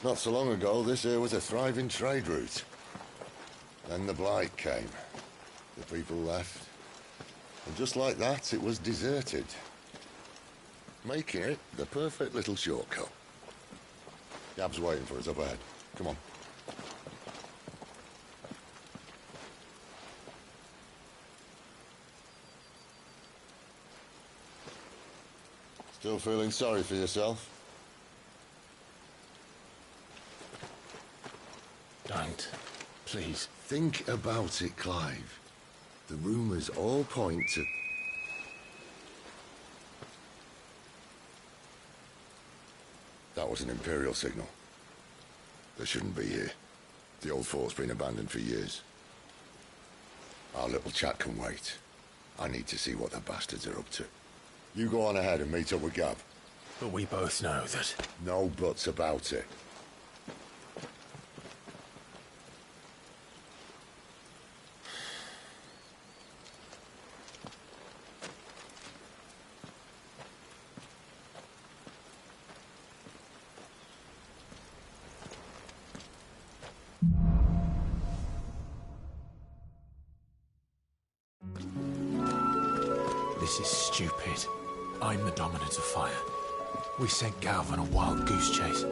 Not so long ago, this here was a thriving trade route. Then the blight came. The people left. And just like that, it was deserted. Making it the perfect little shortcut. Gab's waiting for us up ahead. Come on. Still feeling sorry for yourself? Don't. Please. Think about it, Clive. The rumours all point to... That was an Imperial signal. They shouldn't be here. The old fort's been abandoned for years. Our little chat can wait. I need to see what the bastards are up to. You go on ahead and meet up with Gab. But we both know that... No buts about it. This is stupid. I'm the dominant of fire. We sent Galv on a wild goose chase.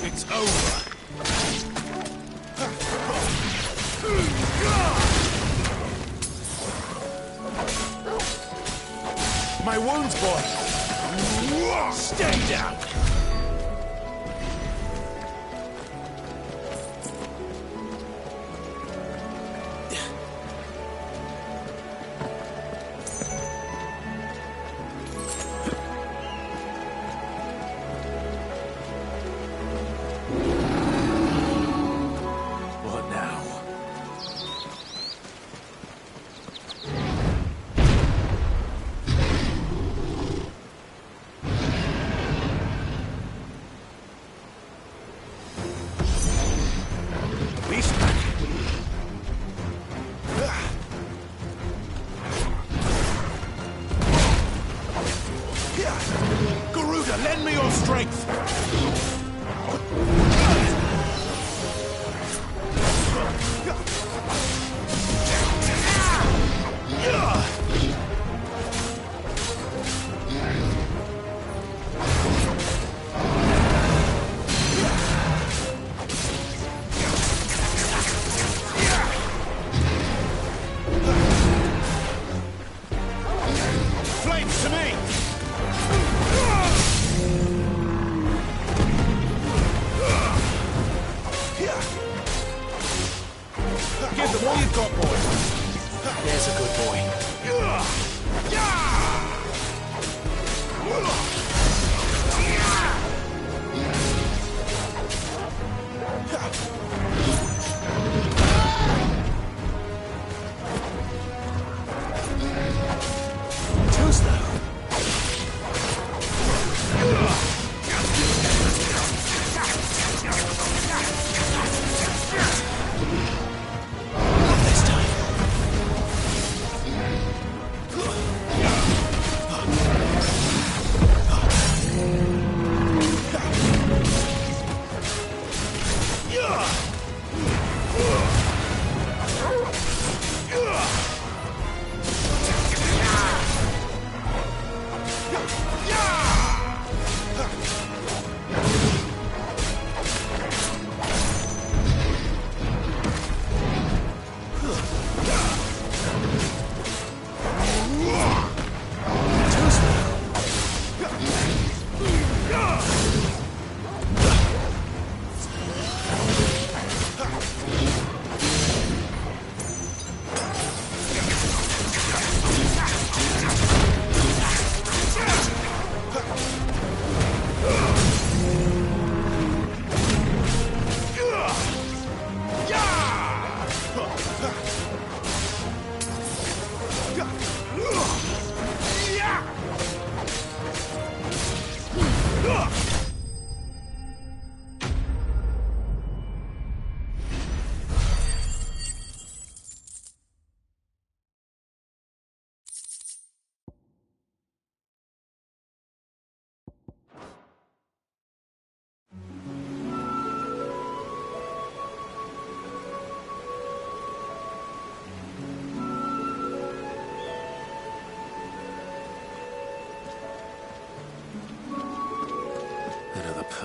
It's over. My wounds, boy. Stay down. Lend me your strength! Flames to me!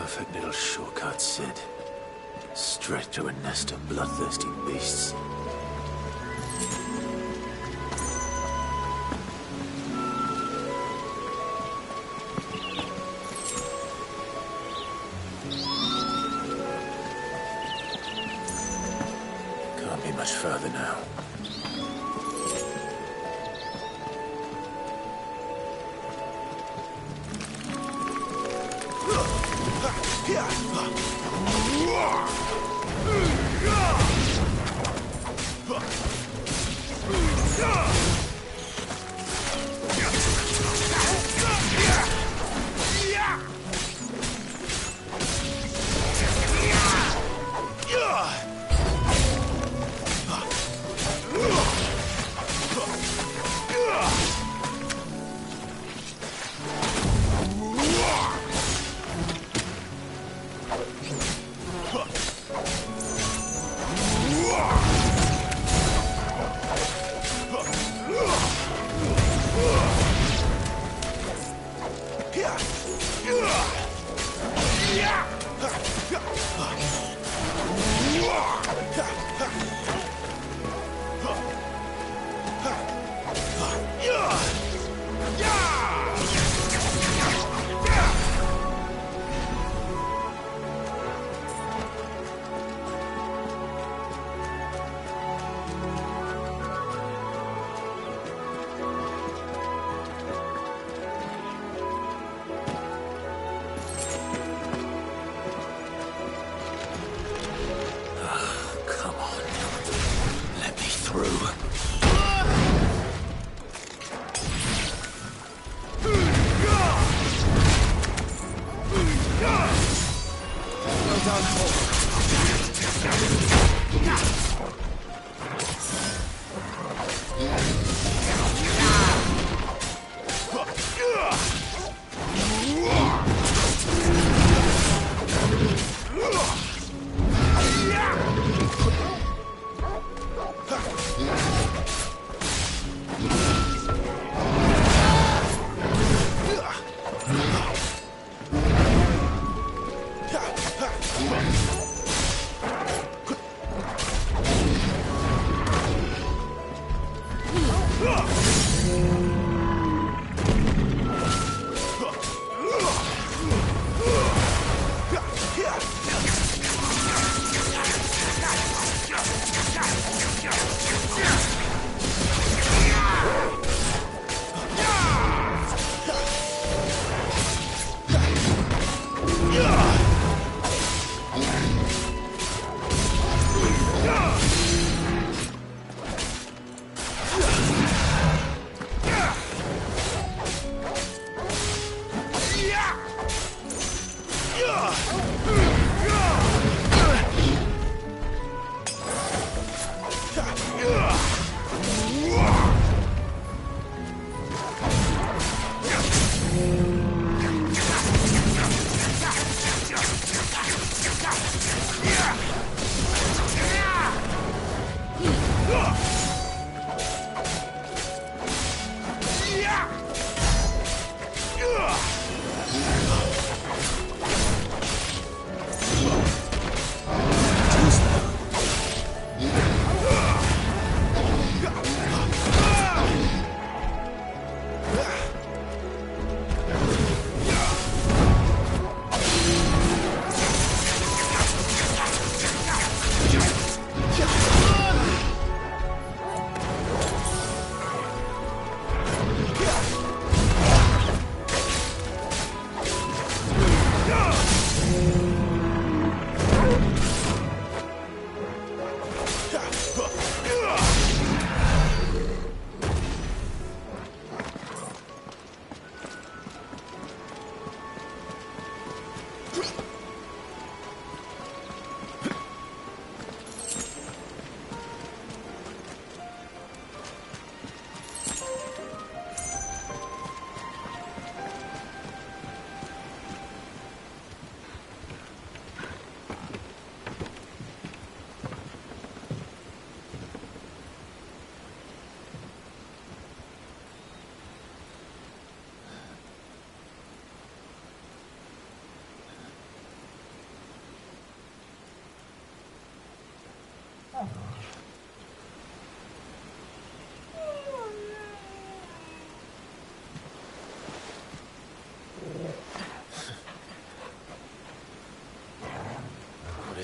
perfect little shortcut, Sid. Straight to a nest of bloodthirsty beasts. Can't be much further now.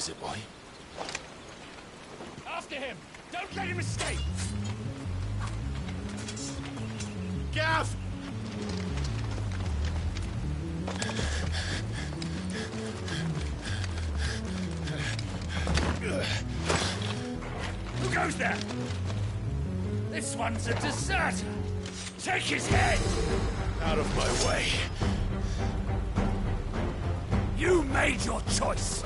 is it, boy? After him! Don't let him escape! Gav! Who goes there? This one's a deserter! Take his head! Out of my way. You made your choice!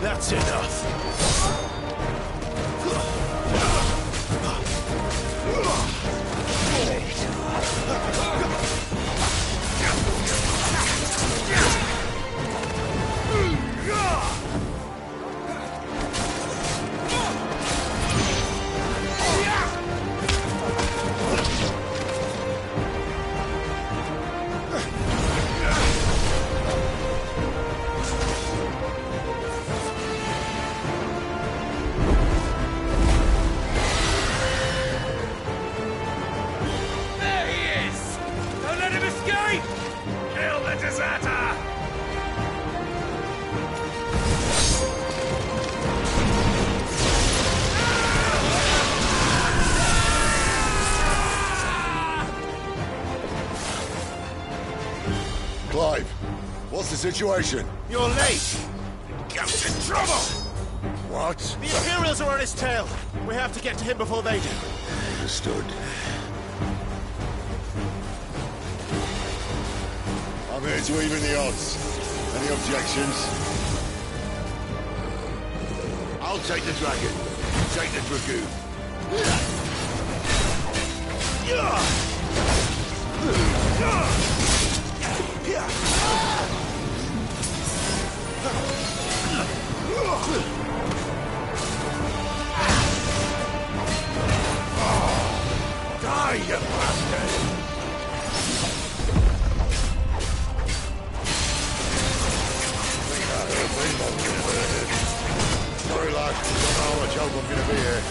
That's enough. There he is! Don't let him escape! Kill the deserter! Clive, what's the situation? You're late. Gav's in trouble! What? The Imperials are on his tail. We have to get to him before they do. Understood. I'm here to even the odds. Any objections? I'll take the dragon. You take the dragoon. Die, you bastard! Sorry, lad. Don't know how much help I'm gonna be here.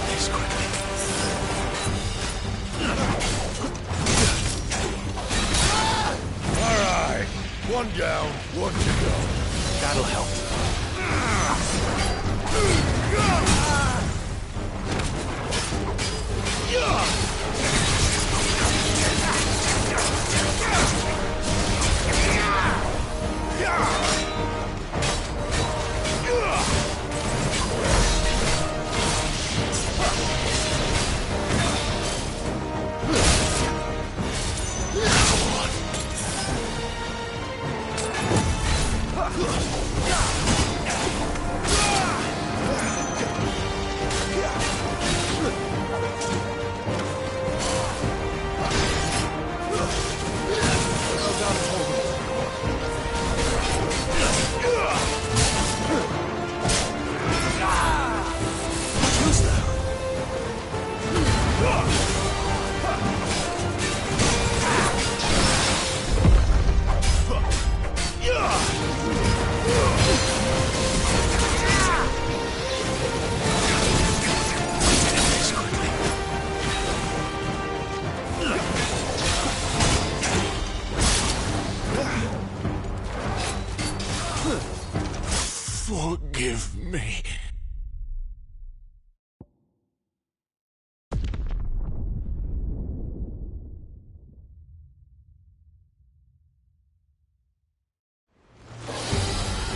This quickly. All right. One down, one to go. That'll help. Forgive me.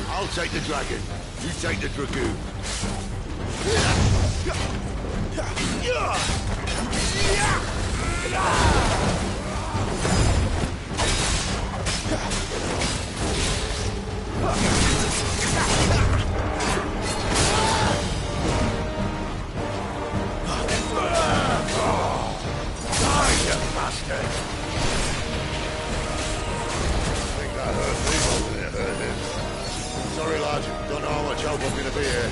I'll take the dragon. You take the dragoon. Die, you bastard! I think that hurt me more than it hurt him. Sorry, lad. Don't know how much help I'm gonna be here.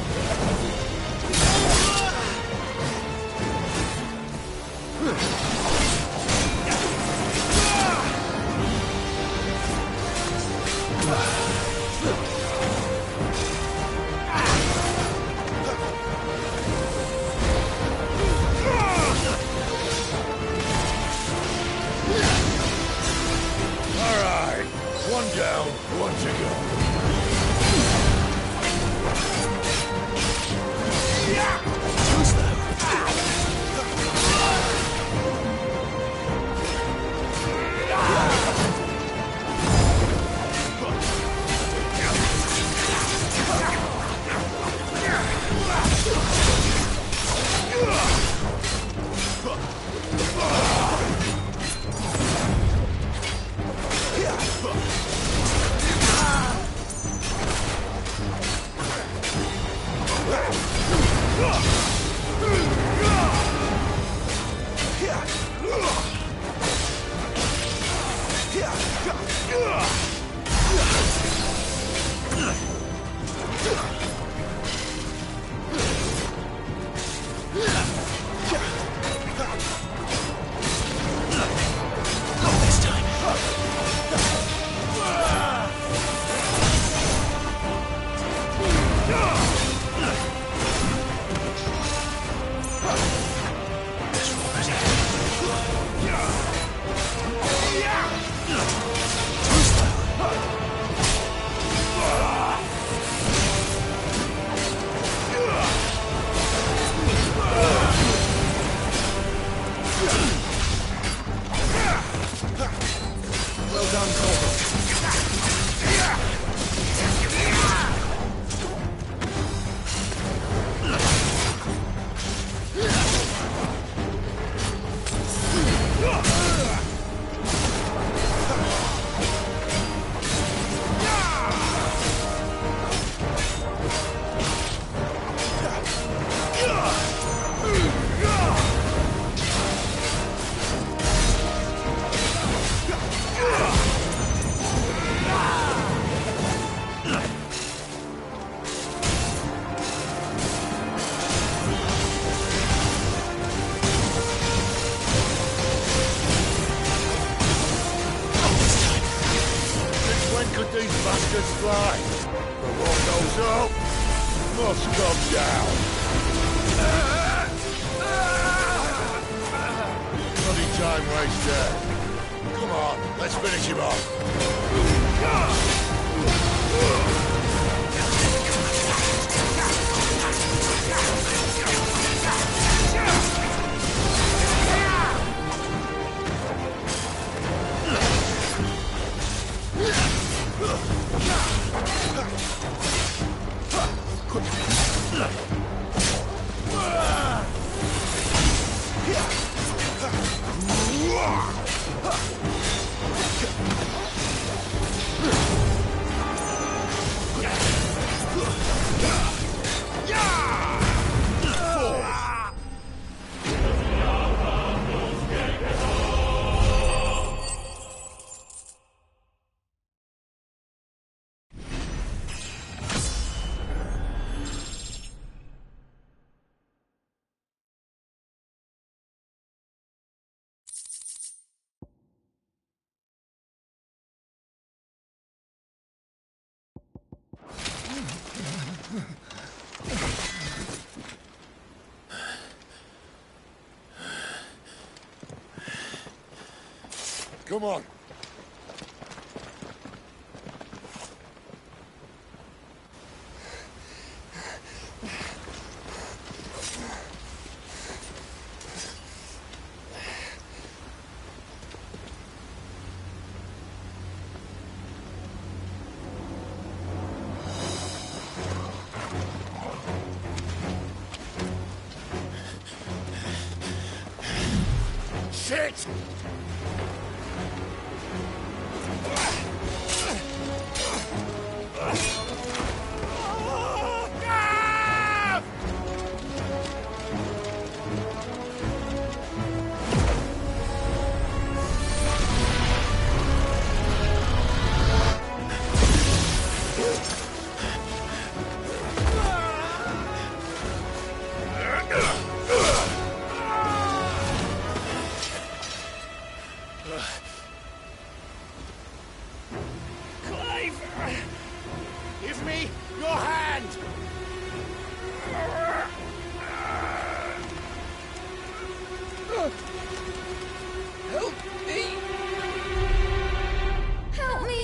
down, one to go. Too slow. Fly. But what goes up must come down. Bloody time waster. Come on, let's finish him off. Come on. Shit! Give me your hand! Help me! Help me!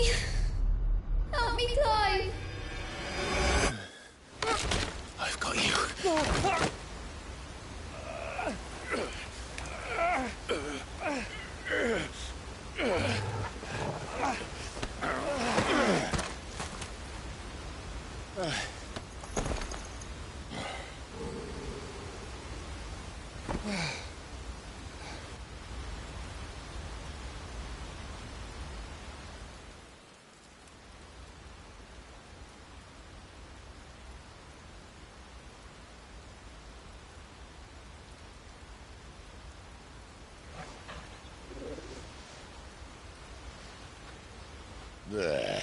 There.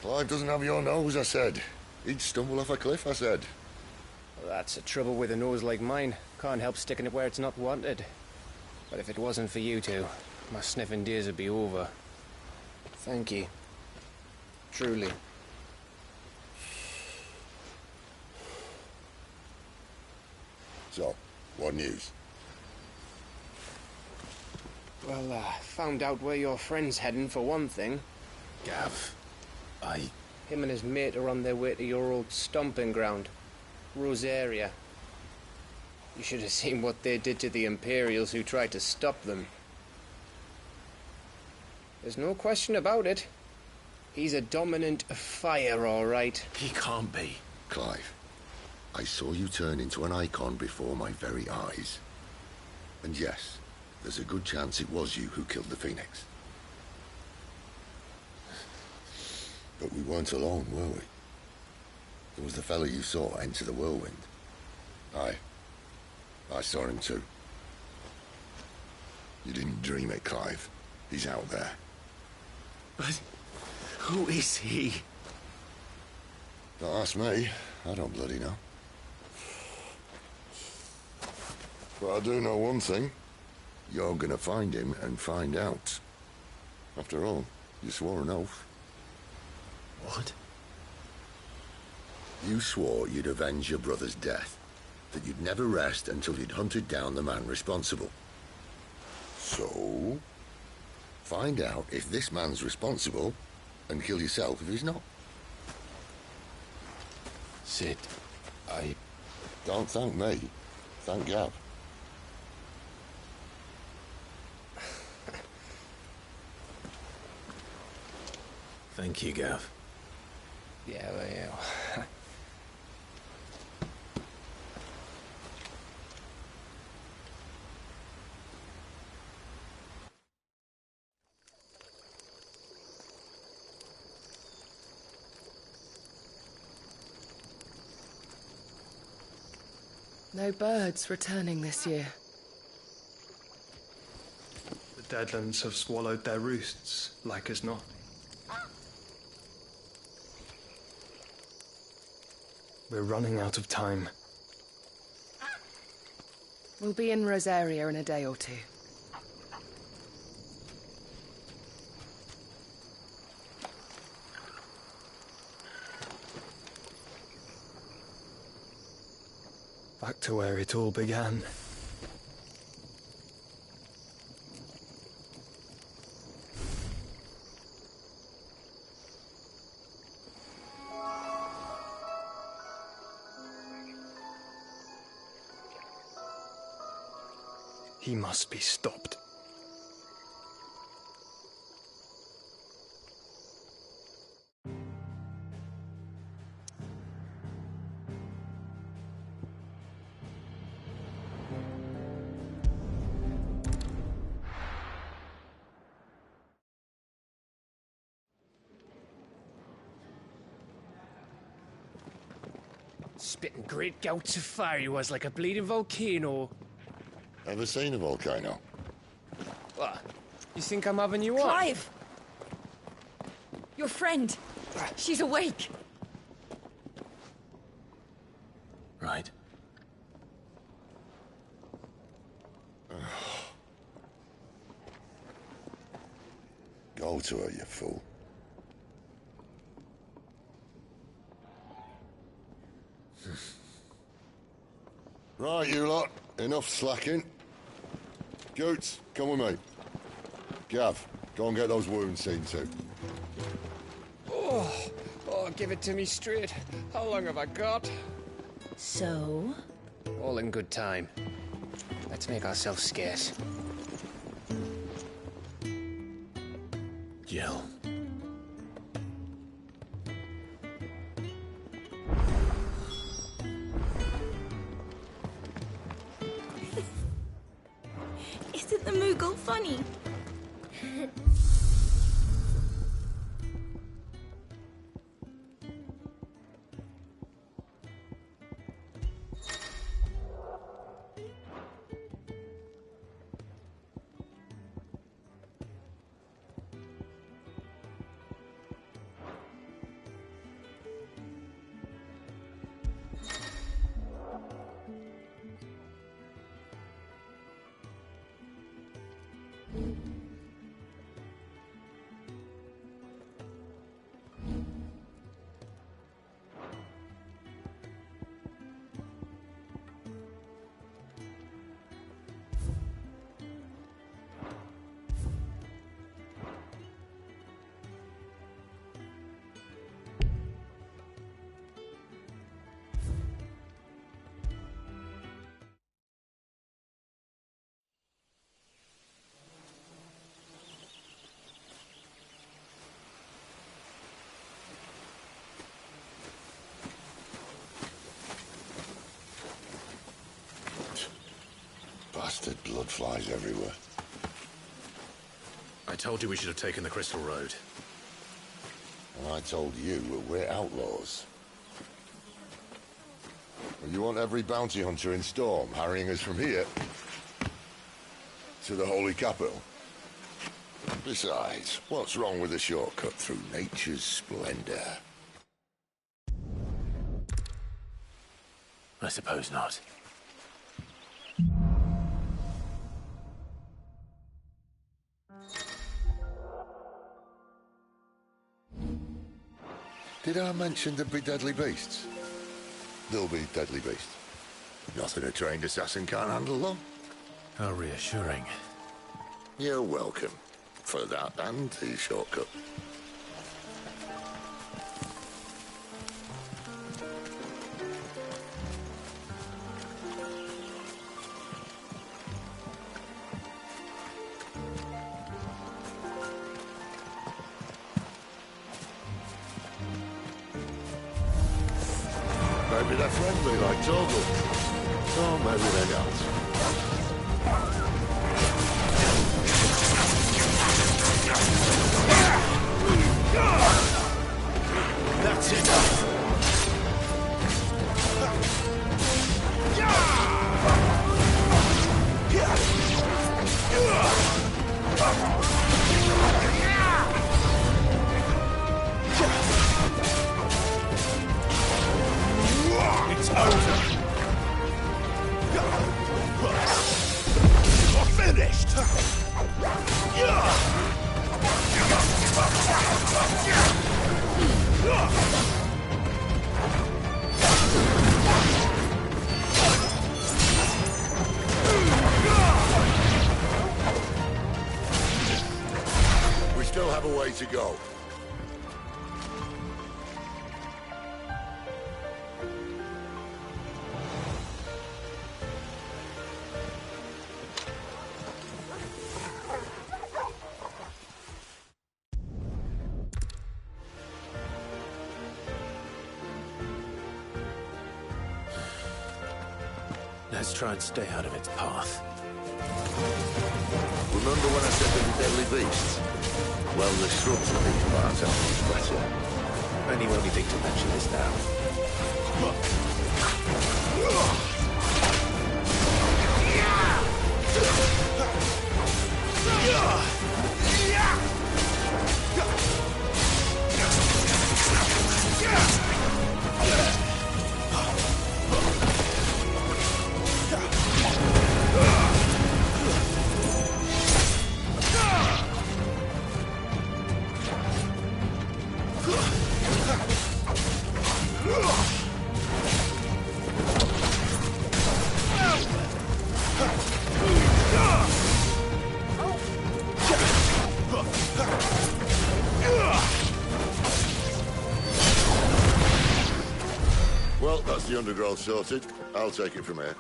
Clive doesn't have your nose, I said. He'd stumble off a cliff, I said. Well, that's the trouble with a nose like mine. Can't help sticking it where it's not wanted. But if it wasn't for you two, my sniffing days would be over. Thank you. Truly. So, what news? Well, found out where your friend's heading, for one thing. Gav, Him and his mate are on their way to your old stomping ground, Rosaria. You should have seen what they did to the Imperials who tried to stop them. There's no question about it. He's a dominant fire, all right. He can't be. Clive, I saw you turn into an icon before my very eyes. And yes, there's a good chance it was you who killed the Phoenix. But we weren't alone, were we? There was the fellow you saw enter the whirlwind. I saw him too. You didn't dream it, Clive. He's out there. But who is he? Don't ask me. I don't bloody know. But I do know one thing. You're gonna find him and find out. After all, you swore an oath. What? You swore you'd avenge your brother's death. That you'd never rest until you'd hunted down the man responsible. So, find out if this man's responsible and kill yourself if he's not. Sid, Don't thank me. Thank Gav. Thank you, Gav. Yeah, well, yeah. No birds returning this year. The Deadlands have swallowed their roosts, like as not. We're running out of time. We'll be in Rosaria in a day or two. Back to where it all began. He must be stopped. Spitting great gouts of fire he was, like a bleeding volcano. Ever seen a volcano? What? You think I'm having you on? Clive! Your friend. She's awake. Right. Go to her, you fool. Right, you lot. Enough slacking. Goots, come with me. Gav, go and get those wounds seen to. Oh, give it to me straight. How long have I got? So? All in good time. Let's make ourselves scarce. Jill. Isn't the Moogle funny? Blood flies everywhere. I told you we should have taken the Crystal Road. And I told you we're outlaws. Well, you want every bounty hunter in Storm harrying us from here to the Holy Capital? Besides, what's wrong with a shortcut through nature's splendor? I suppose not. Did I mention there'd be deadly beasts? There'll be deadly beasts. Nothing a trained assassin can't handle, though. How reassuring. You're welcome. For that and the shortcut. Maybe they're friendly like Torgal. Or maybe they're not. That's it! It's over! You're finished! We still have a way to go. Let's try and stay out of its path. Remember when I said there were deadly beasts? Well, the shrubs in these parts are much better. And you only think to mention this now. Well, that's the undergrowth sorted. I'll take it from here.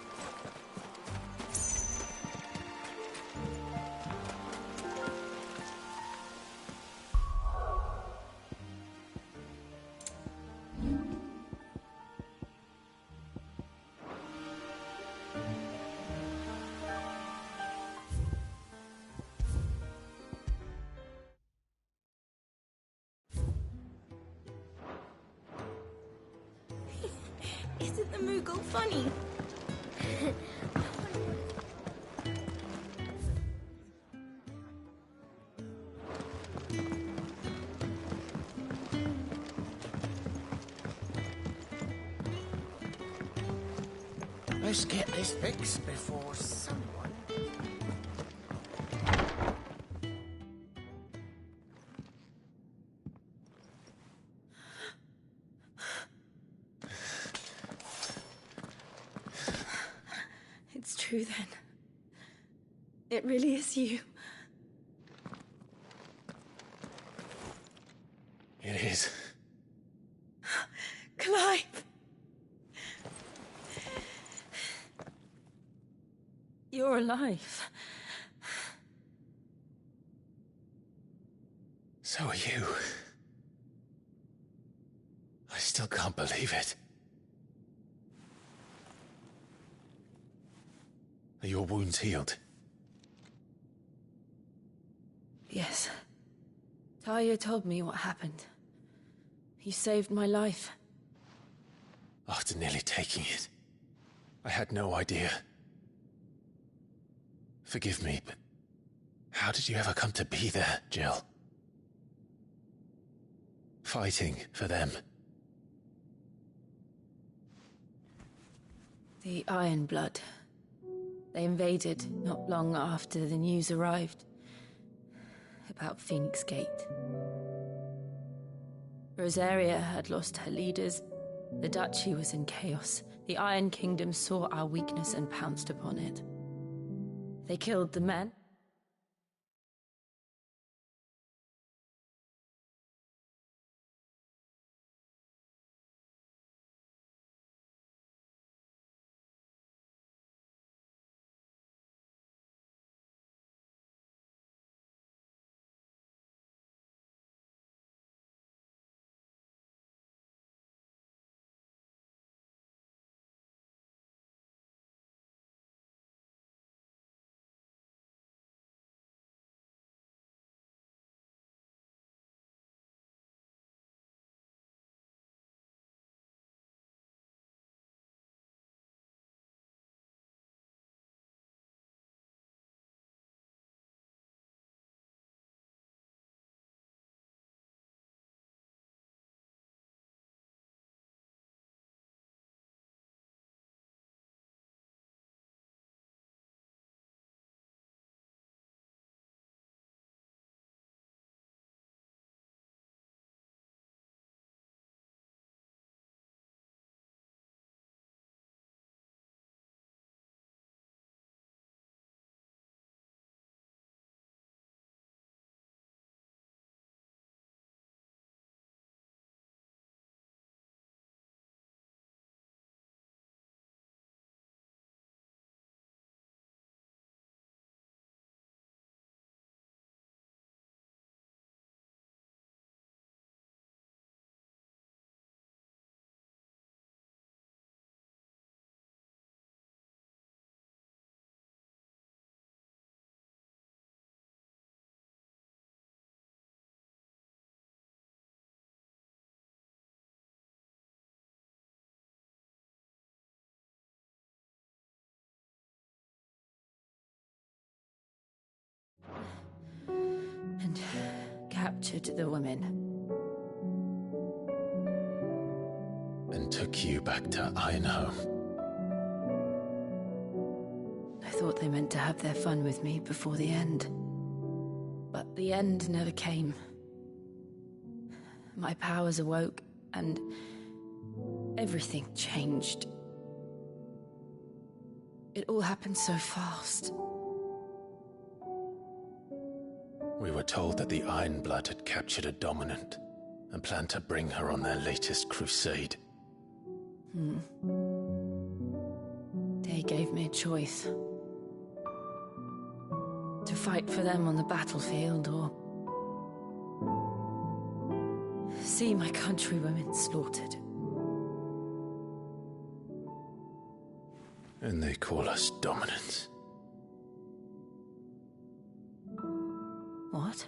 Isn't the Moogle funny? Let's get this fixed before someone... It's true then. It really is you. It is. Clive! You're alive. So are you. I still can't believe it. Are your wounds healed? Yes. Talia told me what happened. You saved my life. After nearly taking it, I had no idea. Forgive me, but how did you ever come to be there, Jill? Fighting for them. The Iron Blood. They invaded not long after the news arrived about Phoenix Gate. Rosaria had lost her leaders. The Duchy was in chaos. The Iron Kingdom saw our weakness and pounced upon it. They killed the men. And captured the women. And took you back to Ironhome. I thought they meant to have their fun with me before the end. But the end never came. My powers awoke, and everything changed. It all happened so fast. We were told that the Iron Blood had captured a dominant and planned to bring her on their latest crusade. They gave me a choice. To fight for them on the battlefield, or see my countrywomen slaughtered. And they call us dominants. What?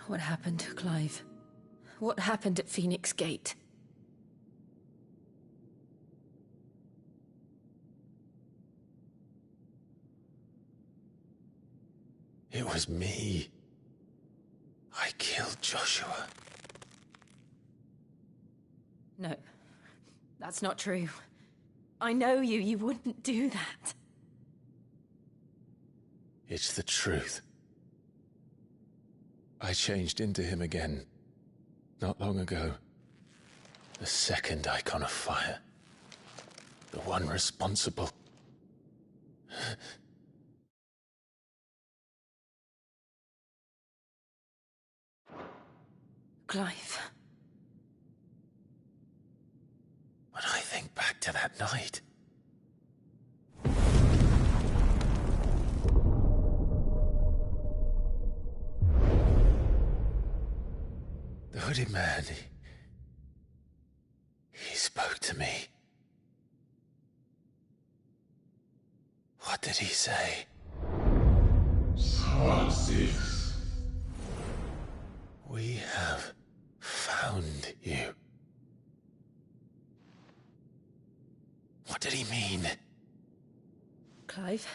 What happened, Clive? What happened at Phoenix Gate? It was me. I killed Joshua. No, that's not true. I know you. You wouldn't do that. It's the truth. I changed into him again, not long ago. The second icon of fire. The one responsible. Clive. When I think back to that night... The hooded man, he spoke to me. What did he say? Six. We have found you. What did he mean? Clive,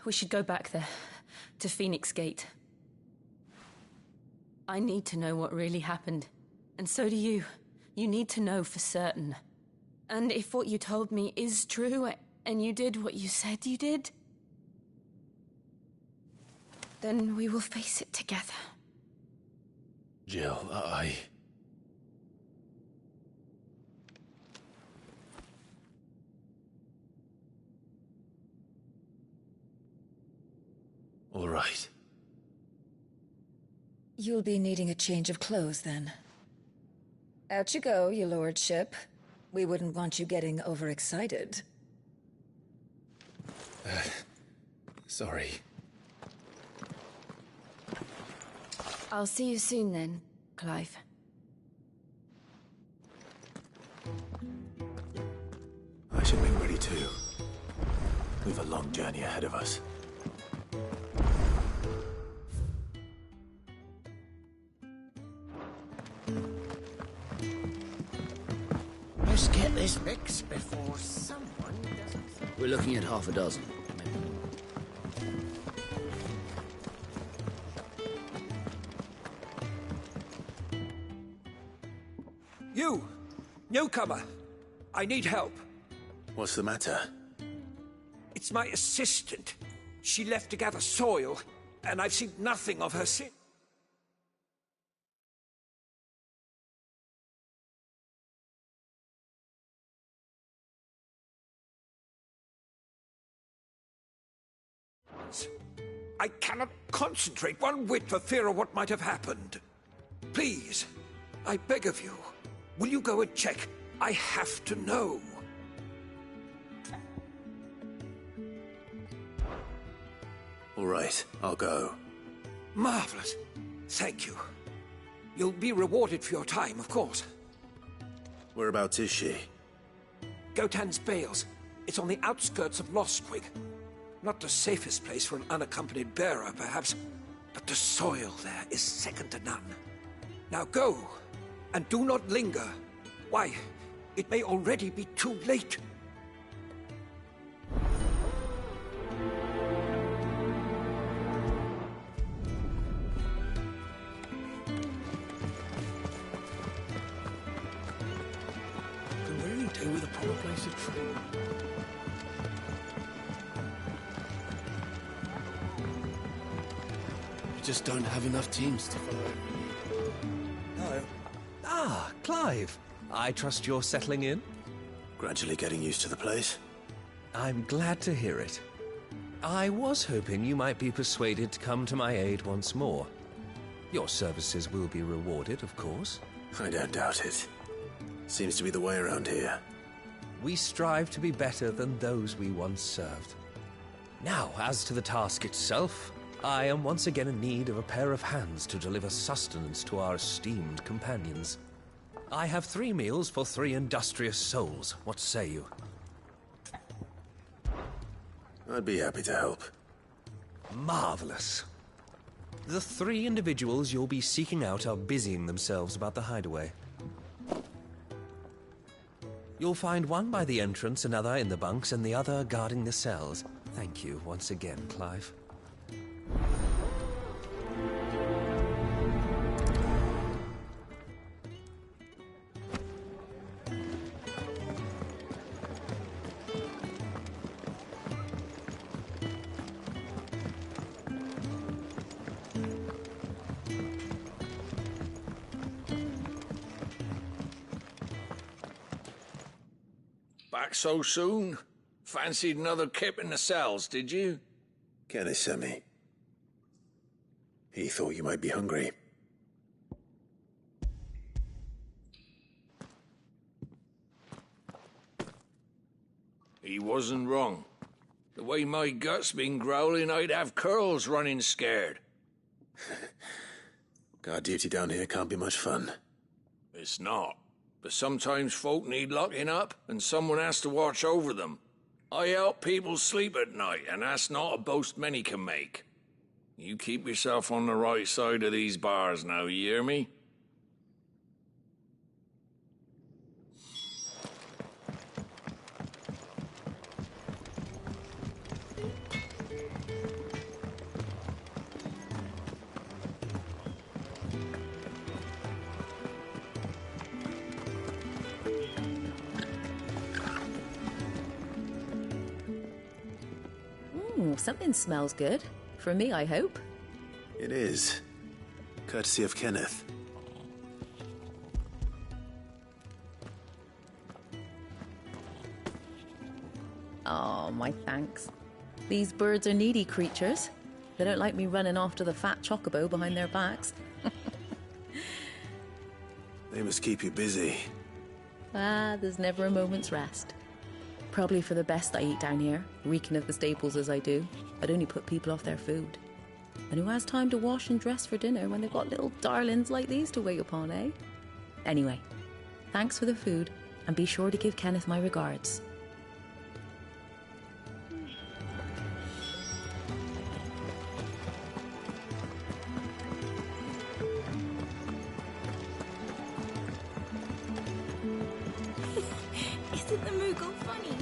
we should go back there, to Phoenix Gate. I need to know what really happened, and so do you. You need to know for certain. And if what you told me is true, and you did what you said you did, then we will face it together. Jill, All right. You'll be needing a change of clothes, then. Out you go, your lordship. We wouldn't want you getting overexcited. Sorry. I'll see you soon then, Clive. I should make ready too. We've a long journey ahead of us. Let's get this fixed before someone doesn't... We're looking at half a dozen. You! Newcomer! I need help. What's the matter? It's my assistant. She left to gather soil, and I've seen nothing of her since. I cannot concentrate one whit for fear of what might have happened. Please, I beg of you, will you go and check? I have to know. All right, I'll go. Marvelous. Thank you. You'll be rewarded for your time, of course. Whereabouts is she? Gotan's Bales. It's on the outskirts of Lostwing. Not the safest place for an unaccompanied bearer, perhaps, but the soil there is second to none. Now go, and do not linger. Why, it may already be too late. Then where are you doing with a proper place of training? Just don't have enough teams to follow. Hello. Ah, Clive. I trust you're settling in? Gradually getting used to the place. I'm glad to hear it. I was hoping you might be persuaded to come to my aid once more. Your services will be rewarded, of course. I don't doubt it. Seems to be the way around here. We strive to be better than those we once served. Now, as to the task itself, I am once again in need of a pair of hands to deliver sustenance to our esteemed companions. I have 3 meals for 3 industrious souls. What say you? I'd be happy to help. Marvelous. The 3 individuals you'll be seeking out are busying themselves about the hideaway. You'll find one by the entrance, another in the bunks, and the other guarding the cells. Thank you once again, Clive. Back so soon? Fancied another kip in the cells, did you? Kenneth sent me. He thought you might be hungry. He wasn't wrong. The way my gut's been growling, I'd have curls running scared. Guard duty down here can't be much fun. It's not. But sometimes folk need locking up, and someone has to watch over them. I help people sleep at night, and that's not a boast many can make. You keep yourself on the right side of these bars now, you hear me? Something smells good. For me, I hope. It is. Courtesy of Kenneth. Oh, my thanks. These birds are needy creatures. They don't like me running after the fat chocobo behind their backs. They must keep you busy. There's never a moment's rest. Probably for the best I eat down here, reeking of the staples as I do. I'd only put people off their food. And who has time to wash and dress for dinner when they've got little darlings like these to wait upon, eh? Anyway, thanks for the food, and be sure to give Kenneth my regards. Isn't the Moogle funny?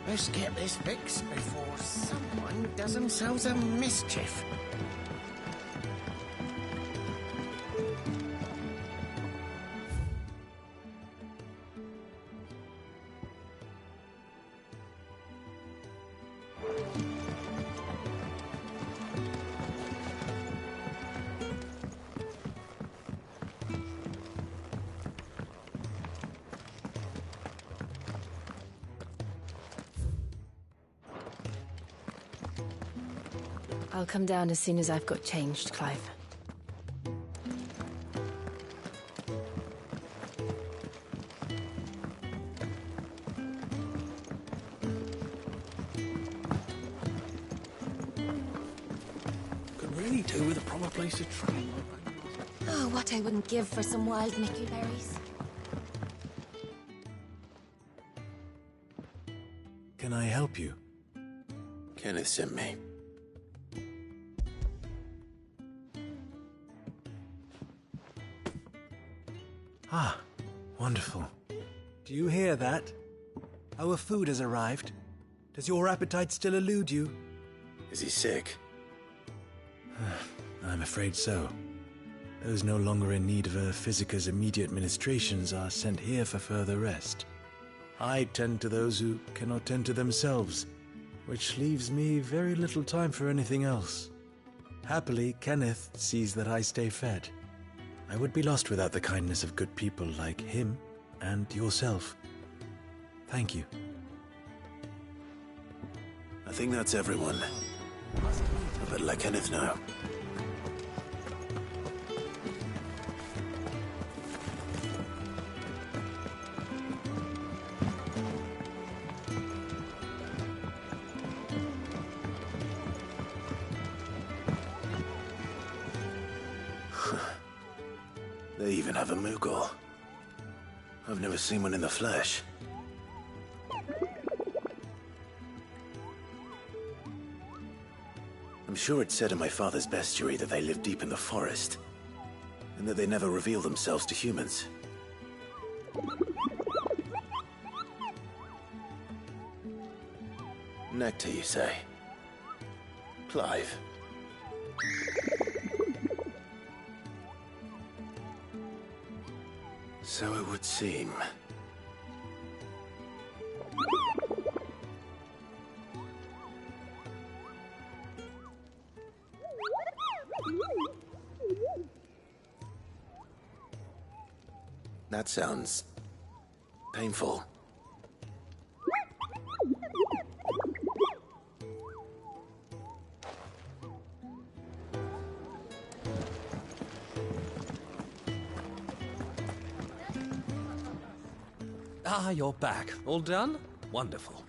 Let's get this fixed before someone does themselves a mischief. I'll come down as soon as I've got changed, Clive. Could really do with a proper place to train. Oh, what I wouldn't give for some wild Mickey berries. Can I help you? Kenneth sent me. Ah, wonderful. Do you hear that? Our food has arrived. Does your appetite still elude you? Is he sick? I'm afraid so. Those no longer in need of a Physica's immediate ministrations are sent here for further rest. I tend to those who cannot tend to themselves, which leaves me very little time for anything else. Happily, Kenneth sees that I stay fed. I would be lost without the kindness of good people like him and yourself. Thank you. I think that's everyone. I better let Kenneth know. They even have a Moogle. I've never seen one in the flesh. I'm sure it said in my father's bestiary that they live deep in the forest, and that they never reveal themselves to humans. Nectar, you say? Clive. So it would seem. That sounds painful. Ah, you're back. All done? Wonderful.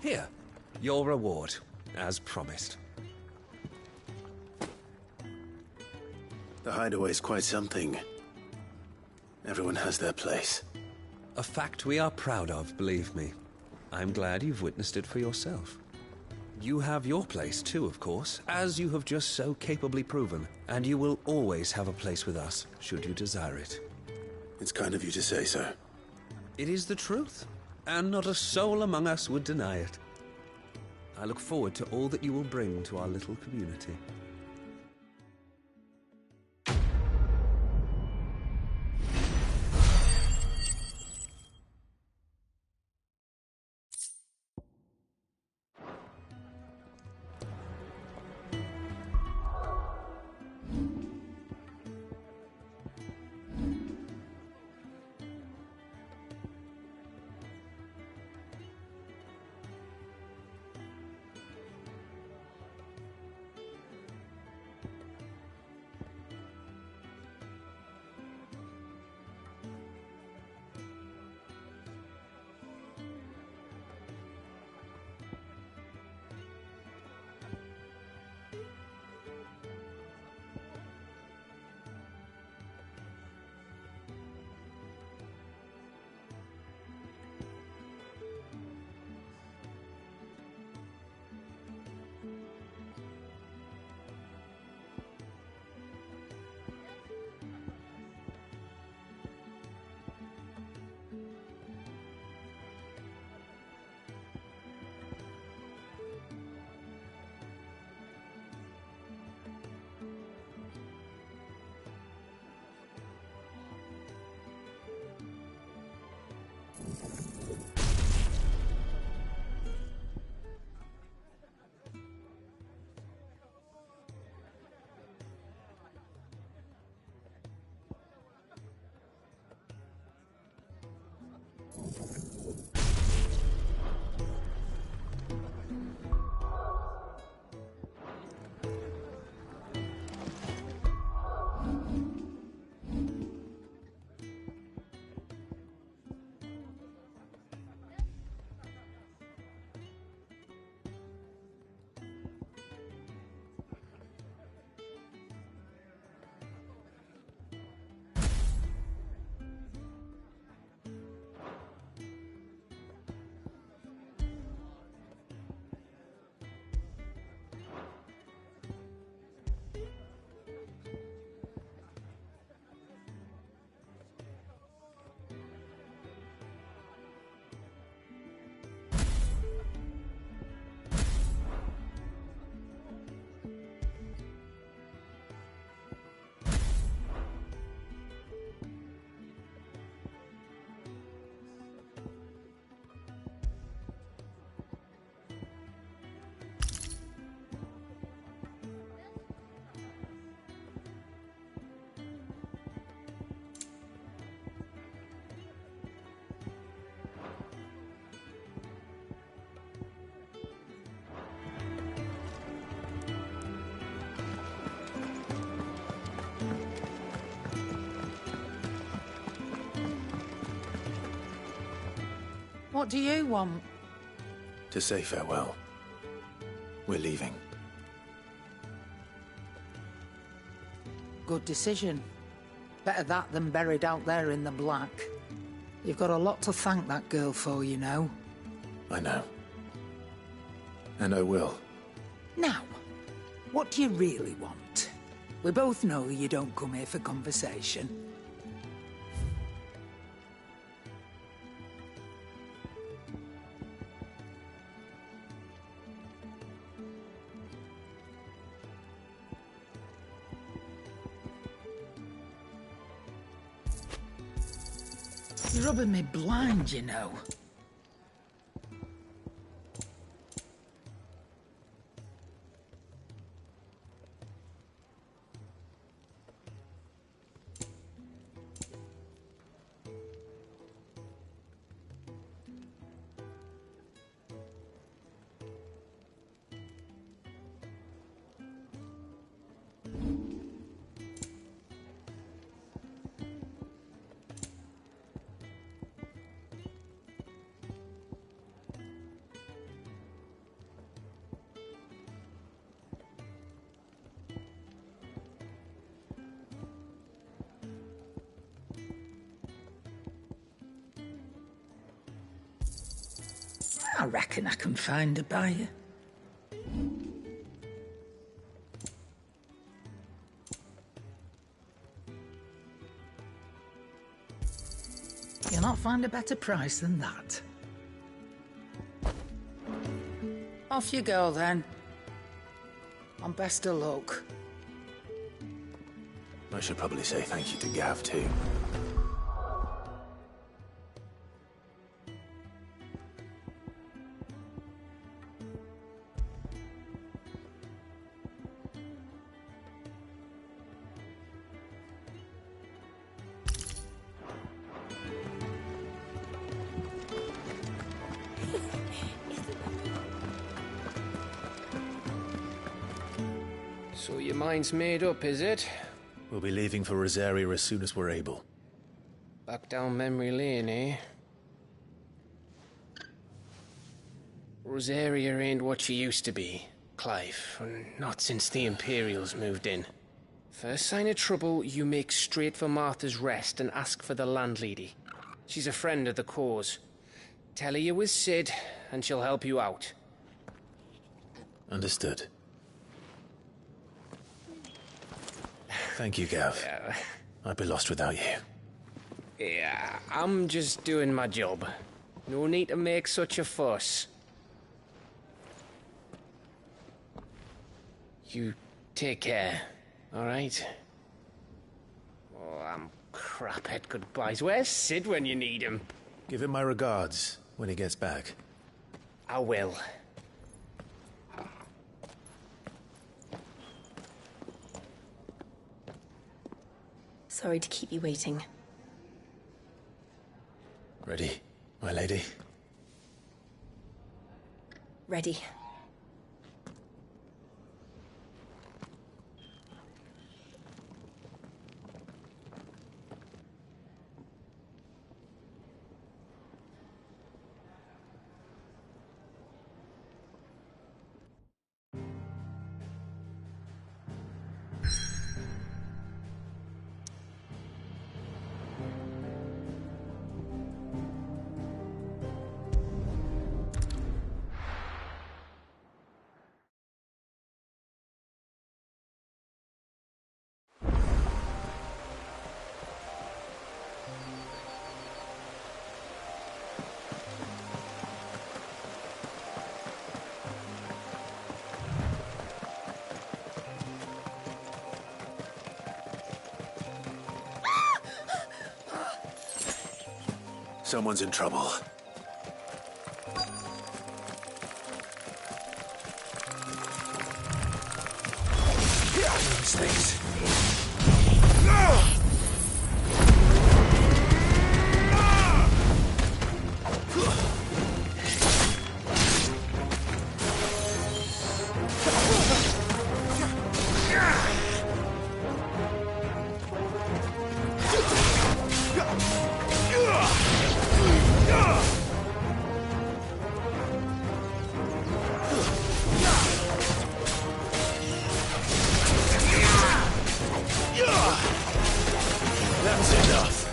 Here, your reward, as promised. The hideaway's quite something. Everyone has their place. A fact we are proud of, believe me. I'm glad you've witnessed it for yourself. You have your place too, of course, as you have just so capably proven, and you will always have a place with us, should you desire it. It's kind of you to say so. It is the truth, and not a soul among us would deny it. I look forward to all that you will bring to our little community. What do you want? To say farewell. We're leaving. Good decision. Better that than buried out there in the black. You've got a lot to thank that girl for, you know. I know. And I will. Now, what do you really want? We both know you don't come here for conversation. You're rubbing me blind, you know. I reckon I can find a buyer. You'll not find a better price than that. Off you go, then. And best of luck. I should probably say thank you to Gav, too. So your mind's made up, is it? We'll be leaving for Rosaria as soon as we're able. Back down memory lane, eh? Rosaria ain't what she used to be, Clive. Not since the Imperials moved in. First sign of trouble, you make straight for Martha's Rest and ask for the landlady. She's a friend of the cause. Tell her you was Sid, and she'll help you out. Understood. Thank you, Gav. Yeah. I'd be lost without you. Yeah, I'm just doing my job. No need to make such a fuss. You take care, alright? Oh, I'm crap at goodbyes. Where's Sid when you need him? Give him my regards when he gets back. I will. Sorry to keep you waiting. Ready, my lady? Ready. Someone's in trouble. These things. That's enough.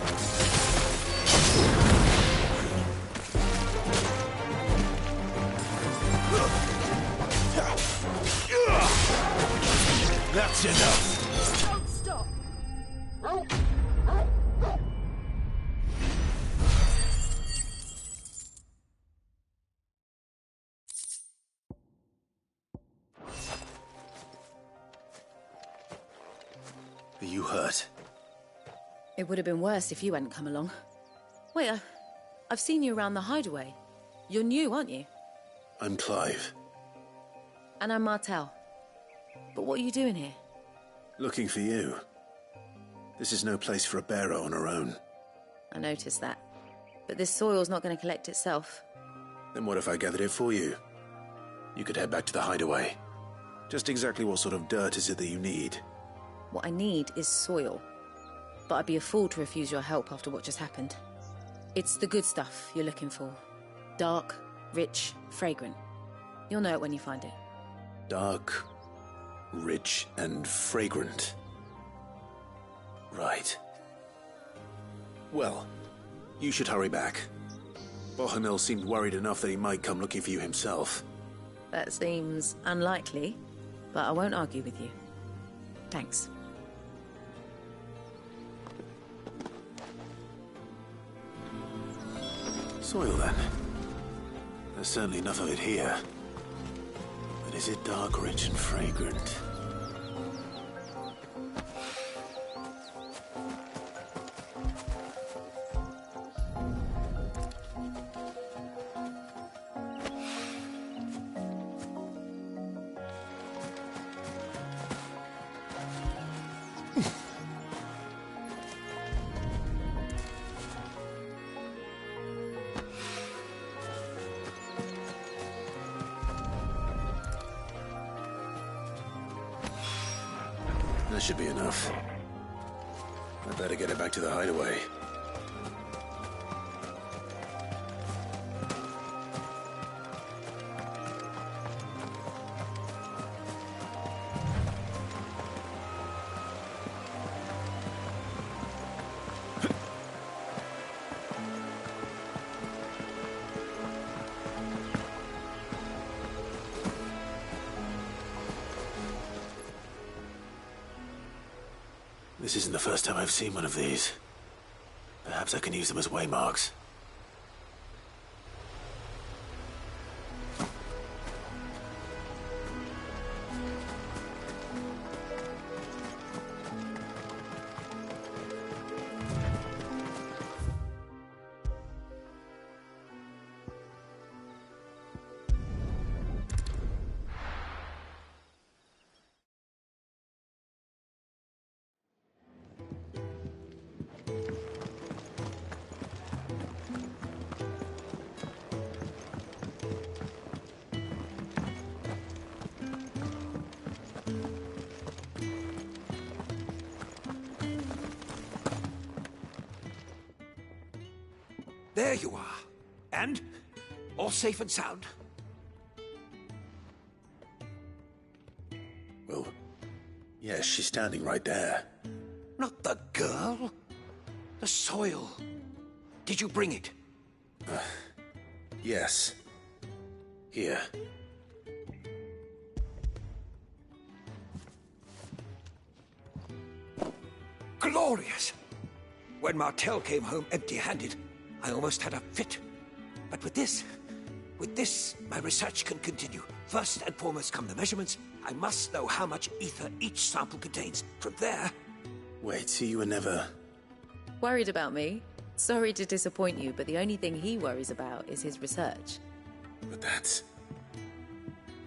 That's enough. Don't stop. Are you hurt? It would have been worse if you hadn't come along. Wait, I've seen you around the hideaway. You're new, aren't you? I'm Clive. And I'm Martel. But what are you doing here? Looking for you. This is no place for a bearer on her own. I noticed that. But this soil's not going to collect itself. Then what if I gathered it for you? You could head back to the hideaway. Just exactly what sort of dirt is it that you need? What I need is soil. But I'd be a fool to refuse your help after what just happened. It's the good stuff you're looking for. Dark, rich, fragrant. You'll know it when you find it. Dark, rich, and fragrant. Right. Well, you should hurry back. Bohanel seemed worried enough that he might come looking for you himself. That seems unlikely, but I won't argue with you. Thanks. Soil, then. There's certainly enough of it here. But is it dark, rich, and fragrant? That should be enough. I better get it back to the hideaway. This isn't the first time I've seen one of these. Perhaps I can use them as waymarks. There you are. And? All safe and sound? Well, yes, she's standing right there. Not the girl. The soil. Did you bring it? Yes. Here. Glorious! When Martel came home empty-handed, I almost had a fit. But with this, my research can continue. First and foremost come the measurements. I must know how much ether each sample contains. From there... Wait, so you were never... Worried about me? Sorry to disappoint you, but the only thing he worries about is his research. But that's...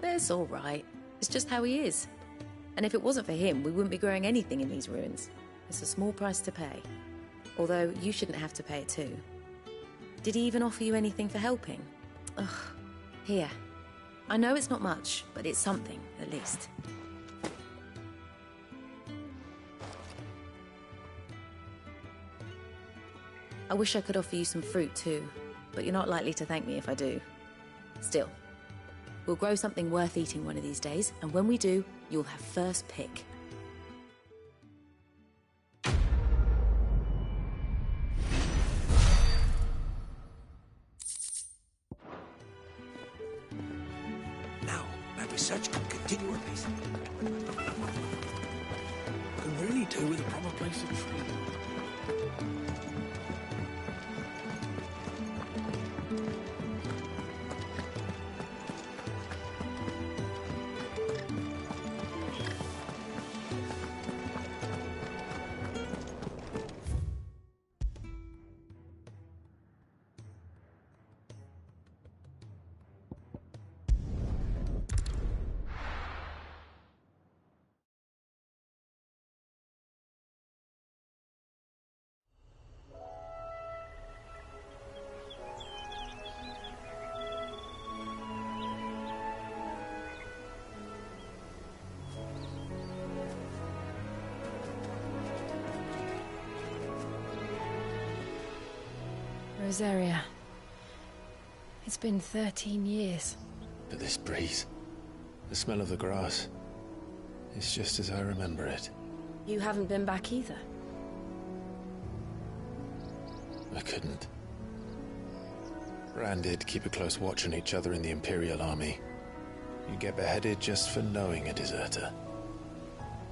That's all right. It's just how he is. And if it wasn't for him, we wouldn't be growing anything in these ruins. It's a small price to pay. Although, you shouldn't have to pay it too. Did he even offer you anything for helping? Ugh. Here. I know it's not much, but it's something, at least. I wish I could offer you some fruit too, but you're not likely to thank me if I do. Still, we'll grow something worth eating one of these days, and when we do, you'll have first pick. Now, my research can continue apace. Can really do with a proper place to trade. Rosaria. It's been 13 years. But this breeze, the smell of the grass, it's just as I remember it. You haven't been back either. I couldn't. Branded, keep a close watch on each other in the Imperial Army. You get beheaded just for knowing a deserter.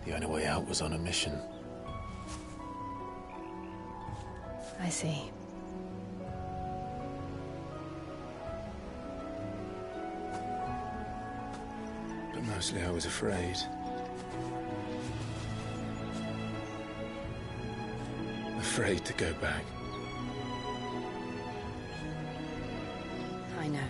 The only way out was on a mission. I see. But mostly I was afraid. Afraid to go back. I know.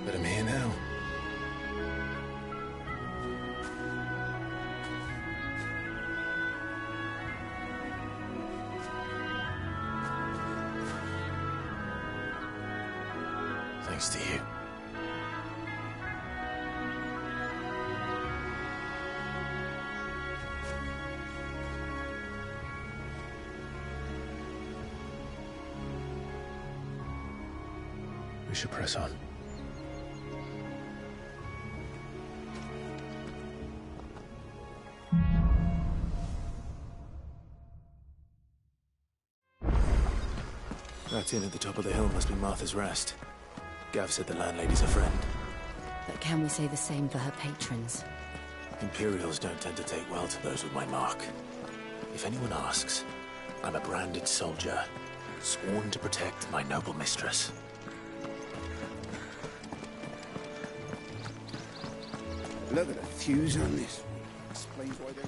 But I'm here now. Thanks to you. We should press on. That inn at the top of the hill must be Martha's Rest. Gav said the landlady's a friend. But can we say the same for her patrons? Imperials don't tend to take well to those with my mark. If anyone asks, I'm a branded soldier, sworn to protect my noble mistress. Look at the fuse on this. Explains why they...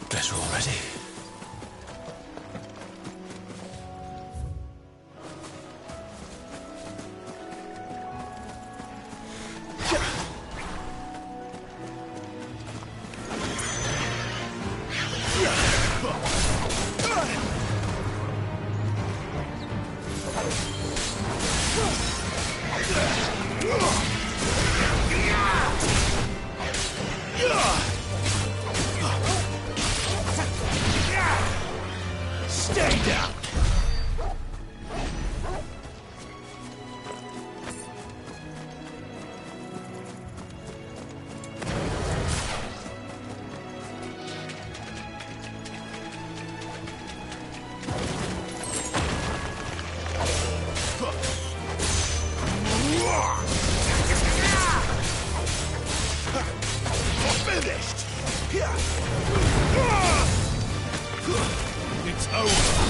Better already. Stay down! Finished! It's over!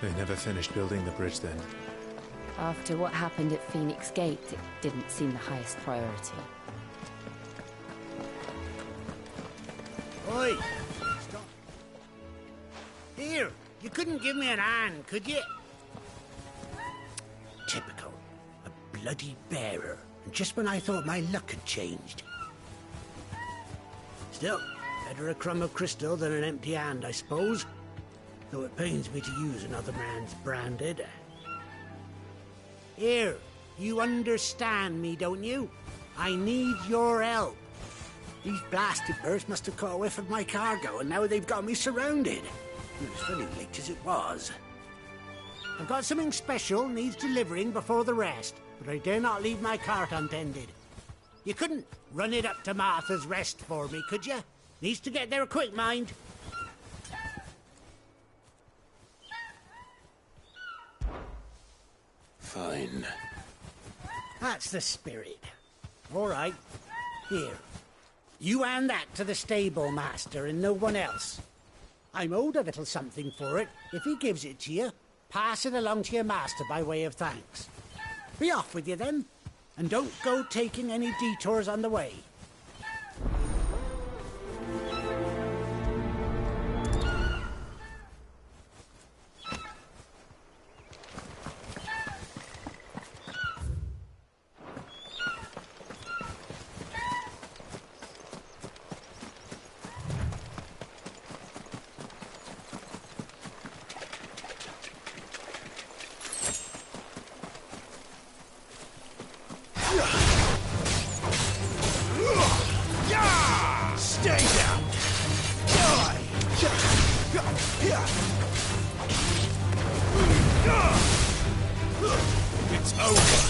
They never finished building the bridge then. After what happened at Phoenix Gate, it didn't seem the highest priority. Oi! Stop. Here, you couldn't give me an hand, could you? Typical. A bloody bearer. And just when I thought my luck had changed. Still, better a crumb of crystal than an empty hand, I suppose. Though it pains me to use another man's branded. Here, you understand me, don't you? I need your help. These blasted birds must have caught a whiff of my cargo, and now they've got me surrounded. It was very late as it was. I've got something special needs delivering before the rest, but I dare not leave my cart untended. You couldn't run it up to Martha's Rest for me, could you? Needs to get there quick, mind. Fine. That's the spirit. All right. Here. You hand that to the stable master and no one else. I'm owed a little something for it. If he gives it to you, pass it along to your master by way of thanks. Be off with you then, and don't go taking any detours on the way. Stay down! It's over!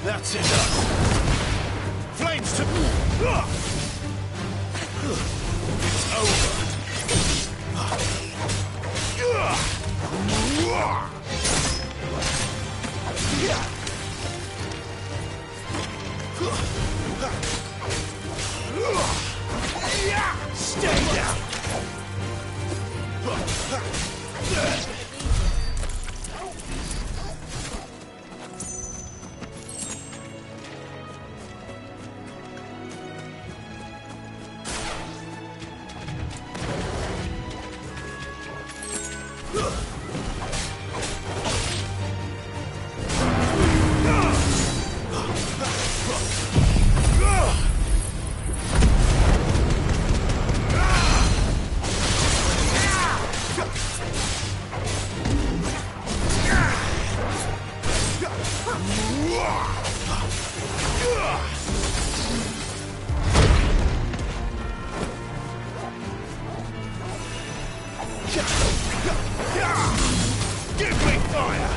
That's it. Flames to... It's over. Stay down. Give me fire!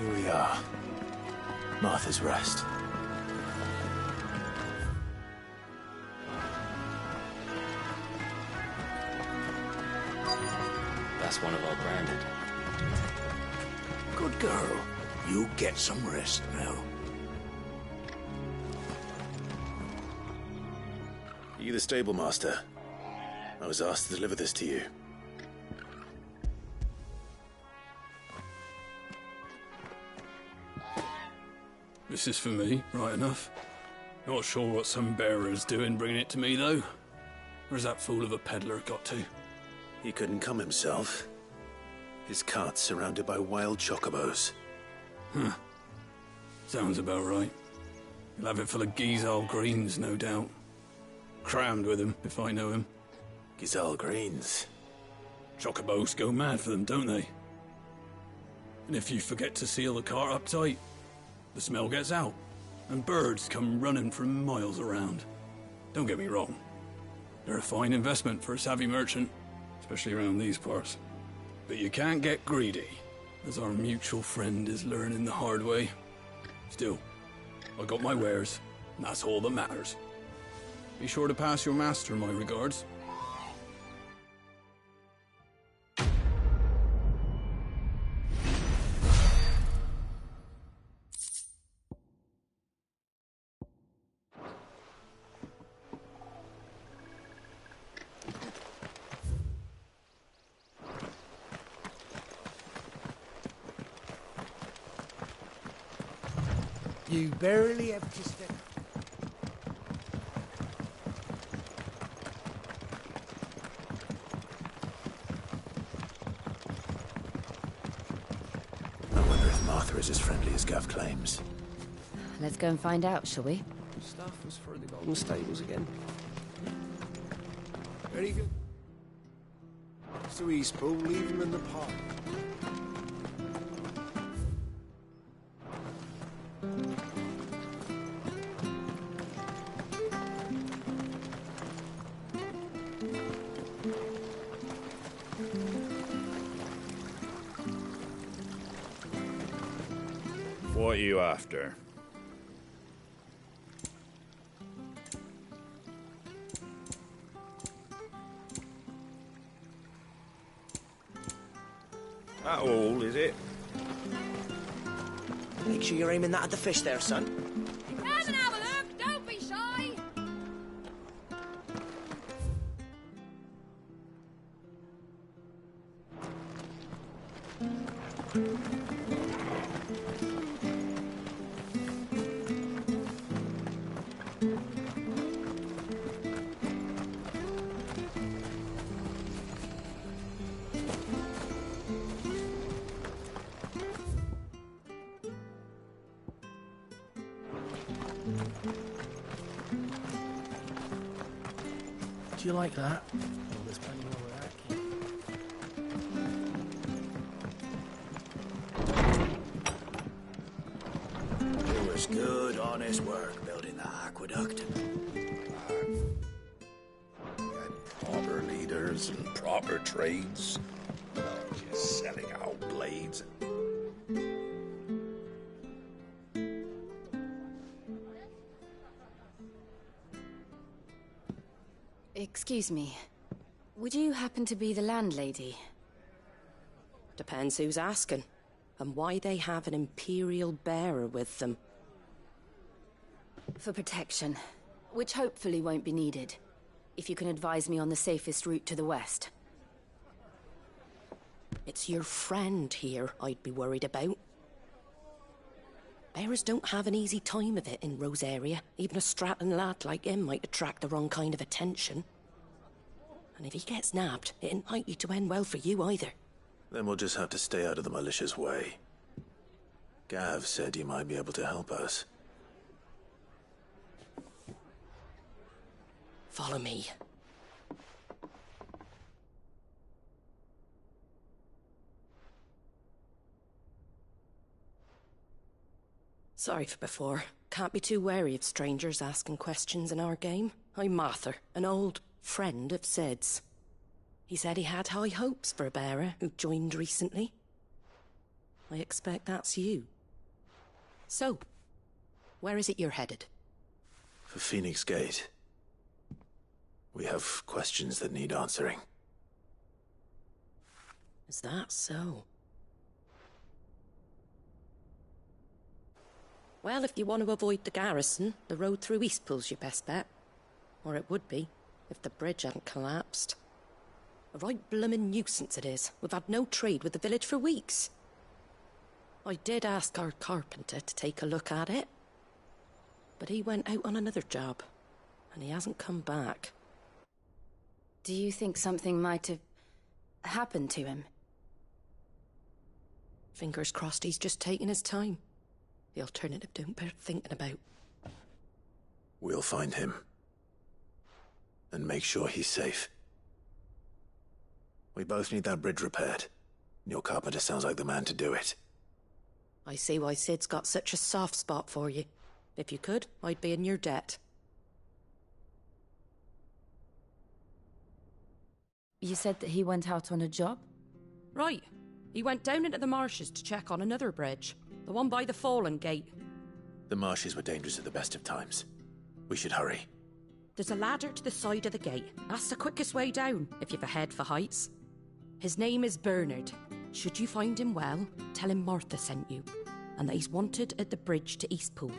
Here we are. Martha's Rest. That's one of our branded. Good girl. You get some rest now. Are you the stable master? I was asked to deliver this to you. This is for me, right enough. Not sure what some bearer's doing bringing it to me, though. Where's that fool of a peddler got to? He couldn't come himself. His cart's surrounded by wild chocobos. Huh. Sounds about right. He'll have it full of Gizal greens, no doubt. Crammed with him, if I know him. Gizal greens? Chocobos go mad for them, don't they? And if you forget to seal the cart up tight, the smell gets out, and birds come running from miles around. Don't get me wrong. They're a fine investment for a savvy merchant, especially around these parts. But you can't get greedy, as our mutual friend is learning the hard way. Still, I got my wares, and that's all that matters. Be sure to pass your master my regards. You barely have to step. I wonder if Martha is as friendly as Gav claims. Let's go and find out, shall we? Staff was for the golden stables again. Very good. So he's Paul, leave him in the park. What are you after? That all, is it? Make sure you're aiming that at the fish there, son. Come and have a look, don't be shy. Do you like that? Oh, there's plenty more where that came. It was good, honest work building that aqueduct. We had proper leaders and proper trades. Not just selling out blades. Excuse me. Would you happen to be the landlady? Depends who's asking, and why they have an Imperial bearer with them. For protection, which hopefully won't be needed. If you can advise me on the safest route to the west. It's your friend here I'd be worried about. Bearers don't have an easy time of it in Rosaria. Even a Stratton lad like him might attract the wrong kind of attention. And if he gets nabbed, it ain't likely to end well for you either. Then we'll just have to stay out of the malicious way. Gav said you might be able to help us. Follow me. Sorry for before. Can't be too wary of strangers asking questions in our game. I'm Martha, an old friend of Sid's. He said he had high hopes for a bearer who joined recently. I expect that's you. So, where is it you're headed? For Phoenix Gate. We have questions that need answering. Is that so? Well, if you want to avoid the garrison, the road through Eastpool's your best bet. Or it would be, if the bridge hadn't collapsed. A right bloomin' nuisance it is. We've had no trade with the village for weeks. I did ask our carpenter to take a look at it, but he went out on another job, and he hasn't come back. Do you think something might have happened to him? Fingers crossed he's just taking his time. The alternative don't bear thinking about. We'll find him. And make sure he's safe. We both need that bridge repaired. Your carpenter sounds like the man to do it. I see why Sid's got such a soft spot for you. If you could, I'd be in your debt. You said that he went out on a job? Right. He went down into the marshes to check on another bridge. The one by the Fallen Gate. The marshes were dangerous at the best of times. We should hurry. There's a ladder to the side of the gate. That's the quickest way down, if you've a head for heights. His name is Bernard. Should you find him well, tell him Martha sent you, and that he's wanted at the bridge to Eastpool.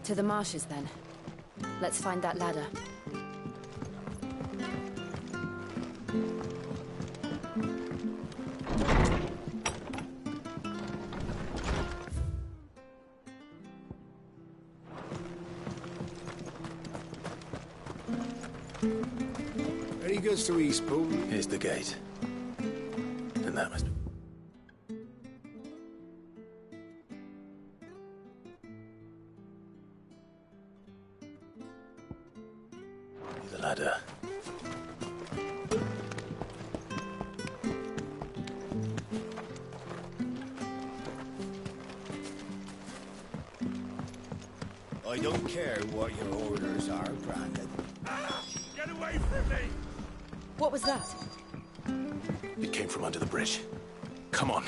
To the marshes, then. Let's find that ladder. Any goods to Eastpool? Here's the gate. And that must... The ladder. I don't care what your orders are, Brandon. Get away from me! What was that? It came from under the bridge. Come on.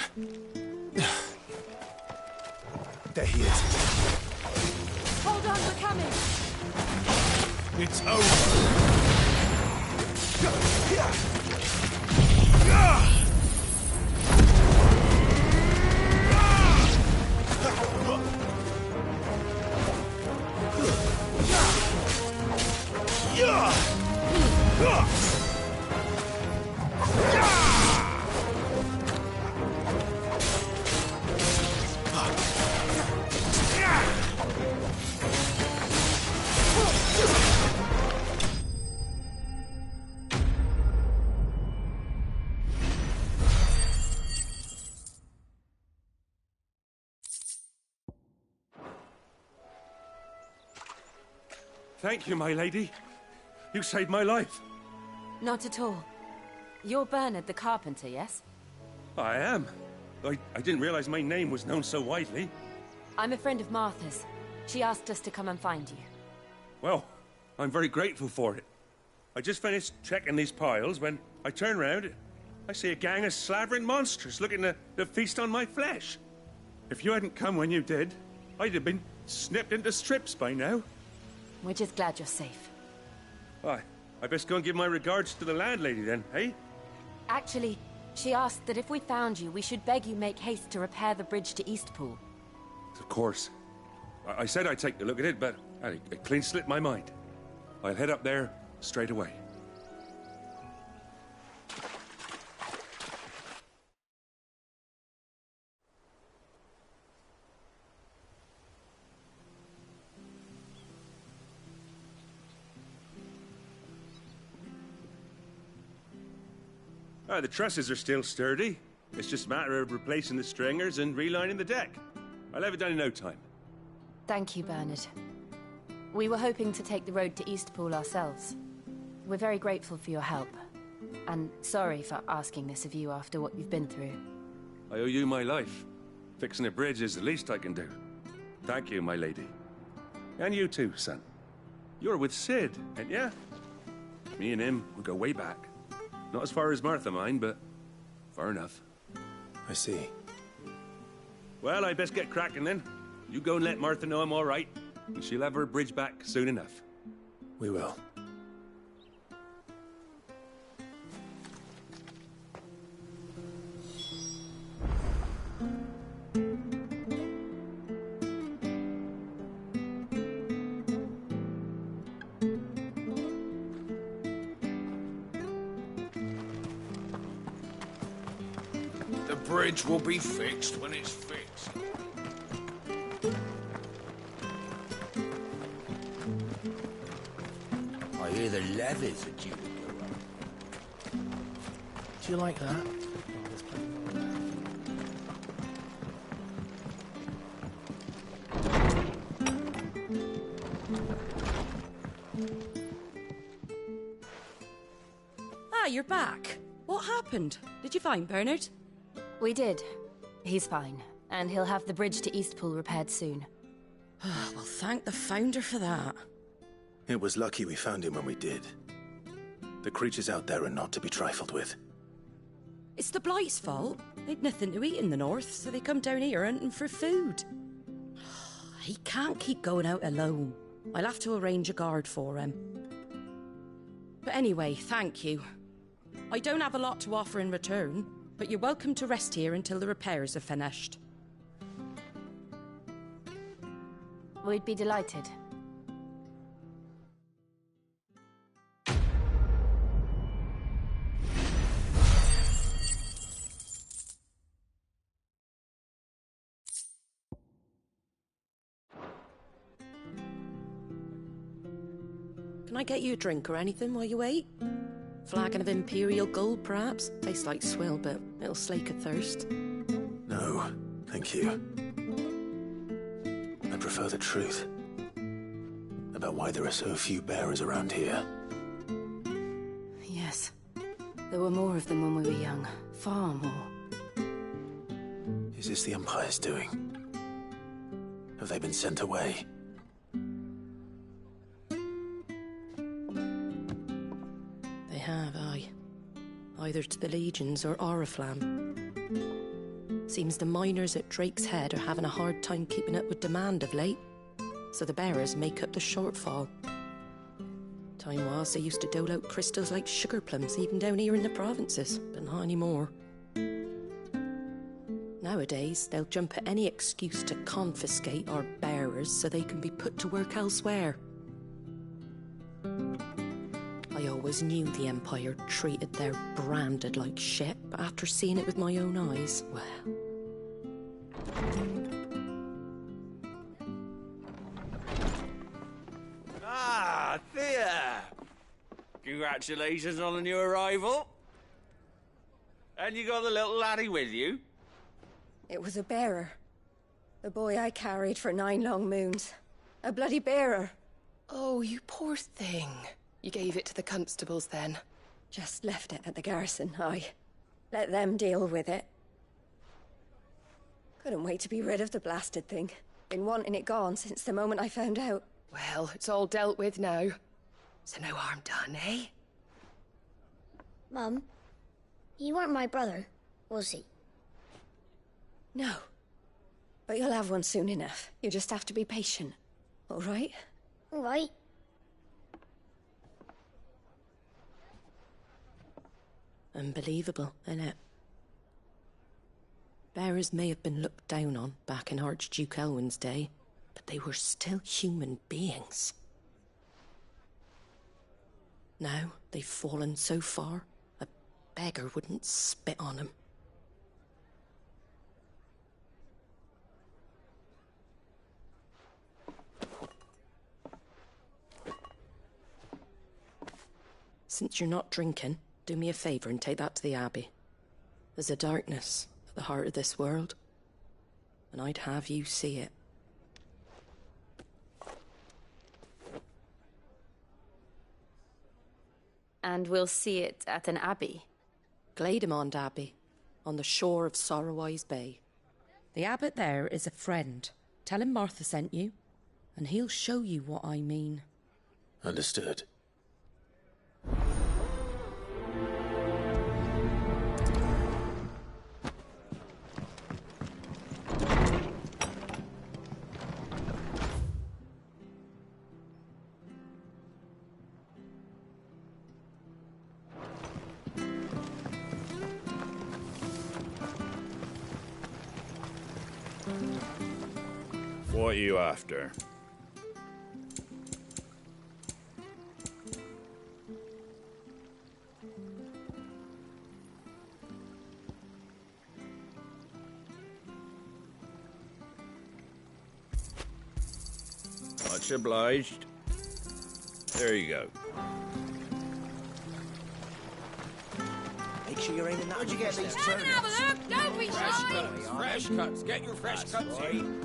There he is. Hold on, we're coming! It's over. Thank you, my lady. You saved my life. Not at all. You're Bernard the carpenter, yes? I am. I didn't realize my name was known so widely. I'm a friend of Martha's. She asked us to come and find you. Well, I'm very grateful for it. I just finished checking these piles when I turn around. I see a gang of slavering monsters looking to feast on my flesh. If you hadn't come when you did, I'd have been snipped into strips by now. We're just glad you're safe. I best go and give my regards to the landlady then, eh? Actually, she asked that if we found you, we should beg you make haste to repair the bridge to Eastpool. Of course. I said I'd take a look at it, but it clean slipped my mind. I'll head up there straight away. The trusses are still sturdy. It's just a matter of replacing the stringers and relining the deck. I'll have it done in no time. Thank you, Bernard. We were hoping to take the road to Eastpool ourselves. We're very grateful for your help. And sorry for asking this of you after what you've been through. I owe you my life. Fixing a bridge is the least I can do. Thank you, my lady. And you too, son. You're with Sid, ain't ya? Me and him, we go way back. Not as far as Martha, mind, but far enough. I see. Well, I best get cracking then. You go and let Martha know I'm all right, and she'll have her bridge back soon enough. We will. The bridge will be fixed when it's fixed. I hear the levies are due to go up. Do you like that? Ah, you're back. What happened? Did you find Bernard? We did. He's fine, and he'll have the bridge to Eastpool repaired soon. Well, thank the Founder for that. It was lucky we found him when we did. The creatures out there are not to be trifled with. It's the Blight's fault. They'd nothing to eat in the north, so they come down here hunting for food. He can't keep going out alone. I'll have to arrange a guard for him. But anyway, thank you. I don't have a lot to offer in return, but you're welcome to rest here until the repairs are finished. We'd be delighted. Can I get you a drink or anything while you wait? Flagon of Imperial Gold, perhaps? Tastes like swill, but it'll slake a thirst. No, thank you. I prefer the truth. About why there are so few bearers around here. Yes. There were more of them when we were young. Far more. Is this the Empire's doing? Have they been sent away? They have, aye. Either to the Legions or Oriflamme. Seems the miners at Drake's Head are having a hard time keeping up with demand of late, so the bearers make up the shortfall. Time was they used to dole out crystals like sugar plums even down here in the provinces, but not anymore. Nowadays, they'll jump at any excuse to confiscate our bearers so they can be put to work elsewhere. I always knew the Empire treated their branded like shit, but after seeing it with my own eyes, well... Ah, Thea! Congratulations on the new arrival. And you got the little laddie with you? It was a bearer. The boy I carried for 9 long moons. A bloody bearer. Oh, you poor thing. You gave it to the constables then? Just left it at the garrison, aye. Let them deal with it. Couldn't wait to be rid of the blasted thing. Been wanting it gone since the moment I found out. Well, it's all dealt with now. So no harm done, eh? Mum, you weren't my brother, was he? No. But you'll have one soon enough. You just have to be patient. All right? All right. Unbelievable, innit? Bearers may have been looked down on back in Archduke Elwin's day, but they were still human beings. Now they've fallen so far, a beggar wouldn't spit on them. Since you're not drinking, do me a favour and take that to the Abbey. There's a darkness at the heart of this world, and I'd have you see it. And we'll see it at an abbey? Glademond Abbey, on the shore of Sorrowwise Bay. The abbot there is a friend. Tell him Martha sent you, and he'll show you what I mean. Understood. What are you after? Much obliged. There you go. Make sure you're aiming that. Where'd you get these turnips? Don't be shy! Fresh cuts. Get your fresh cuts in.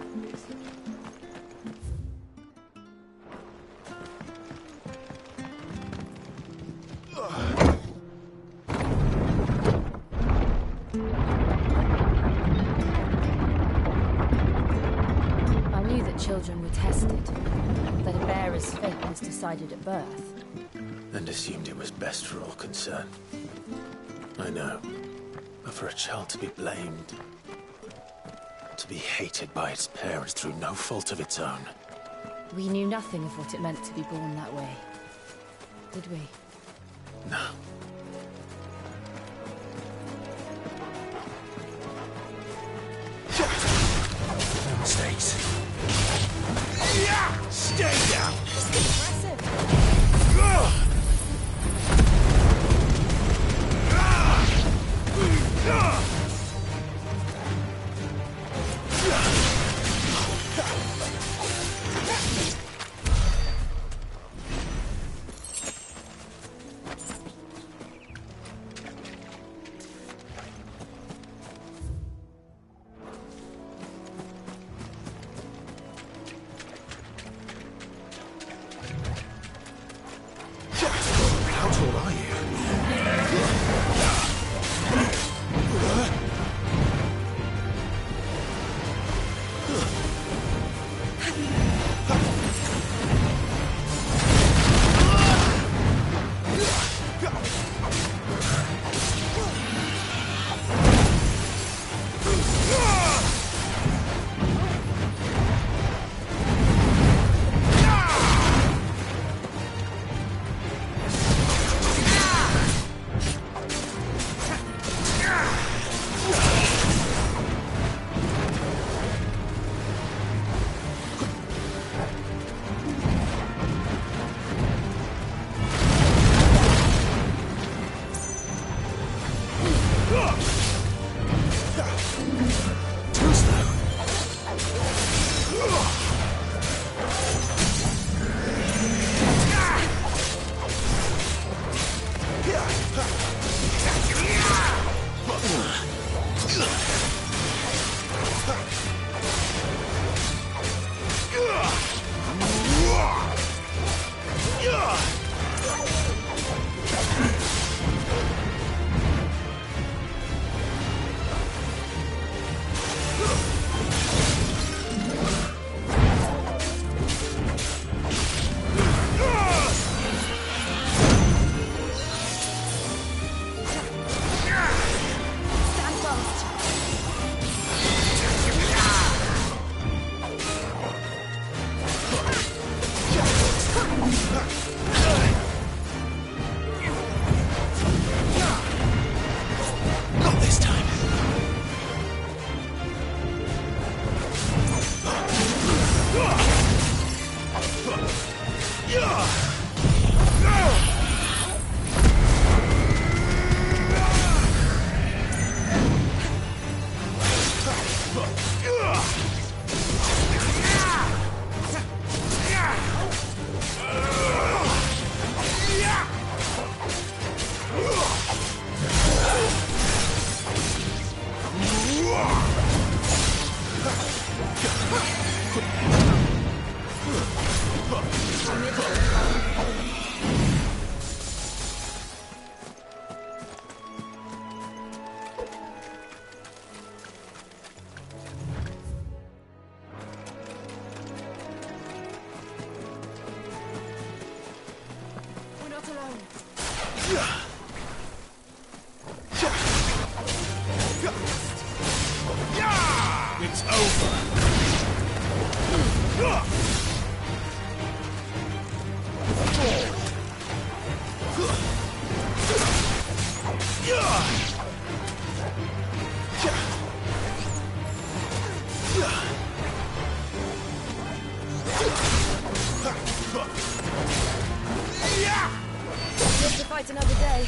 I knew that children were tested, that a bearer's fate was decided at birth. And assumed it was best for all concerned. I know. But for a child to be blamed, to be hated by its parents through no fault of its own. We knew nothing of what it meant to be born that way. Did we? No. No mistakes. Yeah! Stay down! How tall are you? It's over. Yeah! fight another day.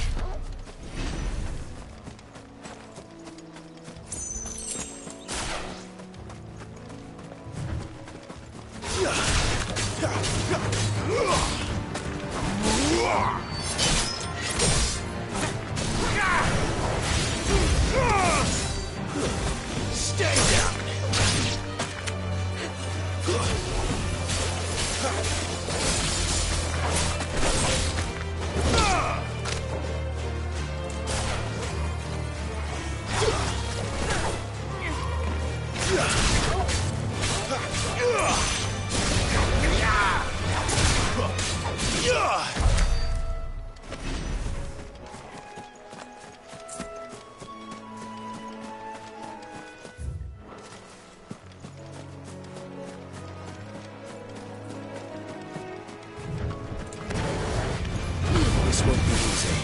Stay down! This won't be easy.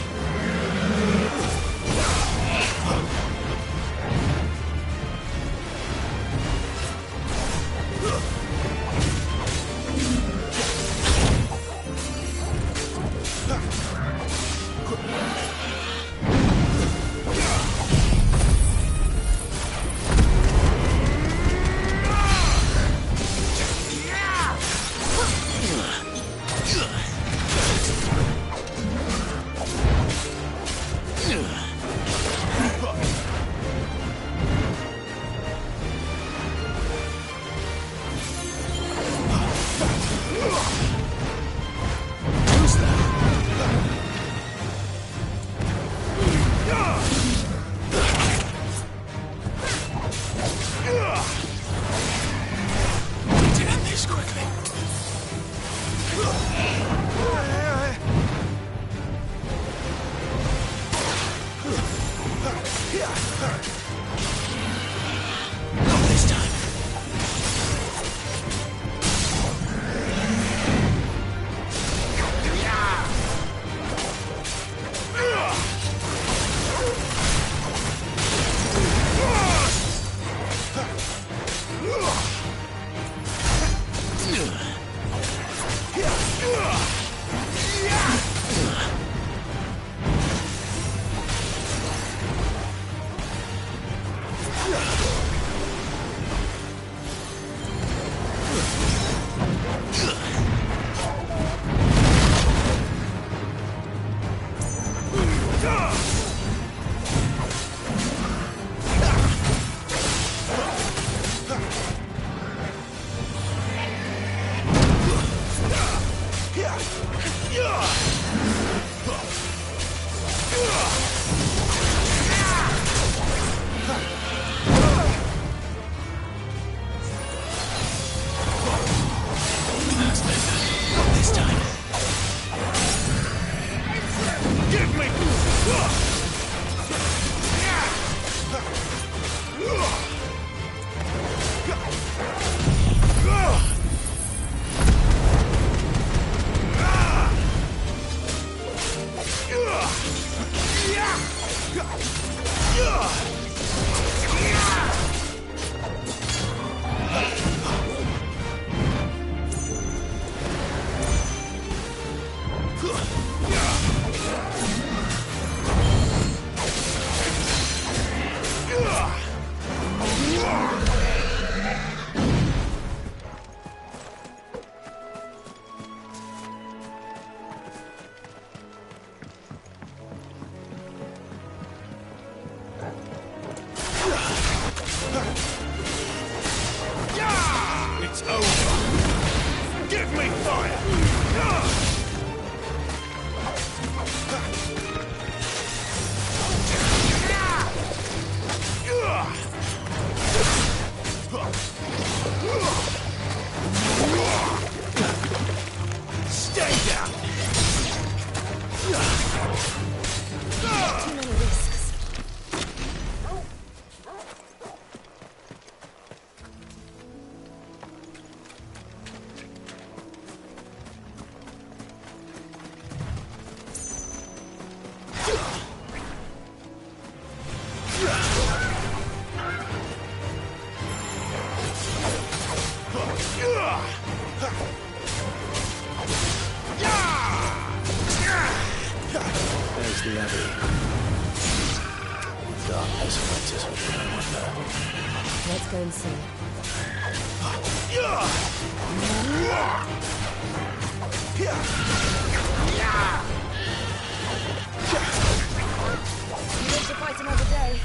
It's over. Give me fire! Stay down! Too many risks. reach the Abbey. Darkness awaits us within, I wonder. Let's go and see. You live to fight another day.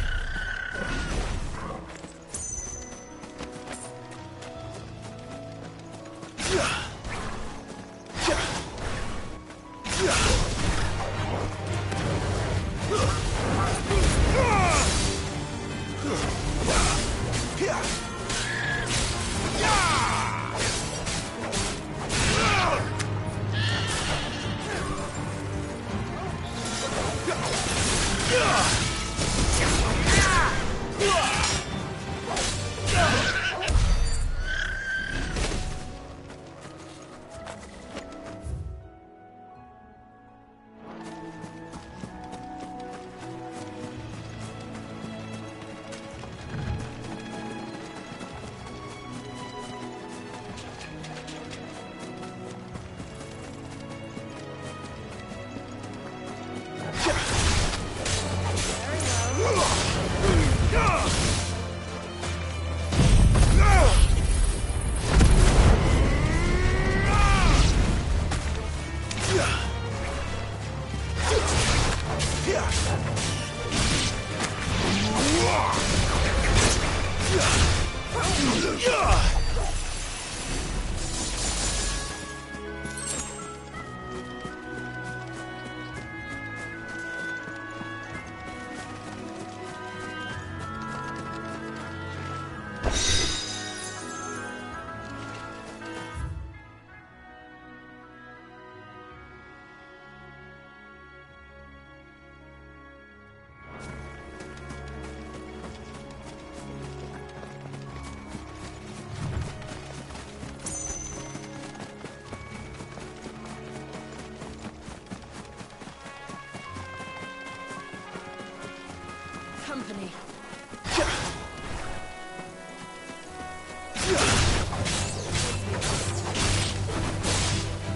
Company.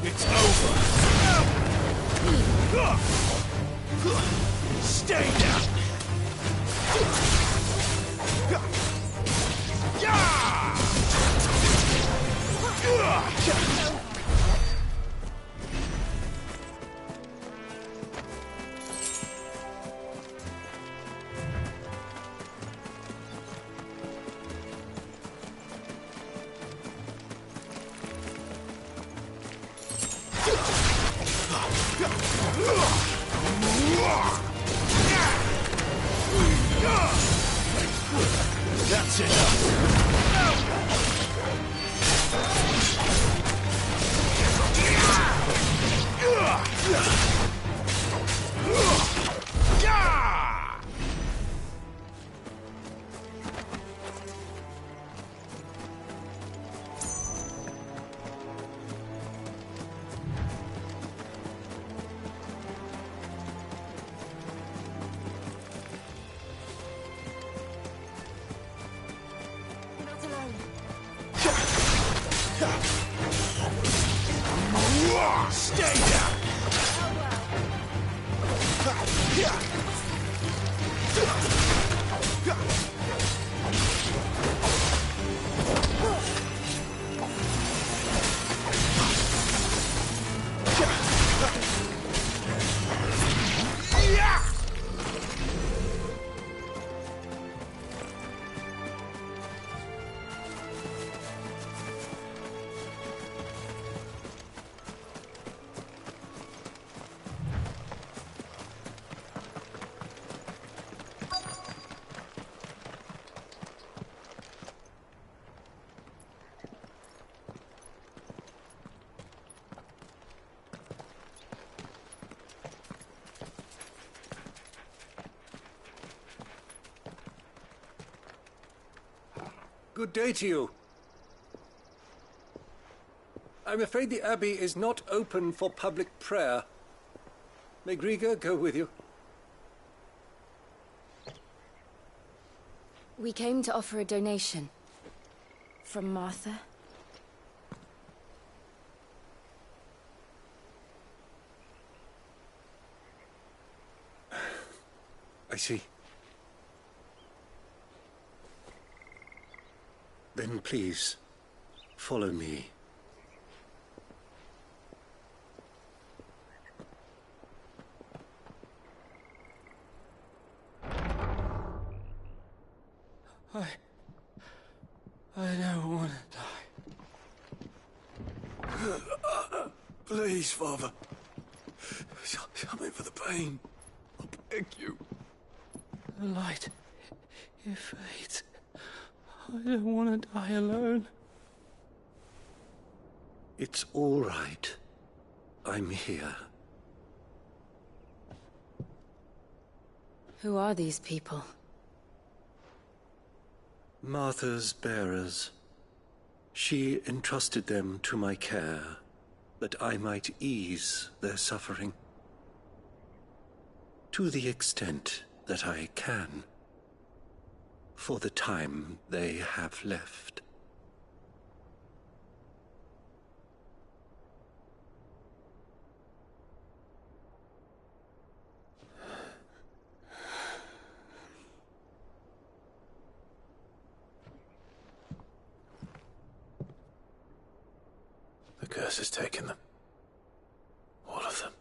It's over. Stay down. That's Stay down! Good day to you. I'm afraid the Abbey is not open for public prayer. May Griga go with you? We came to offer a donation. From Martha. see. Then please, follow me. I don't want to die. Please, Father. Come in for the pain. I beg you. The light, it fades. I don't want to die alone. It's all right. I'm here. Who are these people? Martha's bearers. She entrusted them to my care, that I might ease their suffering. To the extent that I can. For the time they have left. The curse has taken them. All of them.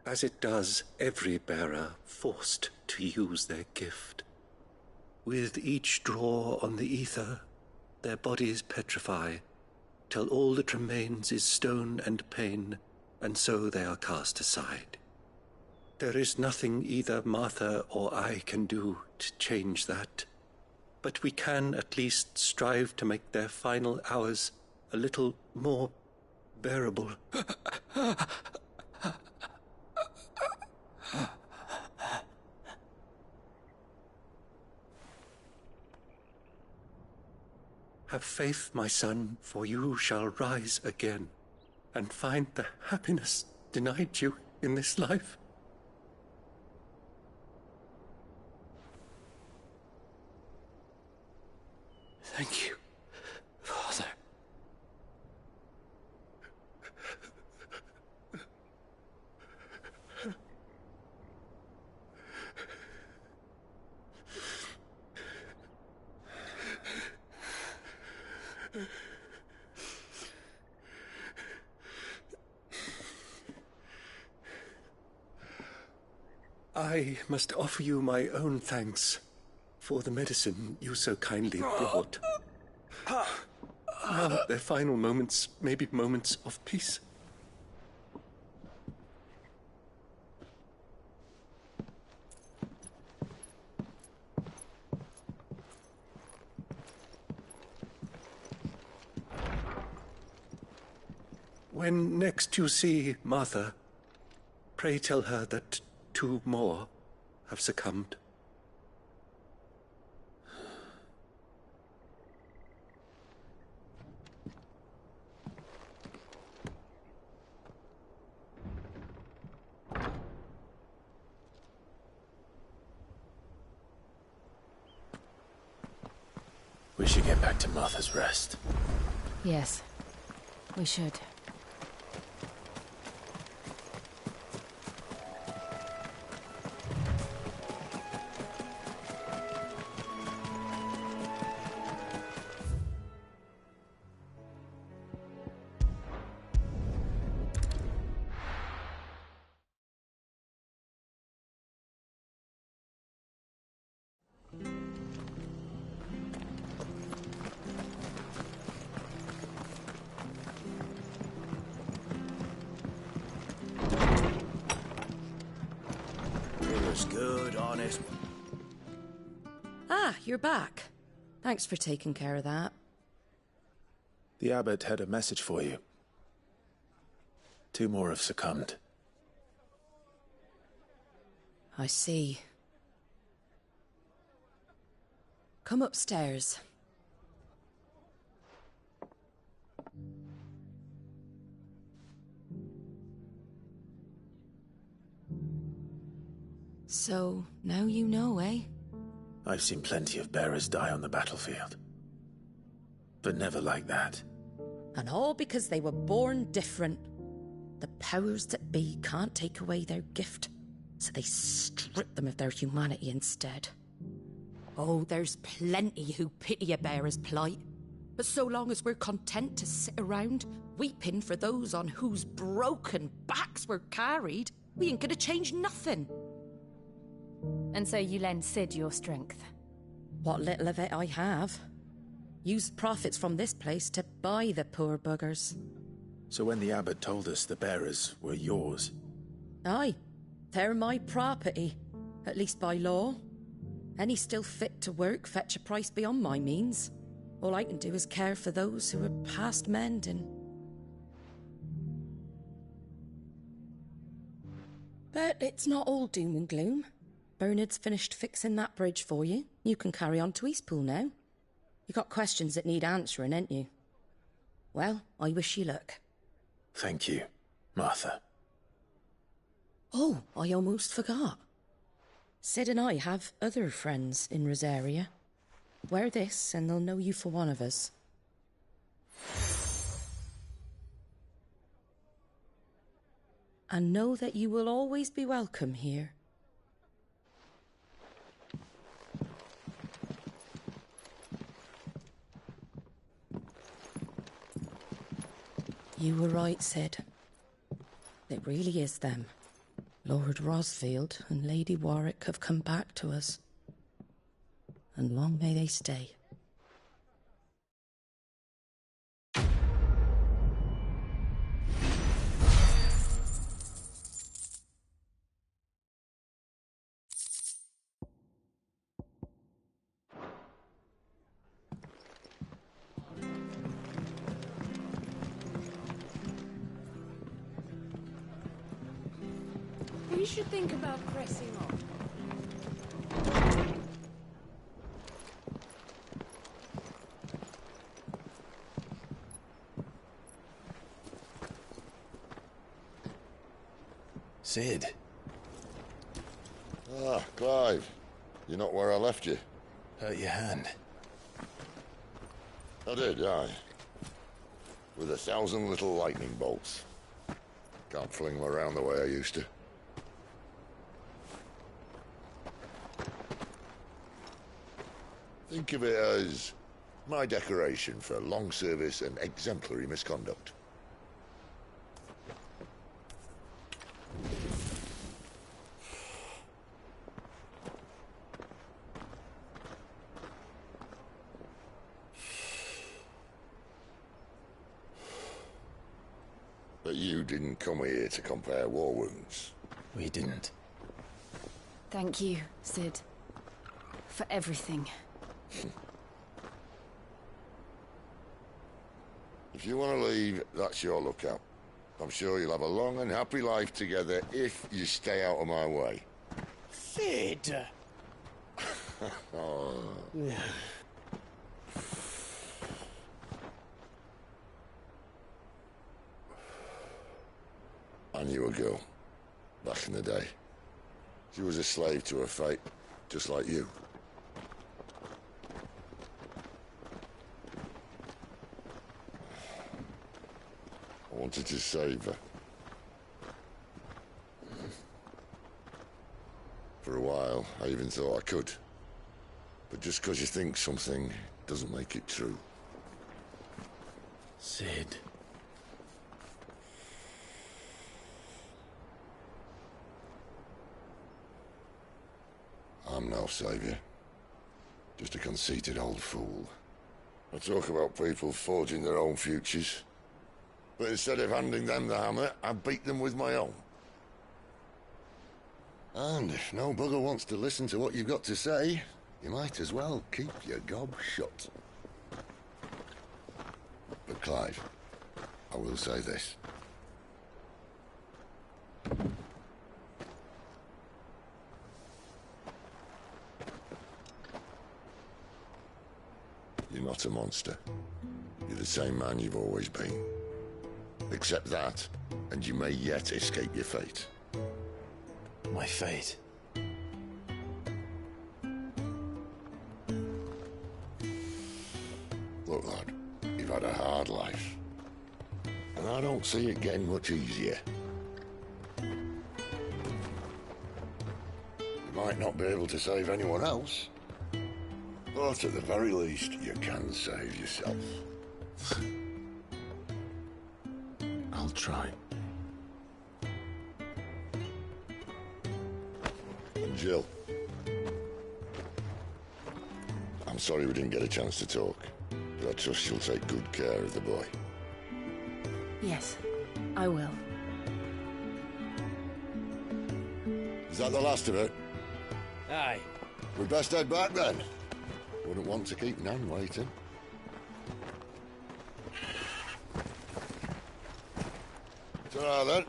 As it does every bearer forced to use their gift. With each draw on the ether, their bodies petrify, till all that remains is stone and pain, and so they are cast aside. There is nothing either Martha or I can do to change that, but we can at least strive to make their final hours a little more bearable. Have faith, my son, for you shall rise again, and find the happiness denied you in this life. Thank you, Father. I must offer you my own thanks for the medicine you so kindly brought. Now their final moments may be moments of peace. When next you see Martha, pray tell her that 2 more have succumbed. We should get back to Martha's Rest. Yes, we should. Good, honest. Ah, you're back. Thanks for taking care of that. The abbot had a message for you. 2 more have succumbed. I see. Come upstairs. So, now you know, eh? I've seen plenty of bearers die on the battlefield. But never like that. And all because they were born different. The powers that be can't take away their gift. so they strip them of their humanity instead. Oh, there's plenty who pity a bearer's plight. But so long as we're content to sit around, weeping for those on whose broken backs we're carried, we ain't gonna change nothing. And so you lend Sid your strength? What little of it I have. Used profits from this place to buy the poor buggers. So when the abbot told us the bearers were yours... Aye, they're my property, at least by law. Any still fit to work fetch a price beyond my means. All I can do is care for those who are past mending. But it's not all doom and gloom. Bernard's finished fixing that bridge for you. You can carry on to Eastpool now. You got questions that need answering, ain't you? Well, I wish you luck. Thank you, Martha. Oh, I almost forgot. Sid and I have other friends in Rosaria. Wear this and they'll know you for one of us. And know that you will always be welcome here. You were right, Sid. It really is them. Lord Rosfield and Lady Warwick have come back to us. And long may they stay. We should think about pressing on. Sid. Ah, Clive. You're not where I left you. Hurt your hand. I did, aye. With 1,000 little lightning bolts. Can't fling them around the way I used to. Think of it as my decoration for long service and exemplary misconduct. But you didn't come here to compare war wounds. We didn't. Thank you, Sid. For everything. If you want to leave, that's your lookout. I'm sure you'll have a long and happy life together if you stay out of my way. Sid! Oh. I knew a girl, back in the day. She was a slave to her fate, just like you. I wanted to save her. For a while, I even thought I could. But just because you think something doesn't make it true. Sid. I'm no savior. Just a conceited old fool. I talk about people forging their own futures. But instead of handing them the hammer, I beat them with my own. And if no bugger wants to listen to what you've got to say, you might as well keep your gob shut. But Clive, I will say this. You're not a monster. You're the same man you've always been. Accept that, and you may yet escape your fate. My fate? Look, lad, you've had a hard life. And I don't see it getting much easier. might not be able to save anyone else, but at the very least, you can save yourself. I'll try. And Jill, I'm sorry we didn't get a chance to talk, but I trust you'll take good care of the boy. Yes, I will. Is that the last of it? Aye. We'd best head back then. Wouldn't want to keep Nan waiting. Ta-ra then.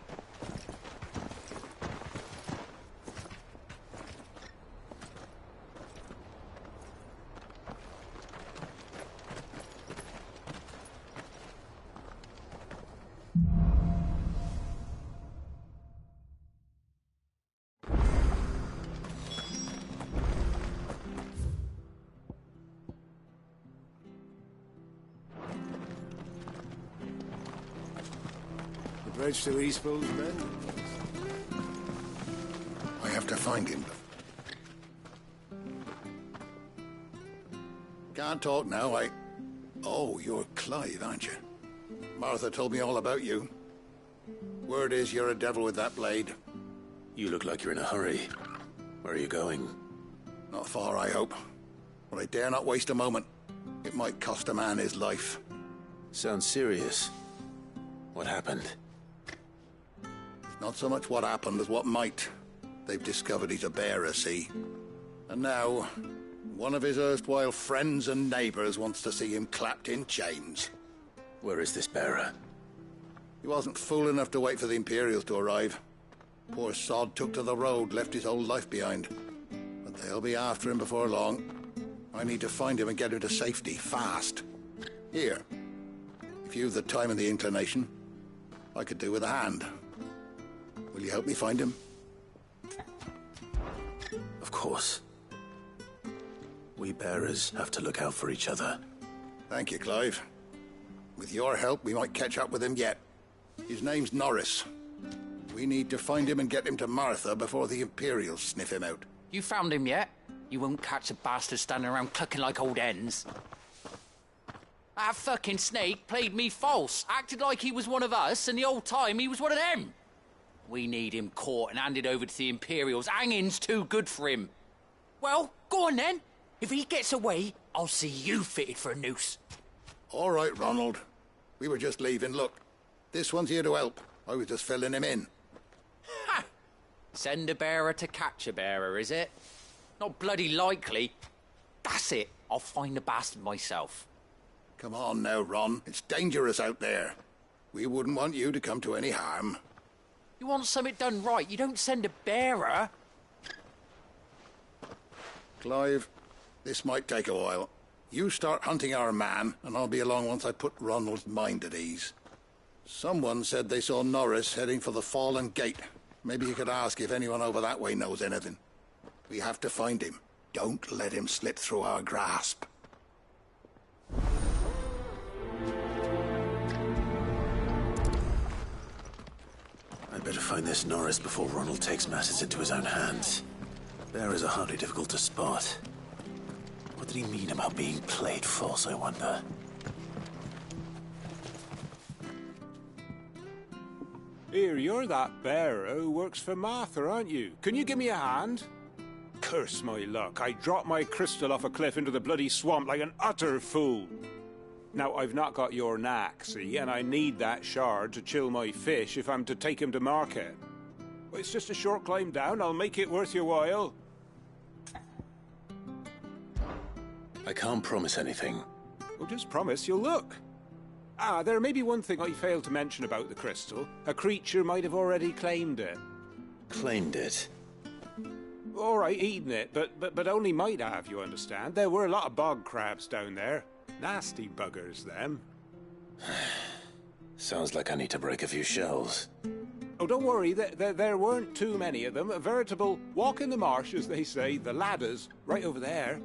Bridge to Eastpool's Bend. I have to find him. Can't talk now, Oh, you're Clive, aren't you? Martha told me all about you. Word is you're a devil with that blade. You look like you're in a hurry. Where are you going? Not far, I hope. But I dare not waste a moment. It might cost a man his life. Sounds serious. What happened? Not so much what happened as what might. They've discovered he's a bearer, see? And now, one of his erstwhile friends and neighbors wants to see him clapped in chains. Where is this bearer? He wasn't fool enough to wait for the Imperials to arrive. Poor sod took to the road, left his whole life behind. But they'll be after him before long. I need to find him and get him to safety, fast. Here, if you've the time and the inclination, I could do with a hand. Will you help me find him? Of course. We bearers have to look out for each other. Thank you, Clive. With your help, we might catch up with him yet. His name's Norris. We need to find him and get him to Martha before the Imperials sniff him out. You found him yet? You won't catch a bastard standing around clucking like old hens. That fucking snake played me false, acted like he was one of us, and the whole time he was one of them. We need him caught and handed over to the Imperials. Hanging's too good for him. Well, go on then. If he gets away, I'll see you fitted for a noose. All right, Ronald. We were just leaving. Look, this one's here to help. I was just filling him in. Ha! Send a bearer to catch a bearer, is it? Not bloody likely. That's it. I'll find the bastard myself. Come on now, Ron. It's dangerous out there. We wouldn't want you to come to any harm. You want something done right, you don't send a bearer. Clive, this might take a while. You start hunting our man, and I'll be along once I put Ronald's mind at ease. Someone said they saw Norris heading for the Fallen Gate. Maybe you could ask if anyone over that way knows anything. We have to find him. Don't let him slip through our grasp. I'd better find this Norris before Ronald takes matters into his own hands. Bearers are hardly difficult to spot. What did he mean about being played false, I wonder? Here, you're that bearer who works for Martha, aren't you? Can you give me a hand? Curse my luck, I dropped my crystal off a cliff into the bloody swamp like an utter fool. Now, I've not got your knack, see, and I need that shard to chill my fish if I'm to take him to market. Well, it's just a short climb down, I'll make it worth your while. I can't promise anything. Well, just promise you'll look. Ah, there may be one thing I failed to mention about the crystal. A creature might have already claimed it. Claimed it? All right, eaten it, but only might have, you understand. There were a lot of bog crabs down there. Nasty buggers, them. Sounds like I need to break a few shells. Oh, don't worry, there weren't too many of them. A veritable walk in the marsh, as they say, the ladders, right over there.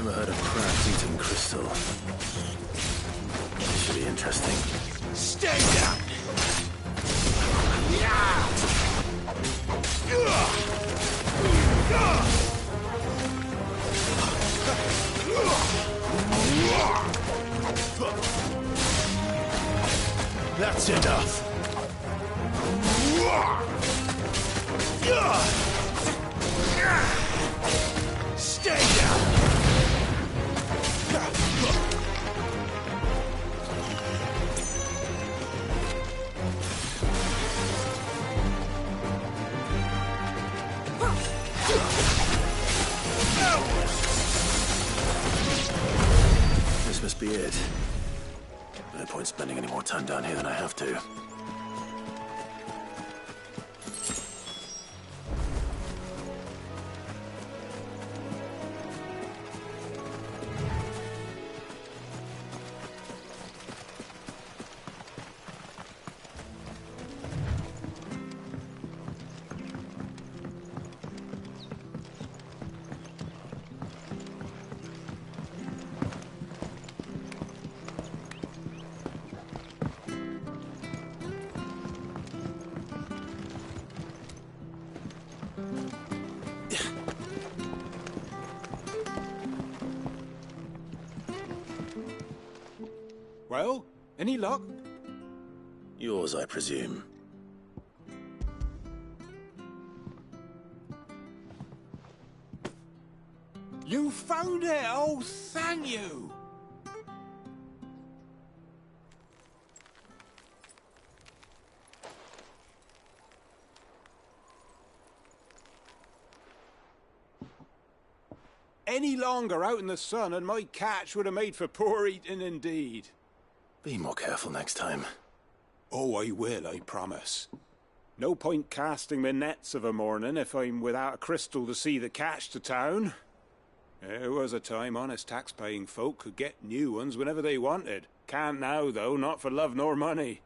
Never heard of crabs eating crystal. This should be interesting. Stay down! Yeah! That's enough. Stay down. This must be it. No point spending any more time down here than I have to. Well, any luck? Yours, I presume. You found it! Oh, thank you! Any longer out in the sun and my catch would have made for poor eating indeed. Be more careful next time. Oh, I will, I promise. No point casting my nets of a morning if I'm without a crystal to see the catch to town. There was a time honest tax-paying folk could get new ones whenever they wanted. Can't now, though, not for love nor money.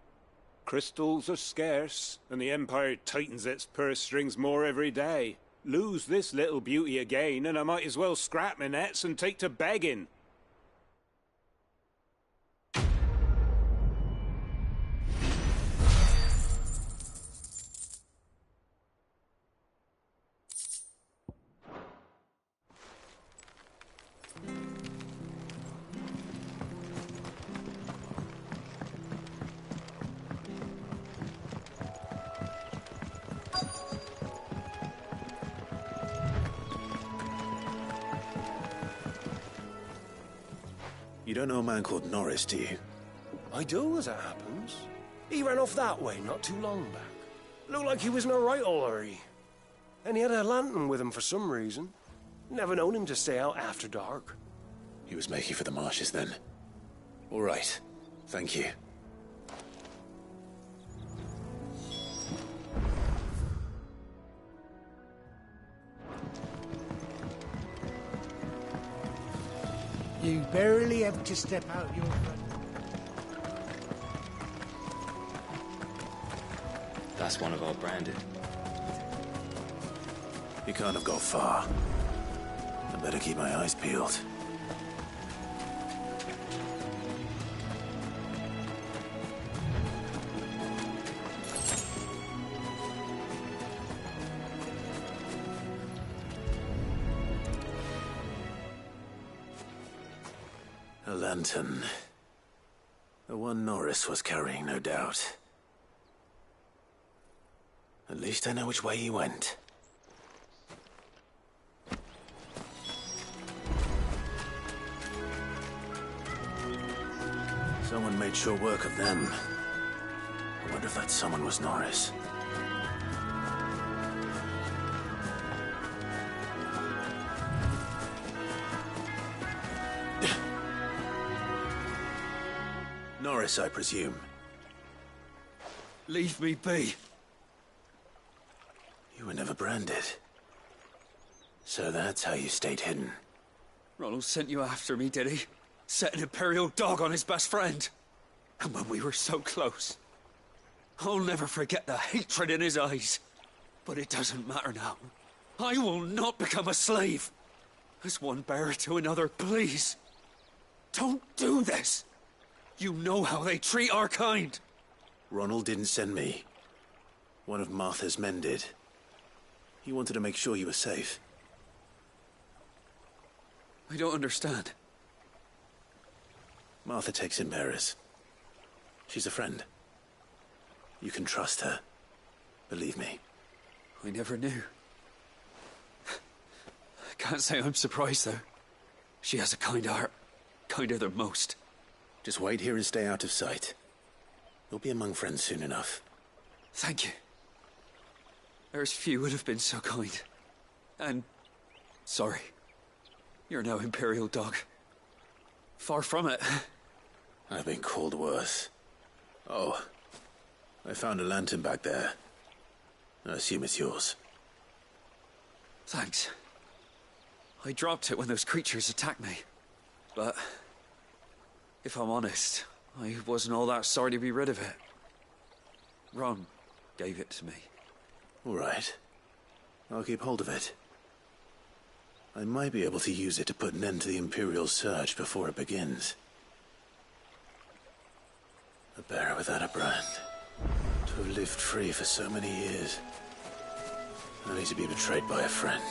Crystals are scarce, and the Empire tightens its purse strings more every day. Lose this little beauty again, and I might as well scrap my nets and take to begging. You don't know a man called Norris, do you? I do, as it happens. He ran off that way not too long back. Looked like he was in a right old hurry. And he had a lantern with him for some reason. Never known him to stay out after dark. He was making for the marshes then. All right. Thank you. You barely have to step out your front. That's one of our branded. You can't have got far. I better keep my eyes peeled. A lantern. The one Norris was carrying, no doubt. At least I know which way he went. Someone made sure work of them. I wonder if that someone was Norris. Norris, I presume. Leave me be. You were never branded. So that's how you stayed hidden. Ronald sent you after me, did he? Set an Imperial dog on his best friend. And when we were so close. I'll never forget the hatred in his eyes. But it doesn't matter now. I will not become a slave. as one bearer to another, please. Don't do this. You know how they treat our kind. Ronald didn't send me. One of Martha's men did. He wanted to make sure you were safe. I don't understand. Martha takes in bearers. She's a friend. You can trust her. Believe me. I never knew. I can't say I'm surprised, though. She has a kind heart. Kinder than most. Just wait here and stay out of sight. You'll be among friends soon enough. Thank you. There's few would have been so kind. And... sorry. You're no Imperial dog. Far from it. I've been called worse. Oh, I found a lantern back there. I assume it's yours. Thanks. I dropped it when those creatures attacked me. But... if I'm honest, I wasn't all that sorry to be rid of it. Ron gave it to me. All right. I'll keep hold of it. I might be able to use it to put an end to the Imperial surge before it begins. A bearer without a brand. To have lived free for so many years. Only to be betrayed by a friend.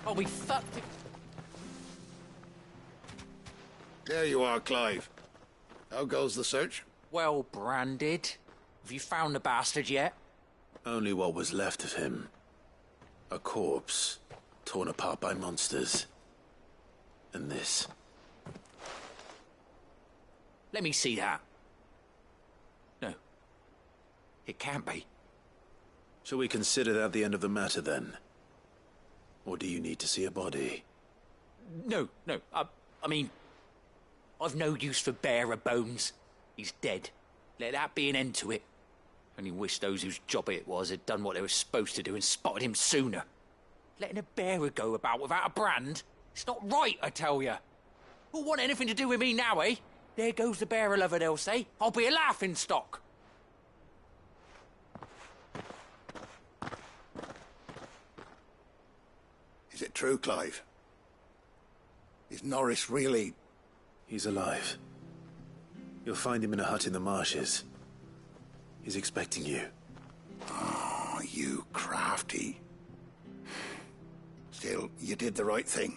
Oh, we fucked it. There you are, Clive. How goes the search? Well branded. Have you found the bastard yet? Only what was left of him. A corpse, torn apart by monsters. And this. Let me see that. No. It can't be. Shall we consider that the end of the matter, then? Or do you need to see a body? No. I mean... I've no use for bearer bones. He's dead. Let that be an end to it. Only wish those whose job it was had done what they were supposed to do and spotted him sooner. Letting a bearer go about without a brand? It's not right, I tell you. Who'll want anything to do with me now, eh? There goes the bearer lover, they'll say. I'll be a laughing stock. Is it true, Clive? Is Norris really... He's alive. You'll find him in a hut in the marshes. He's expecting you. Oh, you crafty. Still, you did the right thing.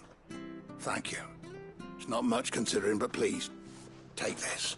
Thank you. It's not much considering, but please, take this.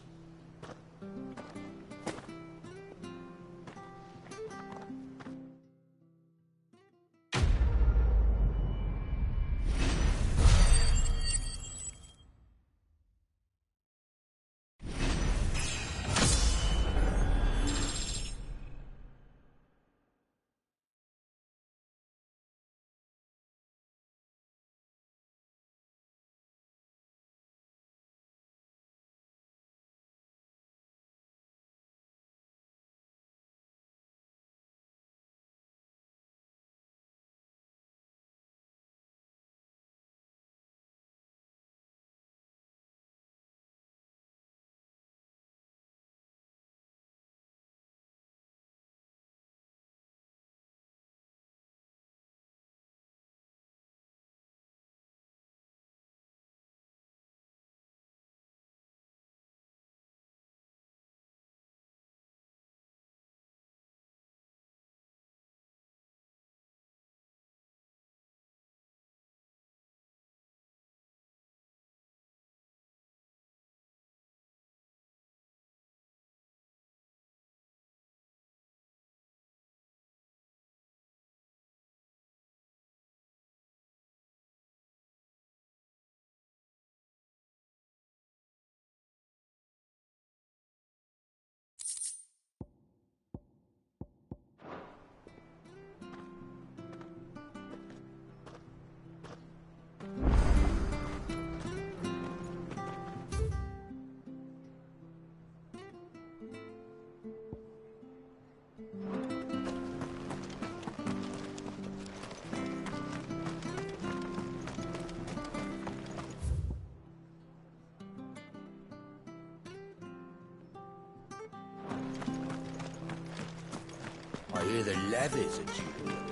hear the levies are due to arrive.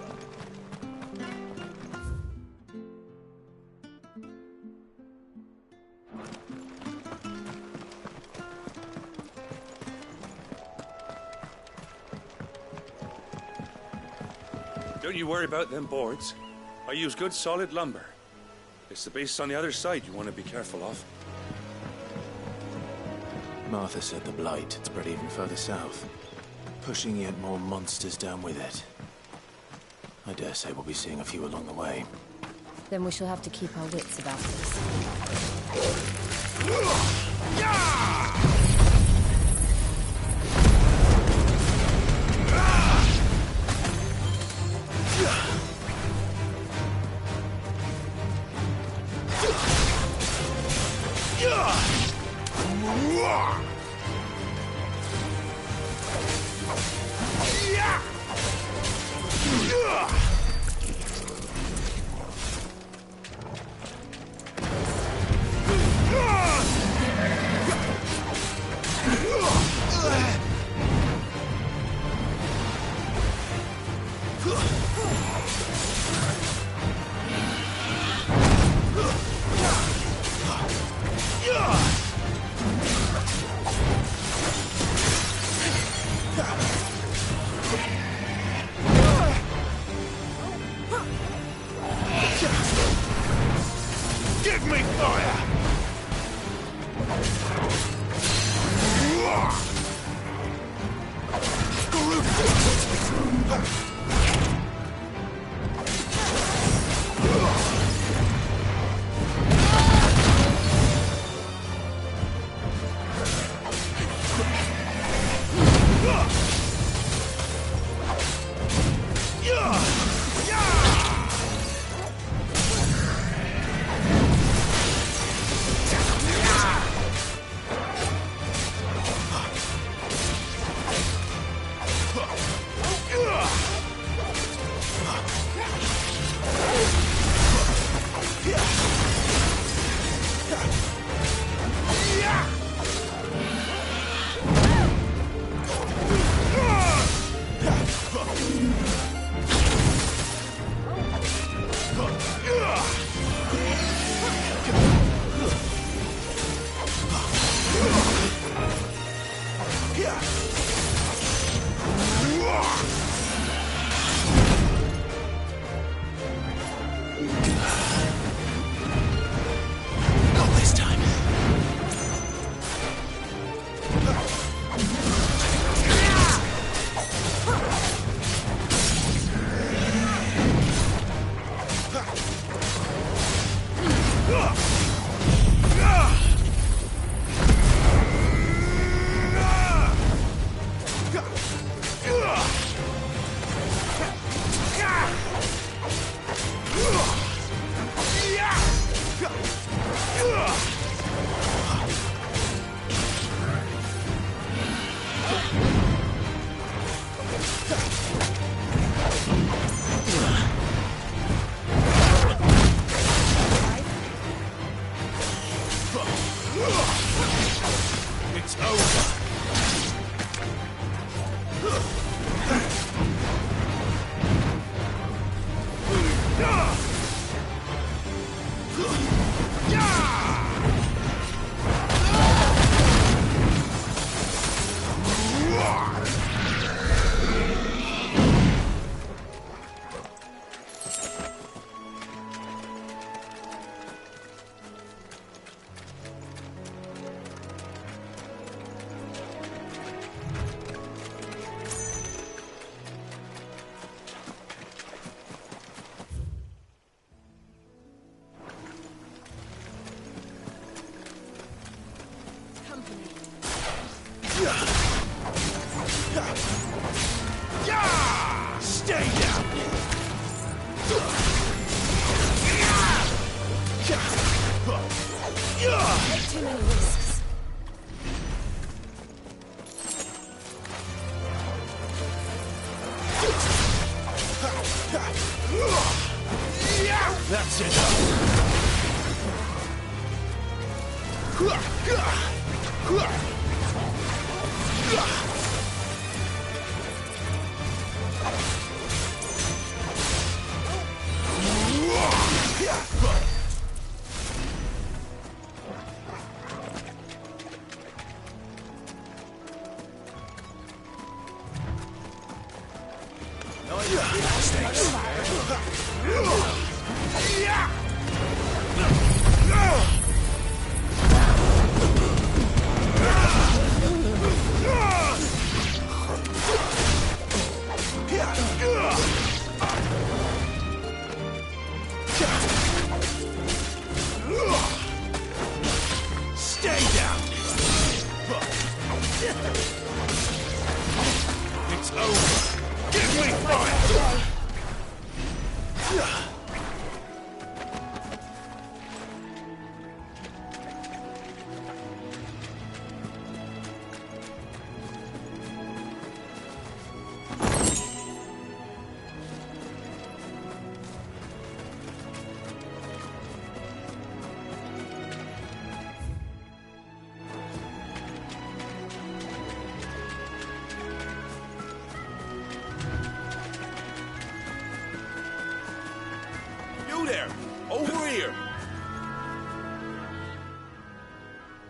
Don't you worry about them boards. I use good solid lumber. It's the beasts on the other side you want to be careful of. Martha said the blight had spread even further south, pushing yet more monsters down with it. I dare say we'll be seeing a few along the way. Then we shall have to keep our wits about this. Give me fire! It's over. Stay down! Take too many risks. That's it. Stay down! It's over! Give me fire! You there! Over here!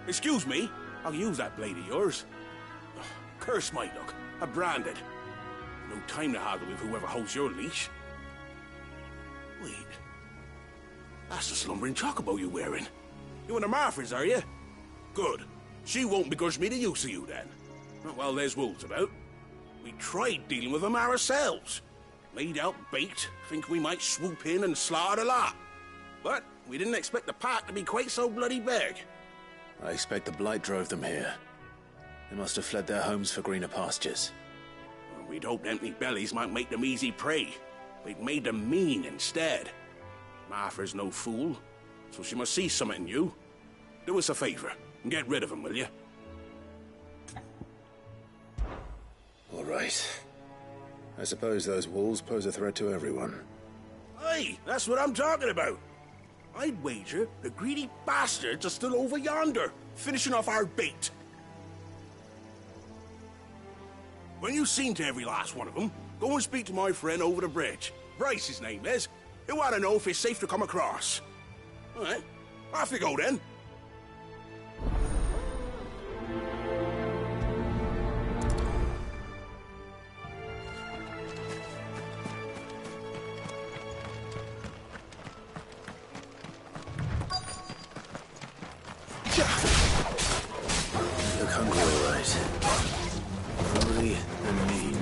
Excuse me, I'll use that blade of yours. Ugh, curse my luck. I'm branded. No time to haggle with whoever holds your leash. Wait. That's the slumbering chocobo you're wearing. You and the Marfors, are you? Good. She won't begrudge me the use of you, then. Not while there's wolves about. We tried dealing with them ourselves. Laid out bait, think we might swoop in and slaughter the lot. But we didn't expect the pack to be quite so bloody big. I expect the blight drove them here. They must have fled their homes for greener pastures. Well, we'd hoped empty bellies might make them easy prey. We'd made them mean instead. Martha's no fool, so she must see something in you. Do us a favor and get rid of them, will you? All right. I suppose those wolves pose a threat to everyone. Hey, that's what I'm talking about. I'd wager the greedy bastards are still over yonder, finishing off our bait. When you've seen to every last one of them, go and speak to my friend over the bridge. Bryce, his name is. He'll want to know if it's safe to come across. All right, off you go then. Look hungry, all right. Hungry and mean.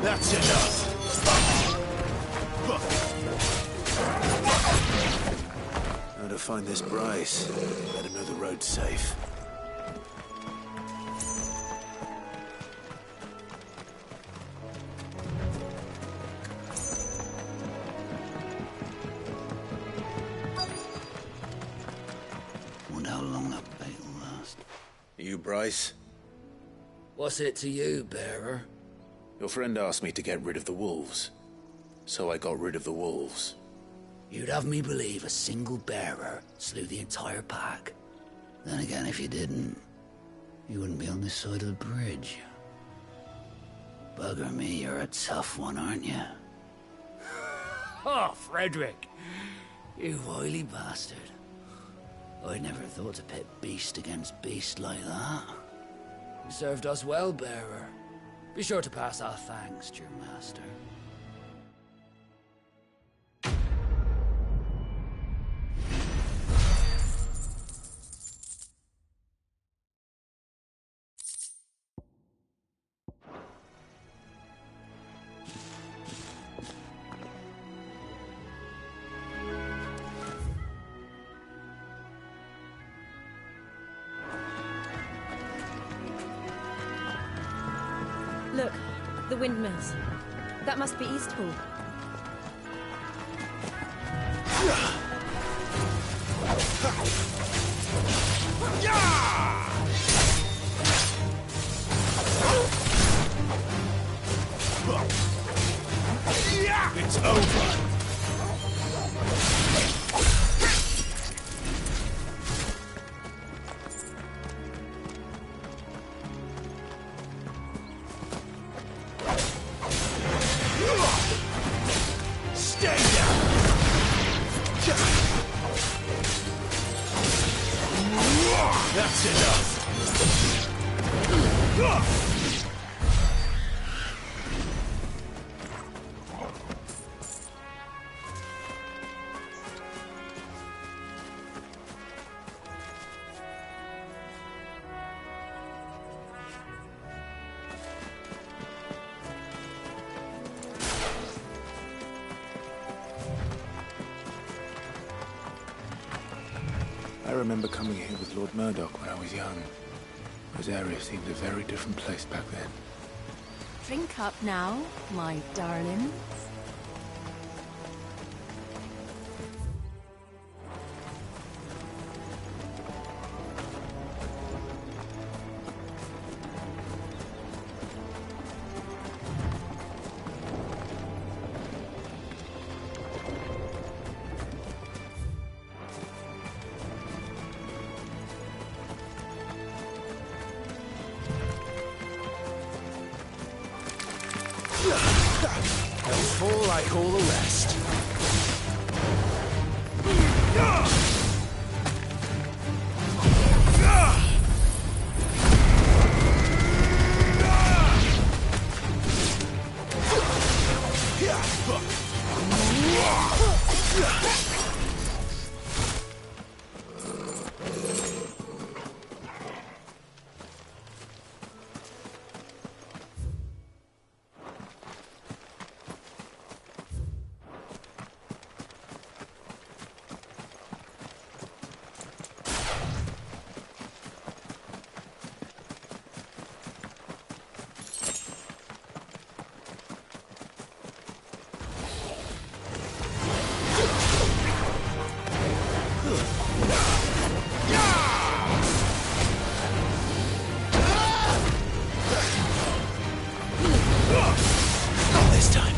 That's enough. How to find this Bryce? Let him know the road's safe. Wonder how long that bait will last. You, Bryce? What's it to you, bearer? Your friend asked me to get rid of the wolves. So I got rid of the wolves. You'd have me believe a single bearer slew the entire pack. Then again, if you didn't, you wouldn't be on this side of the bridge. Bugger me, you're a tough one, aren't you? Oh, Frederick! You wily bastard. I never thought to pit beast against beast like that. You served us well, bearer. Be sure to pass our thanks to your master. Look, the windmills. That must be Eastpool. It's over. That's enough! I remember coming here with Lord Murdoch when I was young. This area seemed a very different place back then. Drink up now, my darlings. They'll fall like all the rest. Not this time.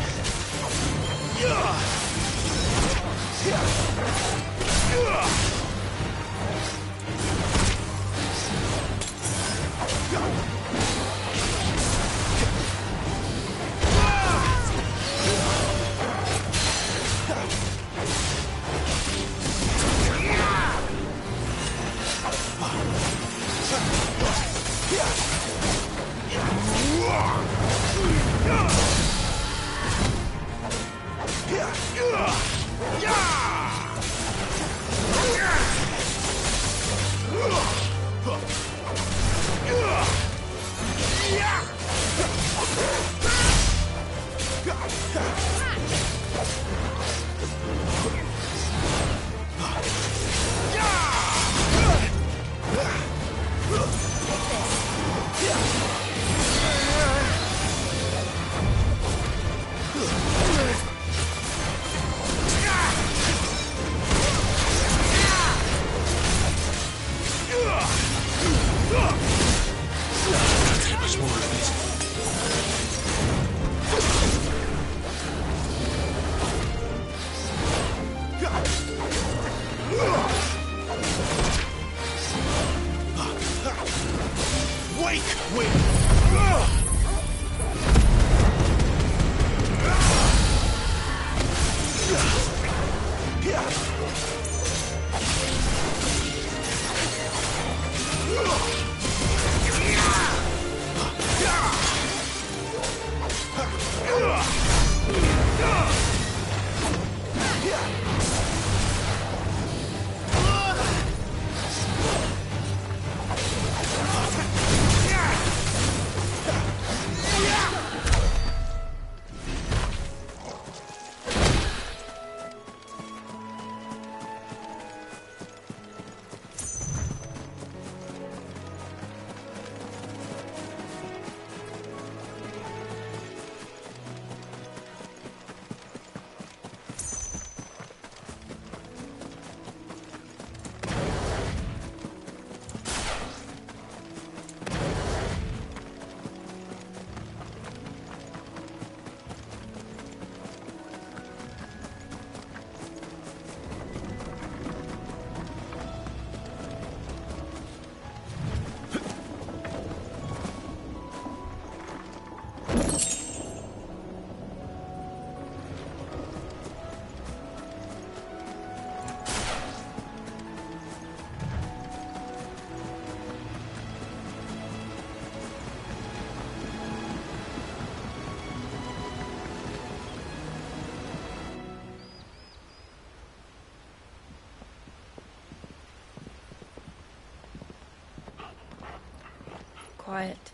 quiet,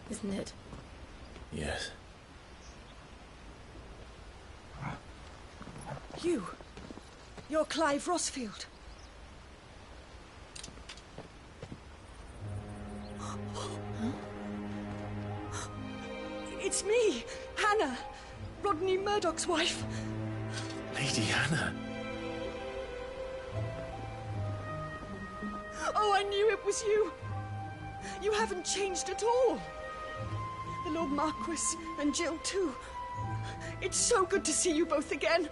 isn't it? Yes. You're Clive Rossfield. It's me, Hannah, Rodney Murdoch's wife. Lady Hannah. Oh, I knew it was you. You haven't changed at all. The Lord Marquis and Jill too. It's so good to see you both again.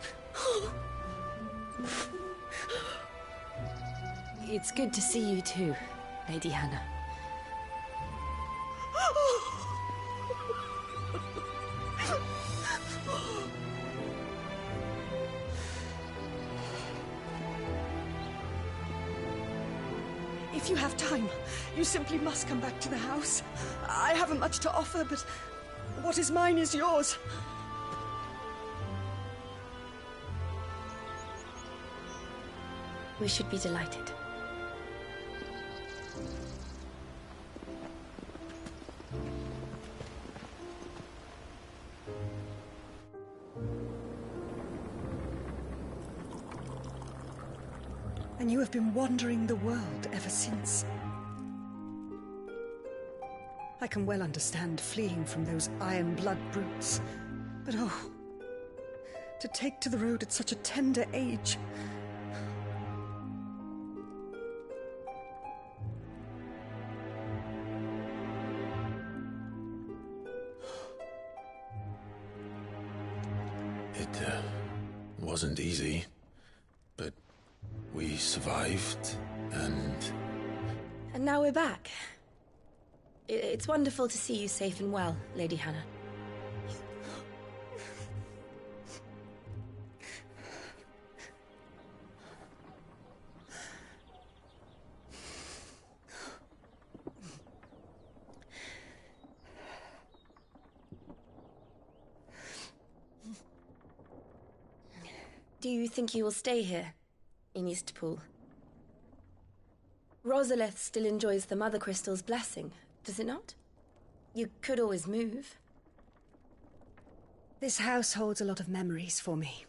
It's good to see you too, Lady Hannah. If you have time, you simply must come back to the house. I haven't much to offer, but what is mine is yours. We should be delighted. And you have been wandering the world ever since. I can well understand fleeing from those iron blood brutes. But oh, to take to the road at such a tender age. It wasn't easy, but we survived, and now we're back. It's wonderful to see you safe and well, Lady Hannah. Do you think you will stay here, in Eastpool? Rosalith still enjoys the Mother Crystal's blessing, does it not? You could always move. This house holds a lot of memories for me.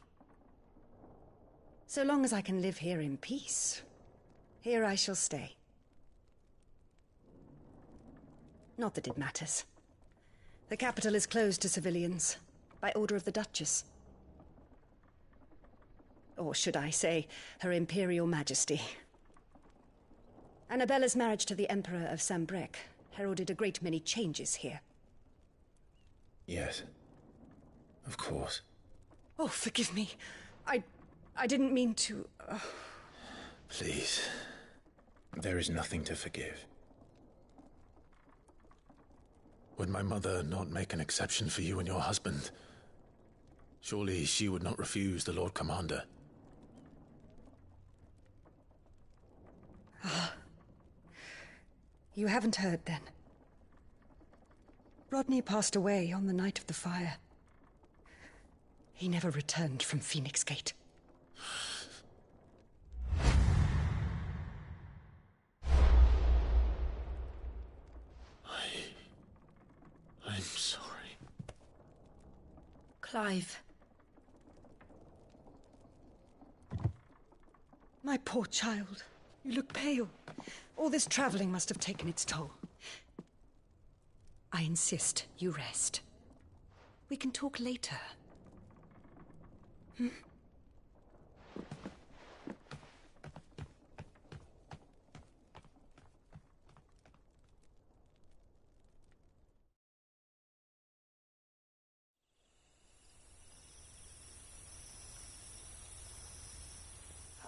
So long as I can live here in peace, here I shall stay. Not that it matters. The capital is closed to civilians, by order of the Duchess. Or should I say, Her Imperial Majesty. Annabella's marriage to the Emperor of Sambrec heralded a great many changes here. yes, of course. Oh, forgive me. I didn't mean to... Please, there is nothing to forgive. Would my mother not make an exception for you and your husband? Surely she would not refuse the Lord Commander. You haven't heard, then. Rodney passed away on the night of the fire. He never returned from Phoenix Gate. I'm sorry. Clive. My poor child. You look pale. All this traveling must have taken its toll. I insist you rest. We can talk later. Hmm?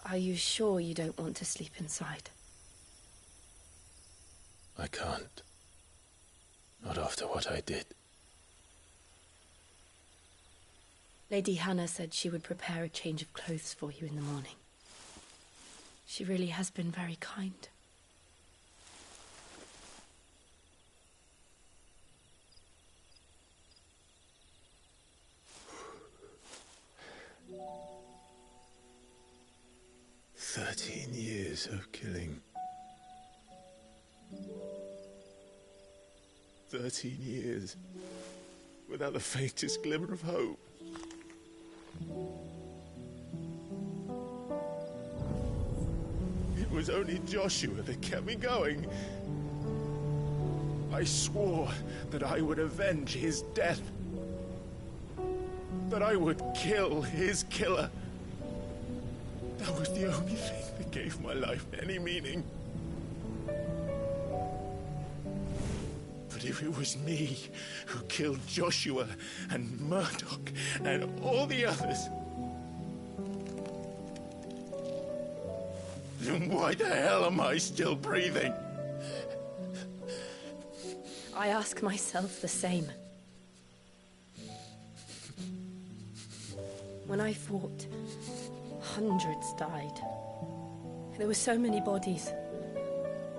Are you sure you don't want to sleep inside? I can't. Not after what I did. Lady Hannah said she would prepare a change of clothes for you in the morning. She really has been very kind. "13 years of killing. 13 years, without the faintest glimmer of hope. It was only Joshua that kept me going. I swore that I would avenge his death. That I would kill his killer. That was the only thing that gave my life any meaning. But if it was me who killed Joshua and Murdoch and all the others, then why the hell am I still breathing? I ask myself the same. When I fought, hundreds died. There were so many bodies,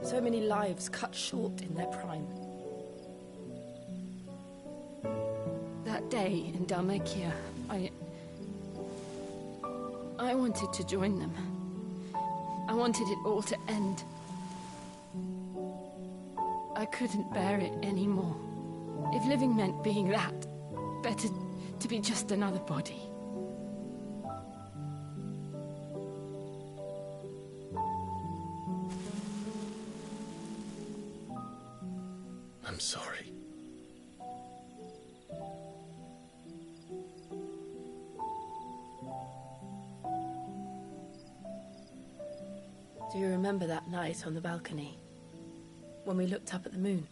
so many lives cut short in their prime. That day in Dalmacia, I wanted to join them. I wanted it all to end. I couldn't bear it anymore. If living meant being that, better to be just another body. I'm sorry. Do you remember that night on the balcony? When we looked up at the moon?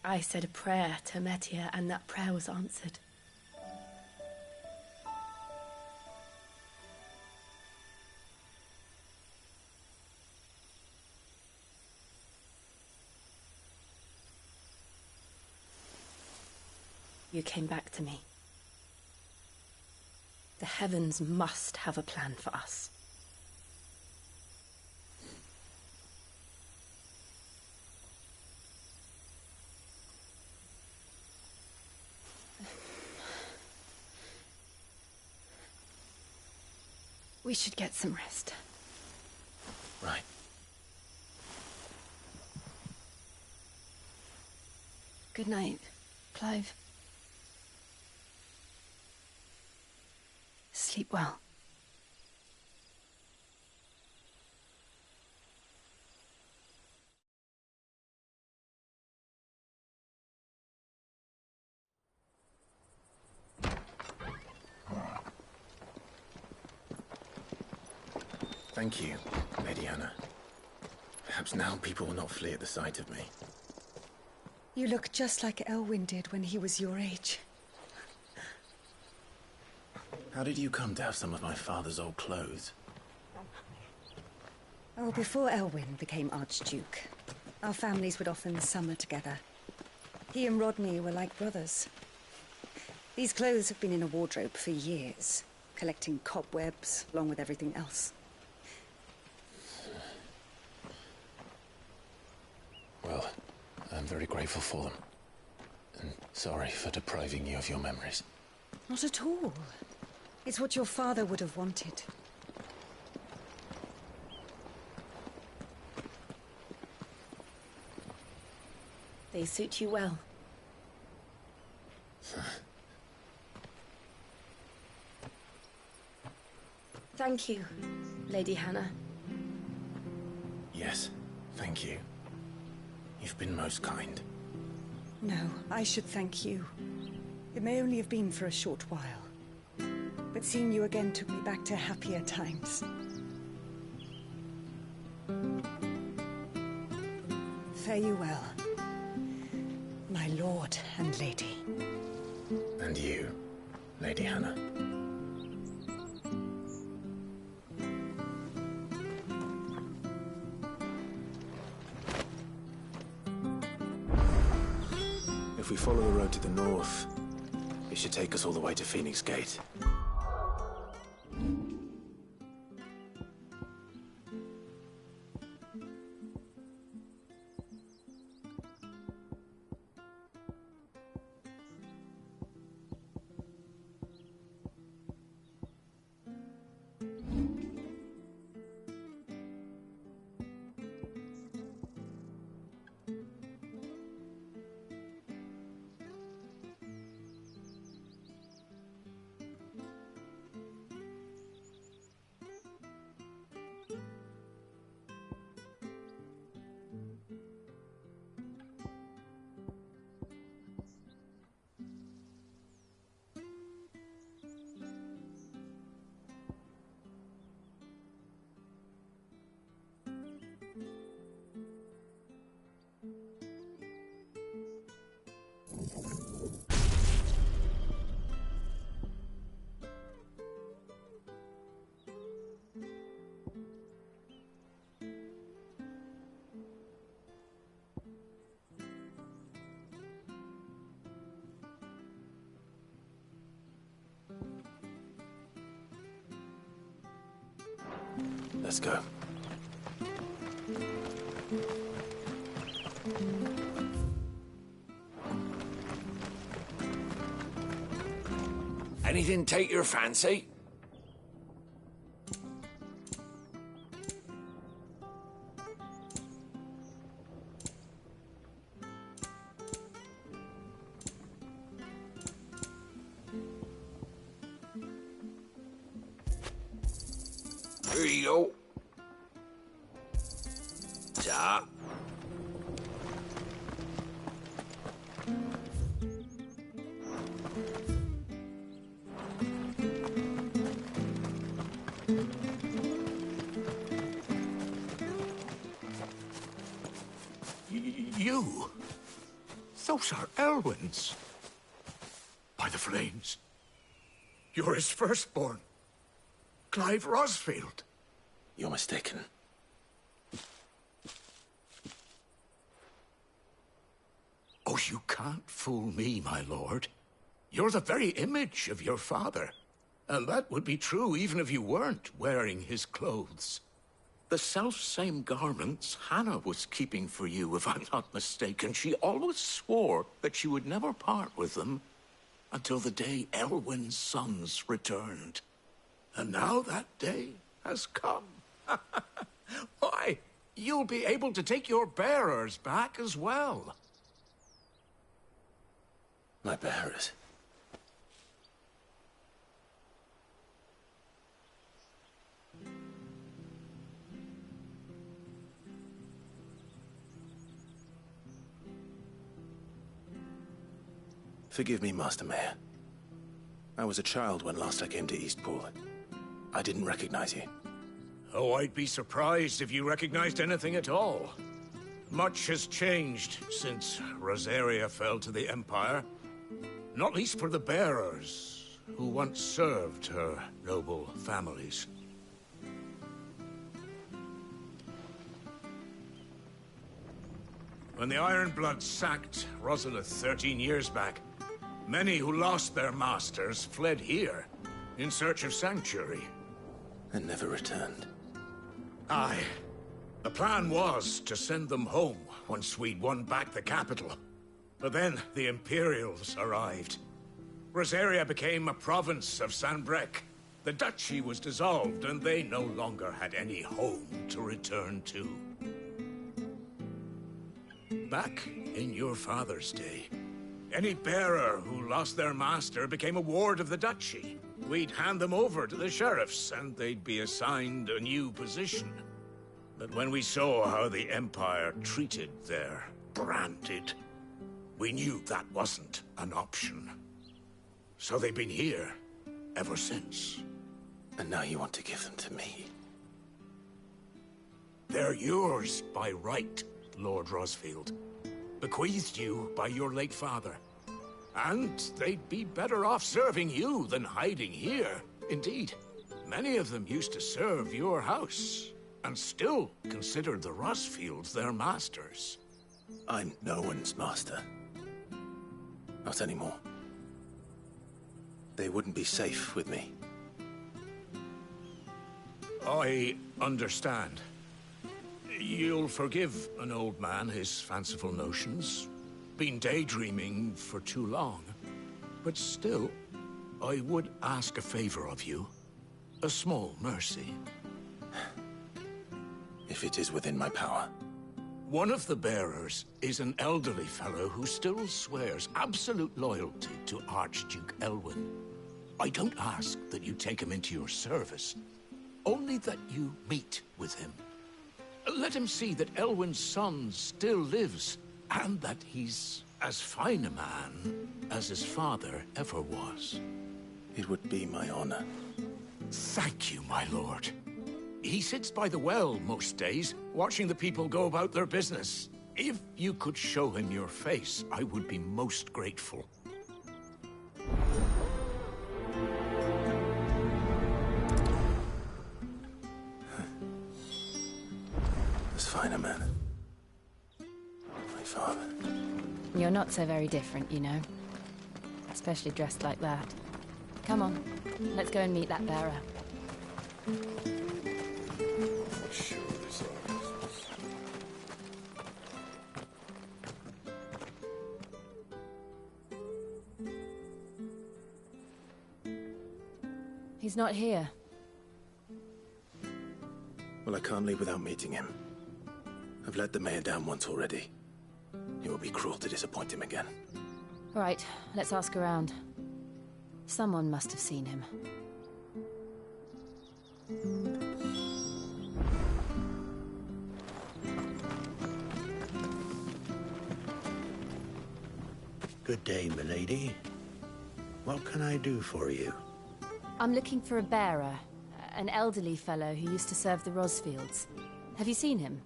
I said a prayer to Metia, and that prayer was answered. You came back to me. The heavens must have a plan for us. We should get some rest. Right. Good night, Clive. Sleep well. Thank you, Lady Hannah. Perhaps now people will not flee at the sight of me. You look just like Elwyn did when he was your age. How did you come to have some of my father's old clothes? Oh, before Elwyn became Archduke, our families would often summer together. He and Rodney were like brothers. These clothes have been in a wardrobe for years, collecting cobwebs along with everything else. Well, I'm very grateful for them. And sorry for depriving you of your memories. Not at all. It's what your father would have wanted. They suit you well. Thank you, Lady Hannah. Yes, thank you. You've been most kind. No, I should thank you. It may only have been for a short while, but seeing you again took me back to happier times. Fare you well, my lord and lady. And you, Lady Hannah. If we follow the road to the north, it should take us all the way to Phoenix Gate. Let's go. Anything take your fancy? Here you go. Ta. You? Those are Elwyn's. By the flames. You're his firstborn. Clive Rosfield. You're mistaken. Oh, you can't fool me, my lord. You're the very image of your father. And that would be true even if you weren't wearing his clothes. The self-same garments Hannah was keeping for you, if I'm not mistaken. She always swore that she would never part with them until the day Elwyn's sons returned. And now that day has come. Why, you'll be able to take your bearers back as well. My bearers? Forgive me, Master Mayor. I was a child when last I came to Eastpool. I didn't recognize you. Oh, I'd be surprised if you recognized anything at all. Much has changed since Rosaria fell to the Empire. Not least for the bearers, who once served her noble families. When the Ironbloods sacked Rosalith 13 years back, many who lost their masters fled here, in search of sanctuary. And never returned. Aye. The plan was to send them home once we'd won back the capital. But then the Imperials arrived. Rosaria became a province of Sanbreque. The duchy was dissolved, and they no longer had any home to return to. Back in your father's day, any bearer who lost their master became a ward of the duchy. We'd hand them over to the sheriffs, and they'd be assigned a new position. But when we saw how the Empire treated their branded, we knew that wasn't an option. So they've been here ever since. And now you want to give them to me? They're yours by right, Lord Rosfield. Bequeathed you by your late father. And they'd be better off serving you than hiding here. Indeed, many of them used to serve your house, and still considered the Rosfields their masters. I'm no one's master. Not anymore. They wouldn't be safe with me. I understand. You'll forgive an old man his fanciful notions. Been daydreaming for too long. But still, I would ask a favor of you. A small mercy. If it is within my power. One of the bearers is an elderly fellow who still swears absolute loyalty to Archduke Elwyn. I don't ask that you take him into your service, only that you meet with him. Let him see that Elwyn's son still lives, and that he's as fine a man as his father ever was. It would be my honor. Thank you, my lord. He sits by the well most days, watching the people go about their business. If you could show him your face, I would be most grateful. As fine a man. My father. You're not so very different, you know. Especially dressed like that. Come on, let's go and meet that bearer. He's not here. Well, I can't leave without meeting him. I've let the mayor down once already. It would be cruel to disappoint him again. Right, let's ask around. Someone must have seen him. Good day, milady. What can I do for you? I'm looking for a bearer. An elderly fellow who used to serve the Rosfields. Have you seen him?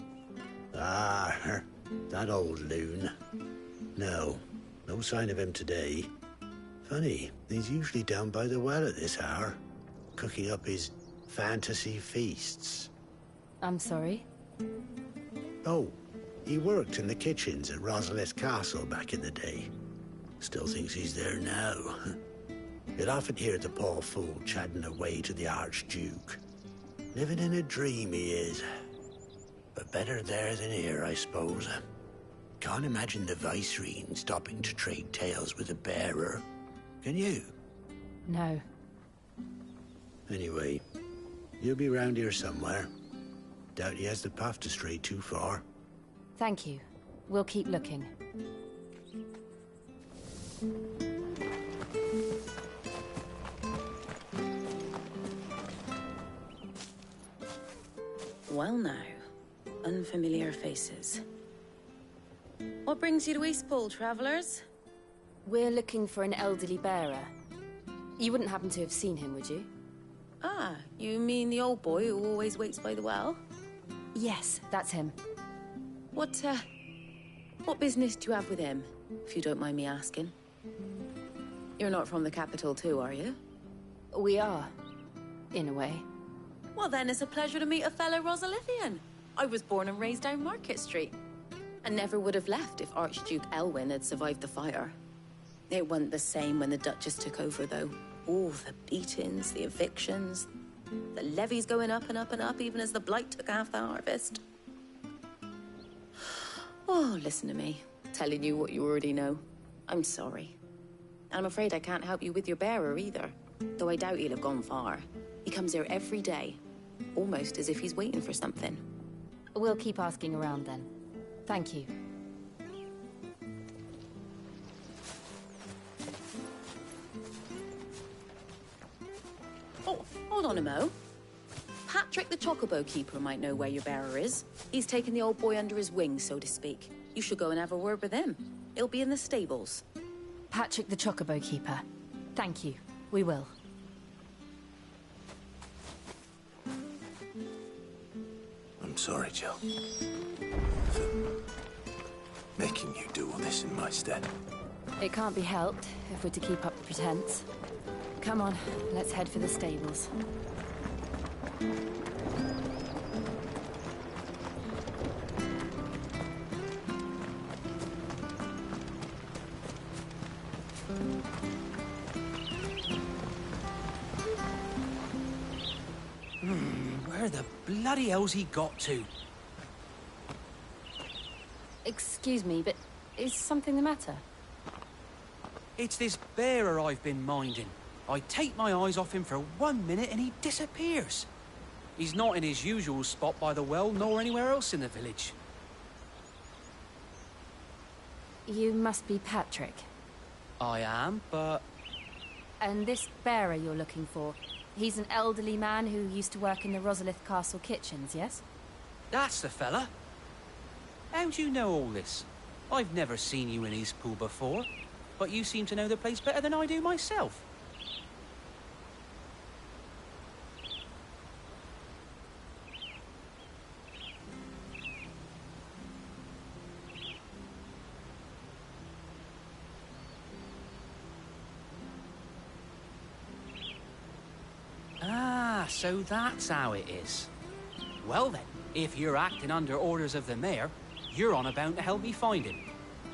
Ah, that old loon. No sign of him today. Funny, he's usually down by the well at this hour, cooking up his fantasy feasts. I'm sorry? Oh, he worked in the kitchens at Rosalith Castle back in the day. Still thinks he's there now. You'll often hear the poor fool chatting away to the Archduke. Living in a dream he is. But better there than here, I suppose. Can't imagine the Vicereine stopping to trade tales with a bearer. Can you? No. Anyway, he'll be round here somewhere. Doubt he has the path to stray too far. Thank you. We'll keep looking. Well now, unfamiliar faces. What brings you to Eastpool, travelers? We're looking for an elderly bearer. You wouldn't happen to have seen him, would you? Ah, you mean the old boy who always waits by the well? Yes, that's him. What business do you have with him, if you don't mind me asking? You're not from the capital too, are you? We are, in a way. Well then, it's a pleasure to meet a fellow Rosalithian. I was born and raised down Market Street. And never would have left if Archduke Elwyn had survived the fire. It wasn't the same when the Duchess took over, though. All the beatings, the evictions, the levies going up and up and up, even as the blight took half the harvest. Oh, listen to me, telling you what you already know. I'm sorry. And I'm afraid I can't help you with your bearer either, though I doubt he'll have gone far. He comes here every day, almost as if he's waiting for something. We'll keep asking around then. Thank you. Oh, hold on a mo. Patrick the Chocobo Keeper might know where your bearer is. He's taken the old boy under his wing, so to speak. You should go and have a word with him. He'll be in the stables. Patrick the Chocobo Keeper. Thank you. We will. I'm sorry, Jill. For making you do all this in my stead. It can't be helped if we're to keep up the pretense. Come on, let's head for the stables. Where the bloody hell's he got to? Excuse me, but is something the matter? It's this bearer I've been minding. I take my eyes off him for 1 minute and he disappears. He's not in his usual spot by the well, nor anywhere else in the village. You must be Patrick. I am, but... And this bearer you're looking for, he's an elderly man who used to work in the Rosalith Castle kitchens, yes? That's the fella. How do you know all this? I've never seen you in Eastpool before, but you seem to know the place better than I do myself. Ah, so that's how it is. Well then, if you're acting under orders of the mayor, you're on about to help me find him.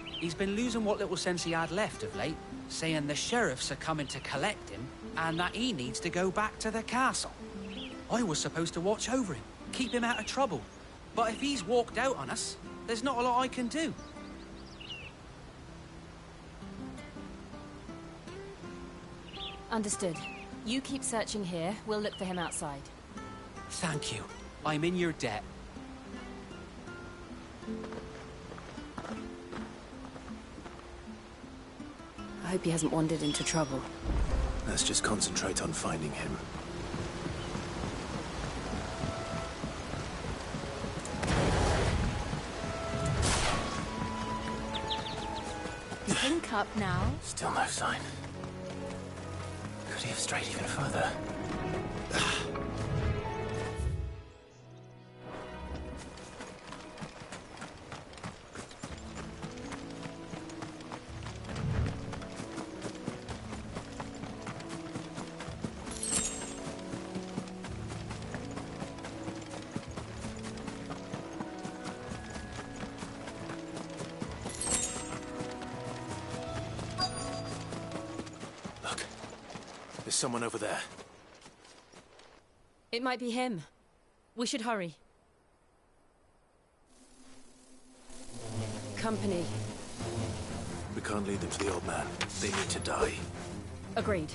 He's been losing what little sense he had left of late, saying the sheriffs are coming to collect him and that he needs to go back to the castle. I was supposed to watch over him, keep him out of trouble. But if he's walked out on us, there's not a lot I can do. Understood. You keep searching here. We'll look for him outside. Thank you. I'm in your debt. I hope he hasn't wandered into trouble. Let's just concentrate on finding him. Think up now. Still no sign. Could he have strayed even further? There's someone over there. It might be him. We should hurry. Company. We can't lead them to the old man. They need to die. Agreed.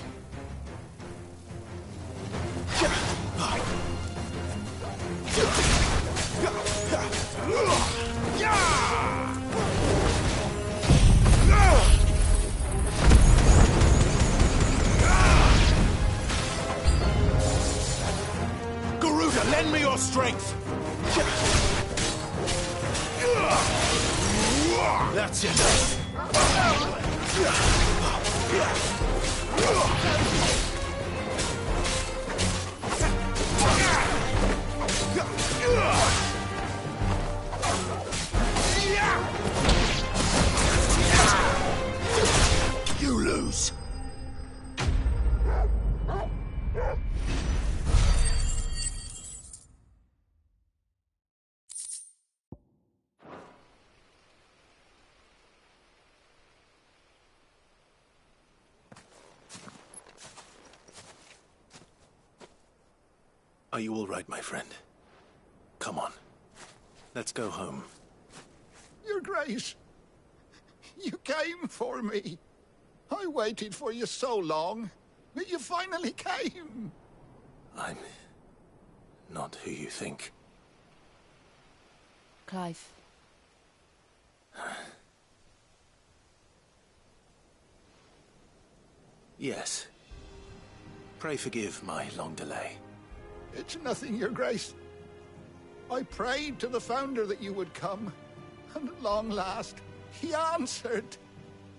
Lend me your strength! That's enough! You lose! Are you all right, my friend? Come on. Let's go home. Your Grace, you came for me. I waited for you so long, but you finally came. I'm not who you think. Clive. Yes. Pray forgive my long delay. It's nothing, Your Grace. I prayed to the Founder that you would come, and at long last, he answered.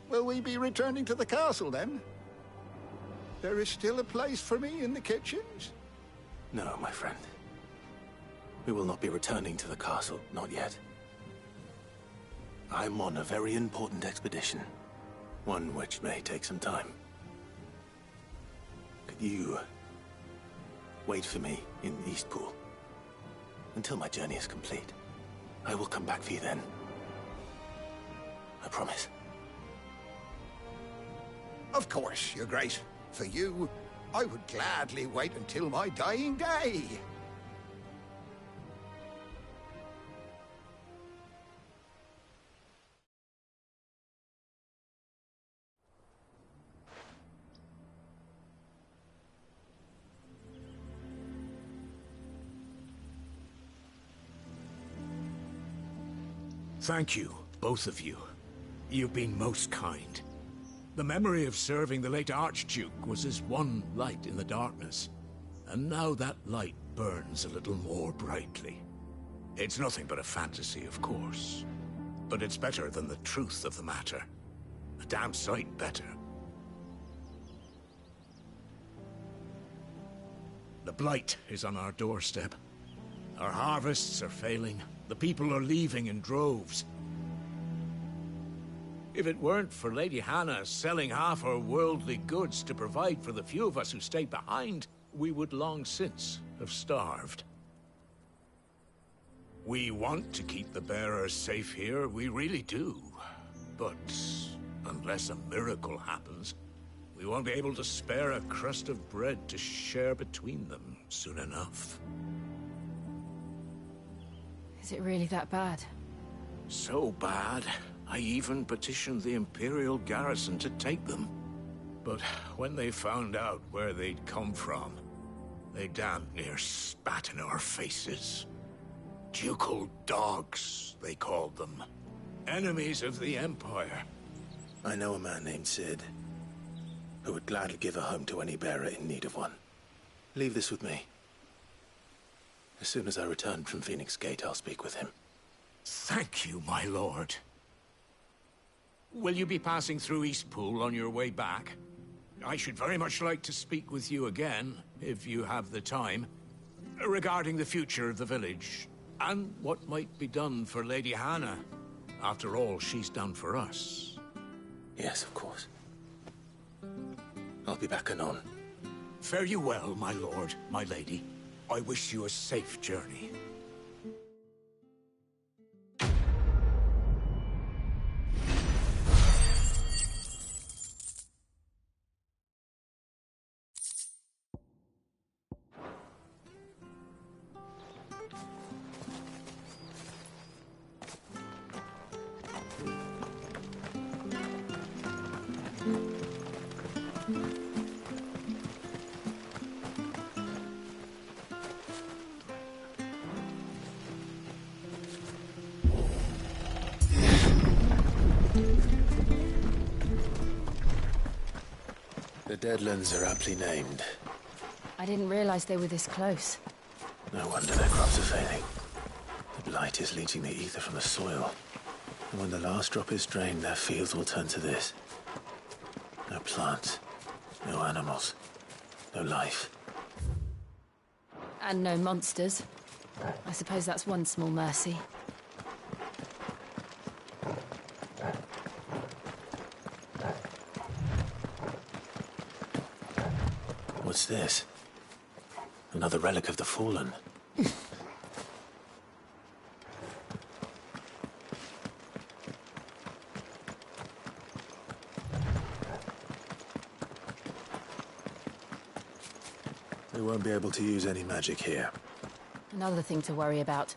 Will we be returning to the castle, then? There is still a place for me in the kitchens? No, my friend. We will not be returning to the castle, not yet. I'm on a very important expedition. One which may take some time. Could you wait for me in Eastpool until my journey is complete? I will come back for you then. I promise. Of course, Your Grace. For you, I would gladly wait until my dying day. Thank you, both of you. You've been most kind. The memory of serving the late Archduke was as one light in the darkness, and now that light burns a little more brightly. It's nothing but a fantasy, of course, but it's better than the truth of the matter. A damn sight better. The blight is on our doorstep. Our harvests are failing. The people are leaving in droves. If it weren't for Lady Hannah selling half her worldly goods to provide for the few of us who stayed behind, we would long since have starved. We want to keep the bearers safe here, we really do. But unless a miracle happens, we won't be able to spare a crust of bread to share between them soon enough. Is it really that bad? So bad, I even petitioned the Imperial garrison to take them. But when they found out where they'd come from, they damn near spat in our faces. Ducal dogs, they called them. Enemies of the Empire. I know a man named Sid, who would gladly give a home to any bearer in need of one. Leave this with me. As soon as I return from Phoenix Gate, I'll speak with him. Thank you, my lord. Will you be passing through Eastpool on your way back? I should very much like to speak with you again, if you have the time, regarding the future of the village, and what might be done for Lady Hannah. After all, she's done for us. Yes, of course. I'll be back anon. Fare you well, my lord, my lady. I wish you a safe journey. The Deadlands are aptly named. I didn't realize they were this close. No wonder their crops are failing. The blight is leaching the ether from the soil. And when the last drop is drained, their fields will turn to this. No plants, no animals, no life. And no monsters. I suppose that's one small mercy. What's this? Another relic of the Fallen. We won't be able to use any magic here. Another thing to worry about.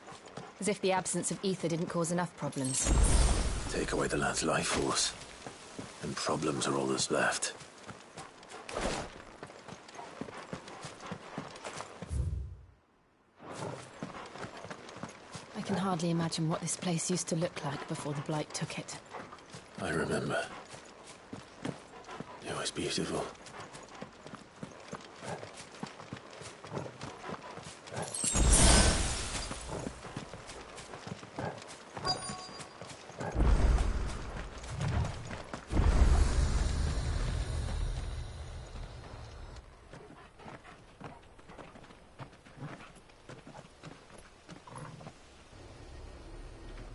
As if the absence of ether didn't cause enough problems. Take away the lad's life force, and problems are all that's left. I can hardly imagine what this place used to look like before the Blight took it. I remember. It was beautiful.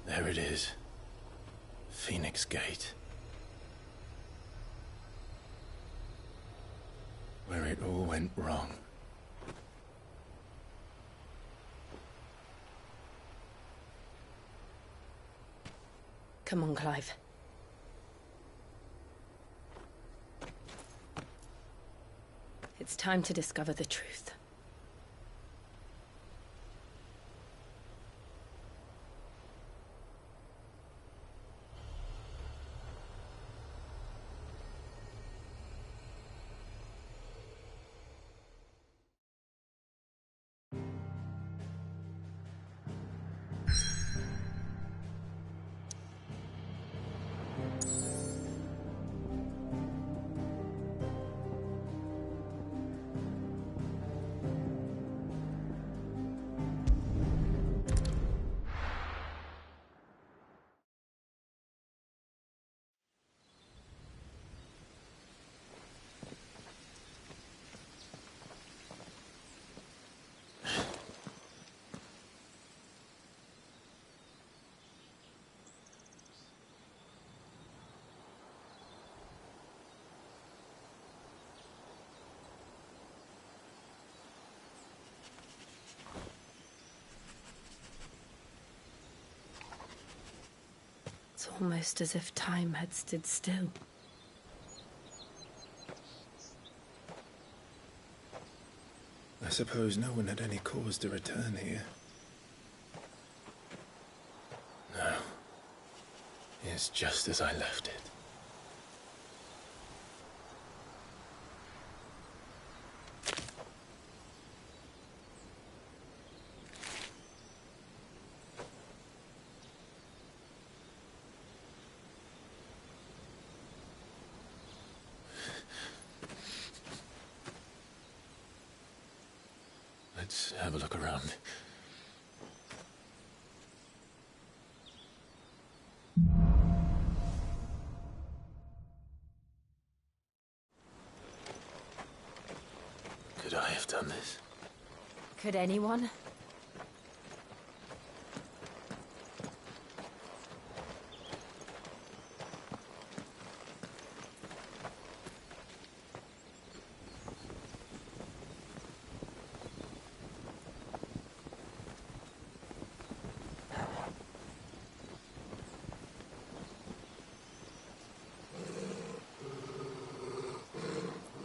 There it is. Phoenix Gate. Where it all went wrong. Come on, Clive. It's time to discover the truth. It's almost as if time had stood still. I suppose no one had any cause to return here. No. It's just as I left it. Let's have a look around. Could I have done this? Could anyone?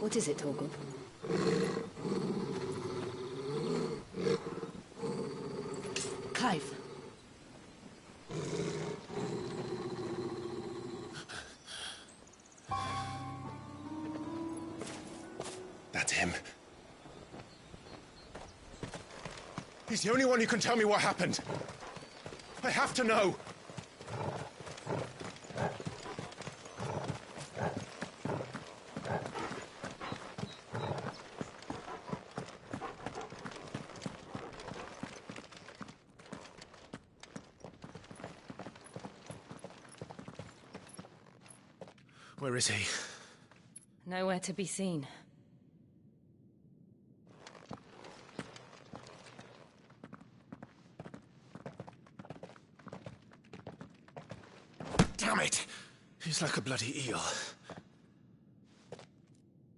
What is it, Torgal? Clive. That's him. He's the only one who can tell me what happened. I have to know. Where is he? Nowhere to be seen. Damn it! He's like a bloody eel.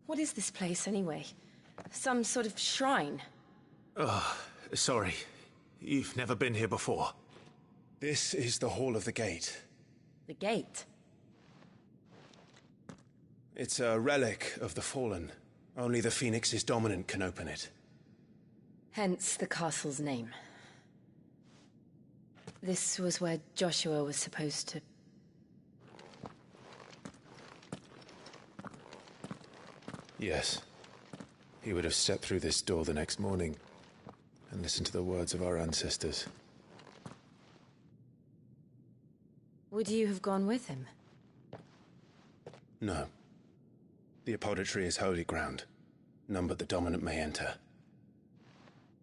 What is this place, anyway? Some sort of shrine? Oh, sorry. You've never been here before. This is the Hall of the Gate. The gate? It's a relic of the Fallen. Only the Phoenix's dominant can open it. Hence the castle's name. This was where Joshua was supposed to... Yes. He would have stepped through this door the next morning and listened to the words of our ancestors. Would you have gone with him? No. The apodatory is holy ground. None but the dominant may enter.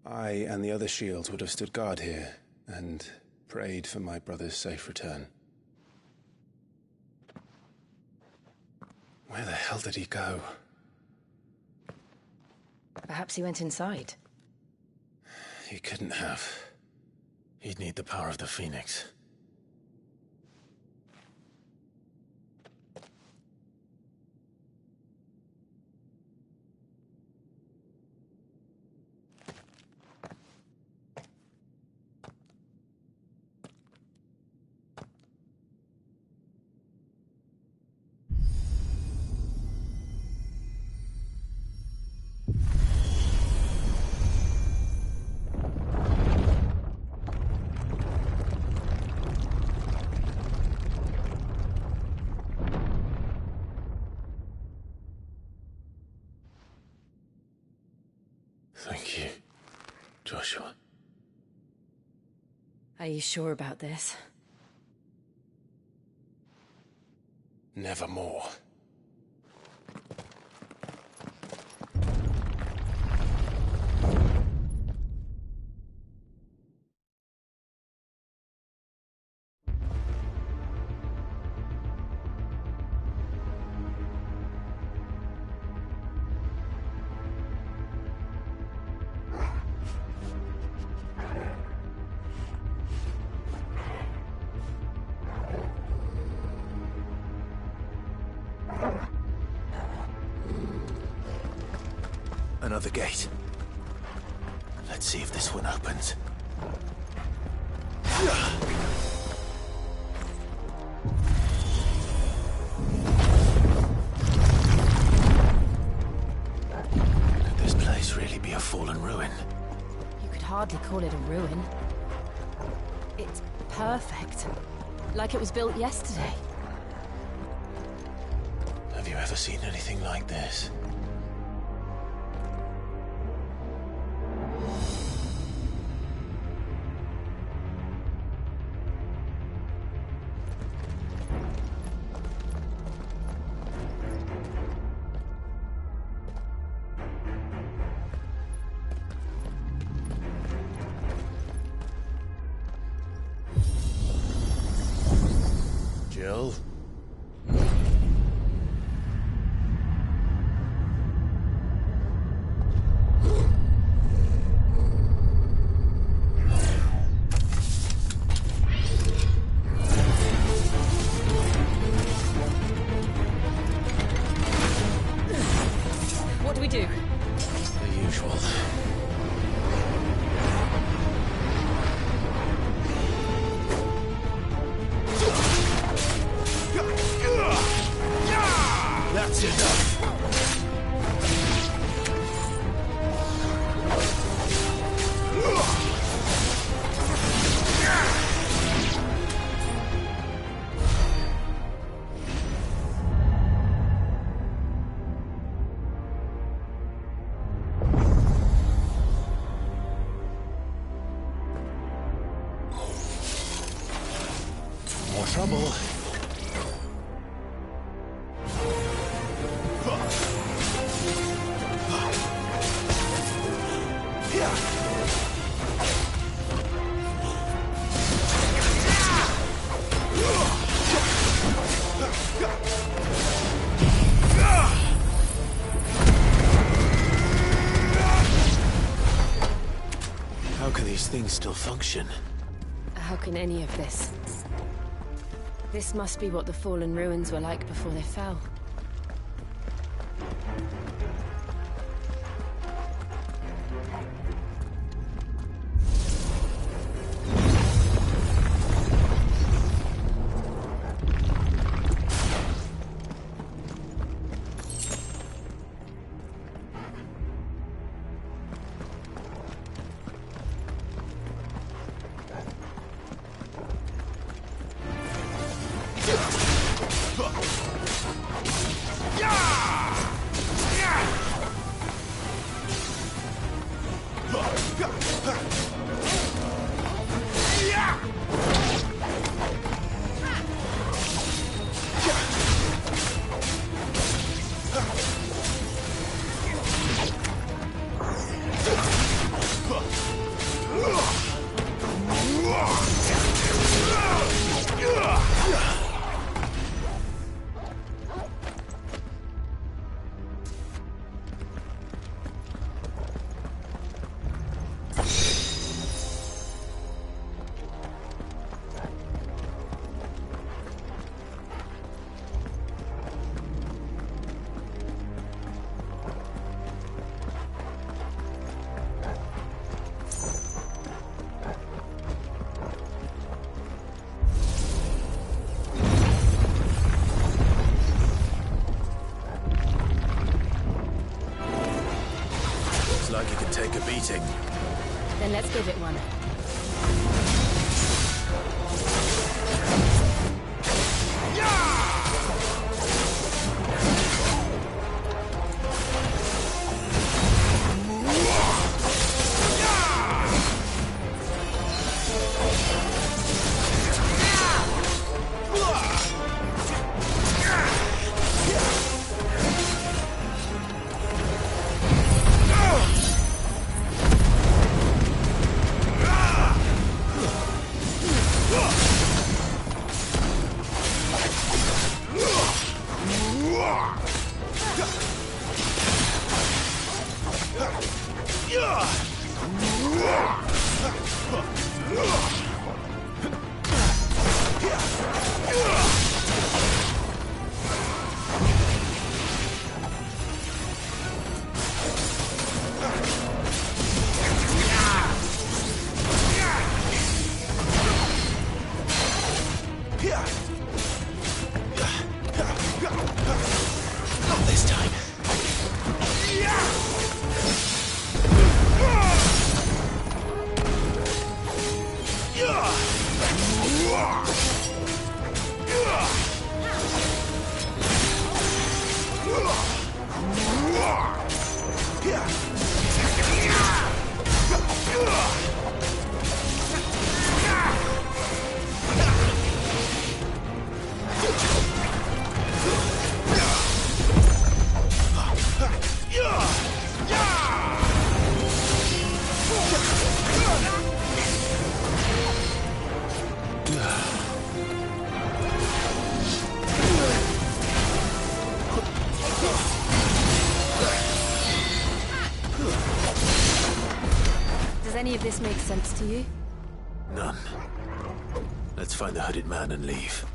I and the other shields would have stood guard here and prayed for my brother's safe return. Where the hell did he go? Perhaps he went inside. He couldn't have. He'd need the power of the Phoenix. Thank you, Joshua. Are you sure about this? Nevermore. Another gate. Let's see if this one opens. Could this place really be a fallen ruin? You could hardly call it a ruin. It's perfect. Like it was built yesterday. Have you ever seen anything like this? Jill? What do we do? The usual. That's enough. More trouble. How can these things still function? How can any of this? This must be what the fallen ruins were like before they fell. Like it could take a beating. Then let's give it one. Not this time. this makes sense to you? None. Let's find the hooded man and leave.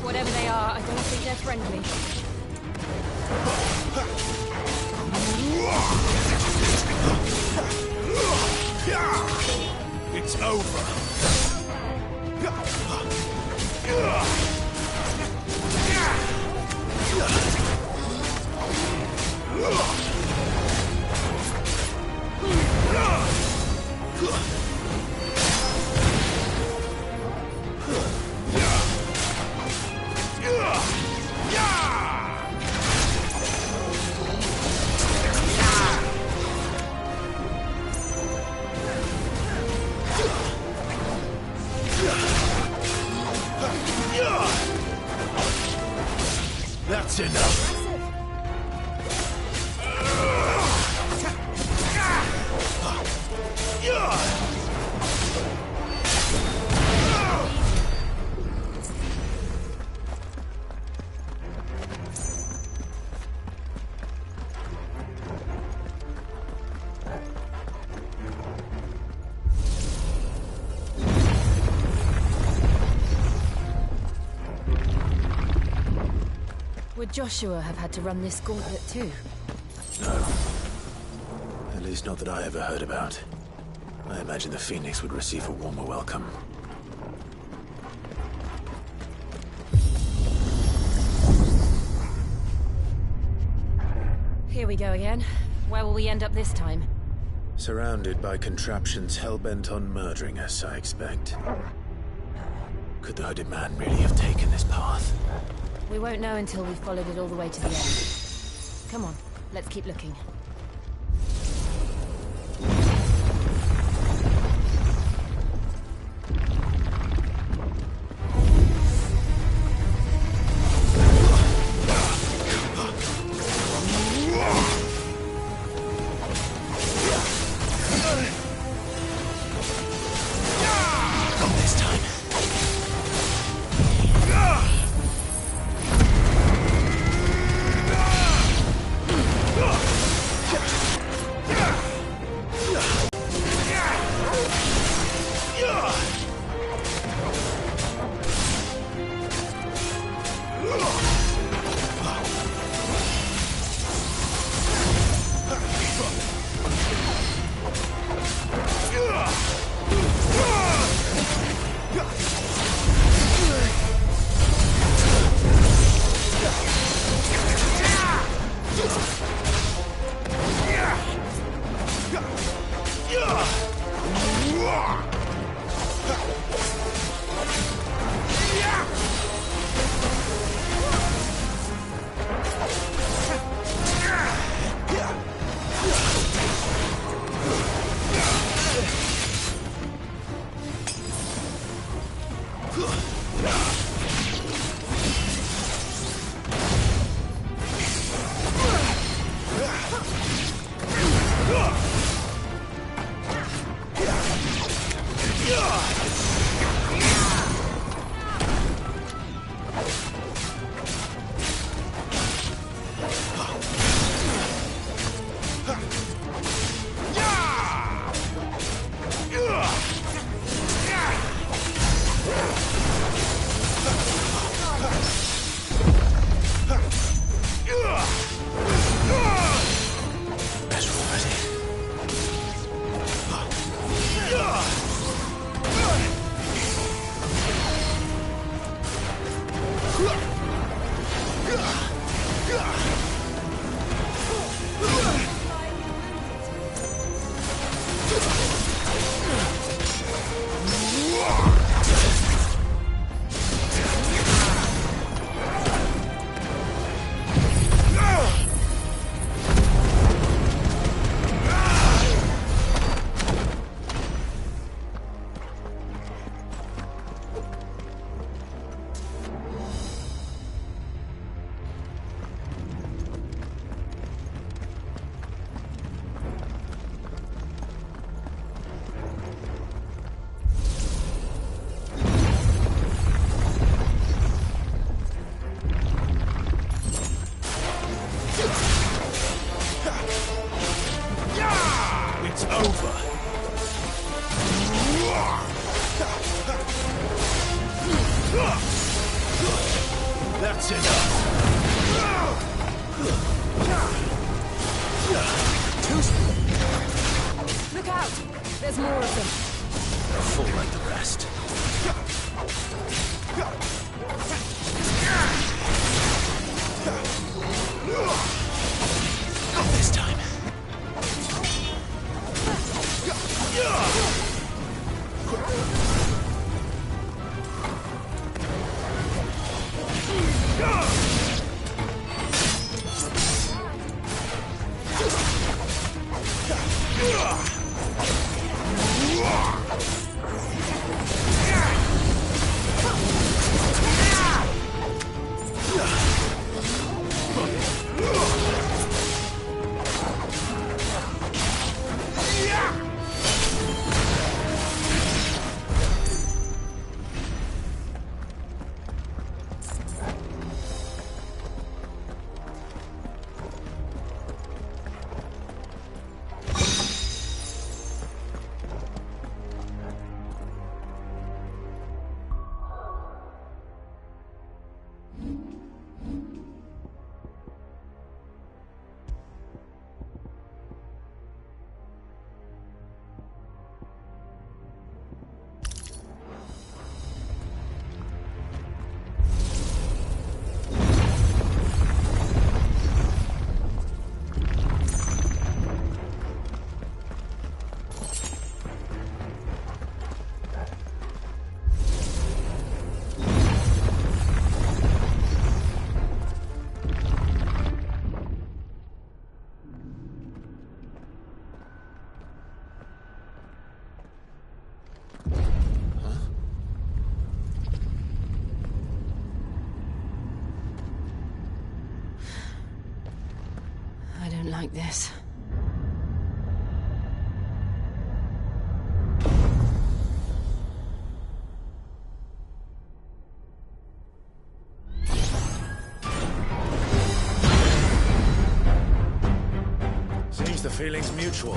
Whatever they are, I don't think they're friendly. It's over. That's enough. Would Joshua have had to run this gauntlet too? No. At least not that I ever heard about. I imagine the Phoenix would receive a warmer welcome. Here we go again. Where will we end up this time? Surrounded by contraptions hell-bent on murdering us, I expect. Could the hooded man really have taken this path? We won't know until we've followed it all the way to the end. Come on, let's keep looking. That's enough. Look out! There's more of them. They'll fall like the rest. Not this time. I don't like this. Seems the feeling's mutual.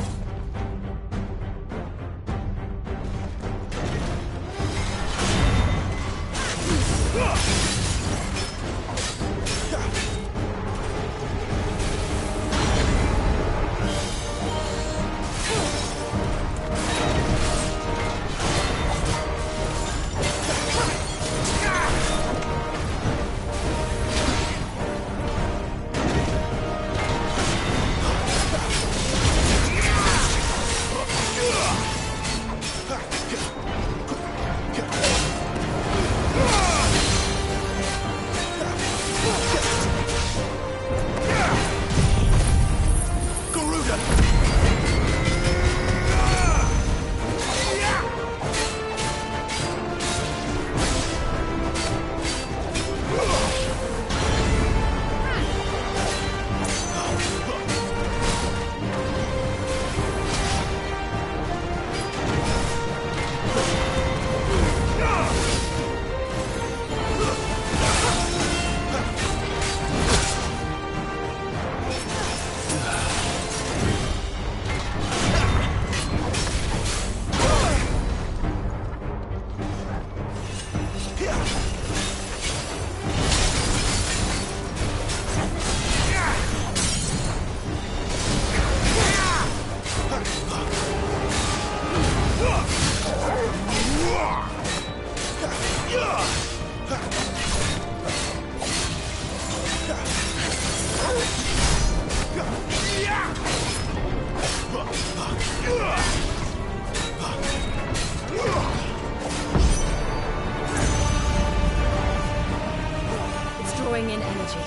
It's drawing in energy.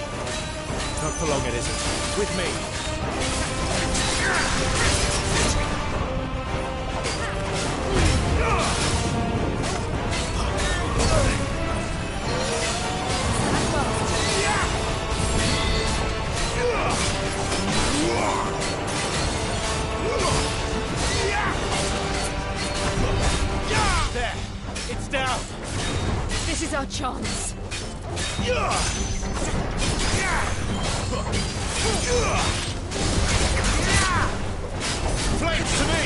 Not for long it isn't. With me. There! It's down! This is our chance. Flames to me!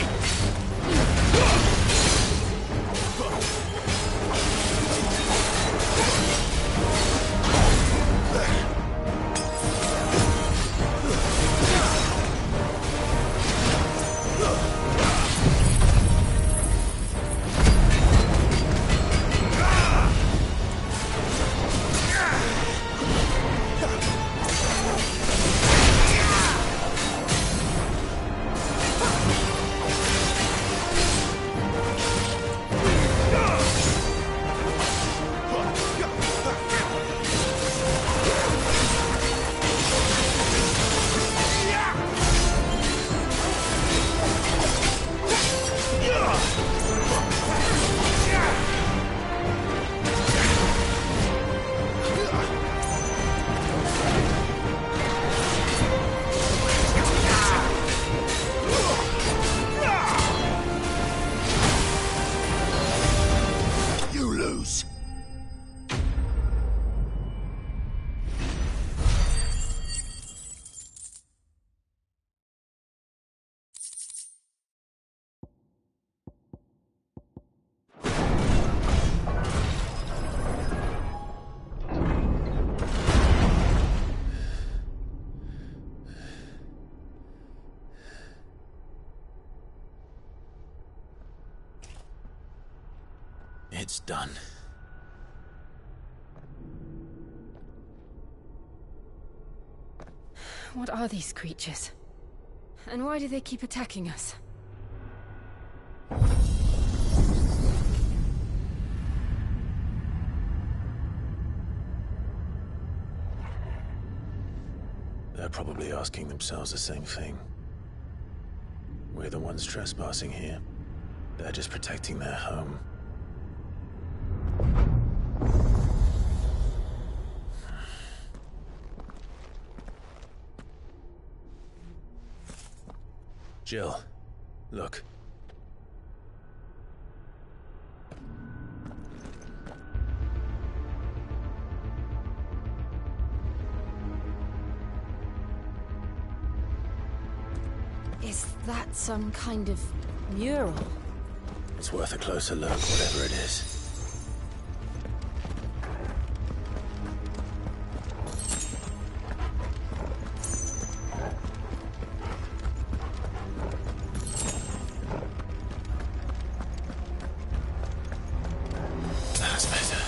done. What are these creatures? And why do they keep attacking us? They're probably asking themselves the same thing. We're the ones trespassing here. They're just protecting their home. Jill, look. Is that some kind of mural? It's worth a closer look, whatever it is. That's better.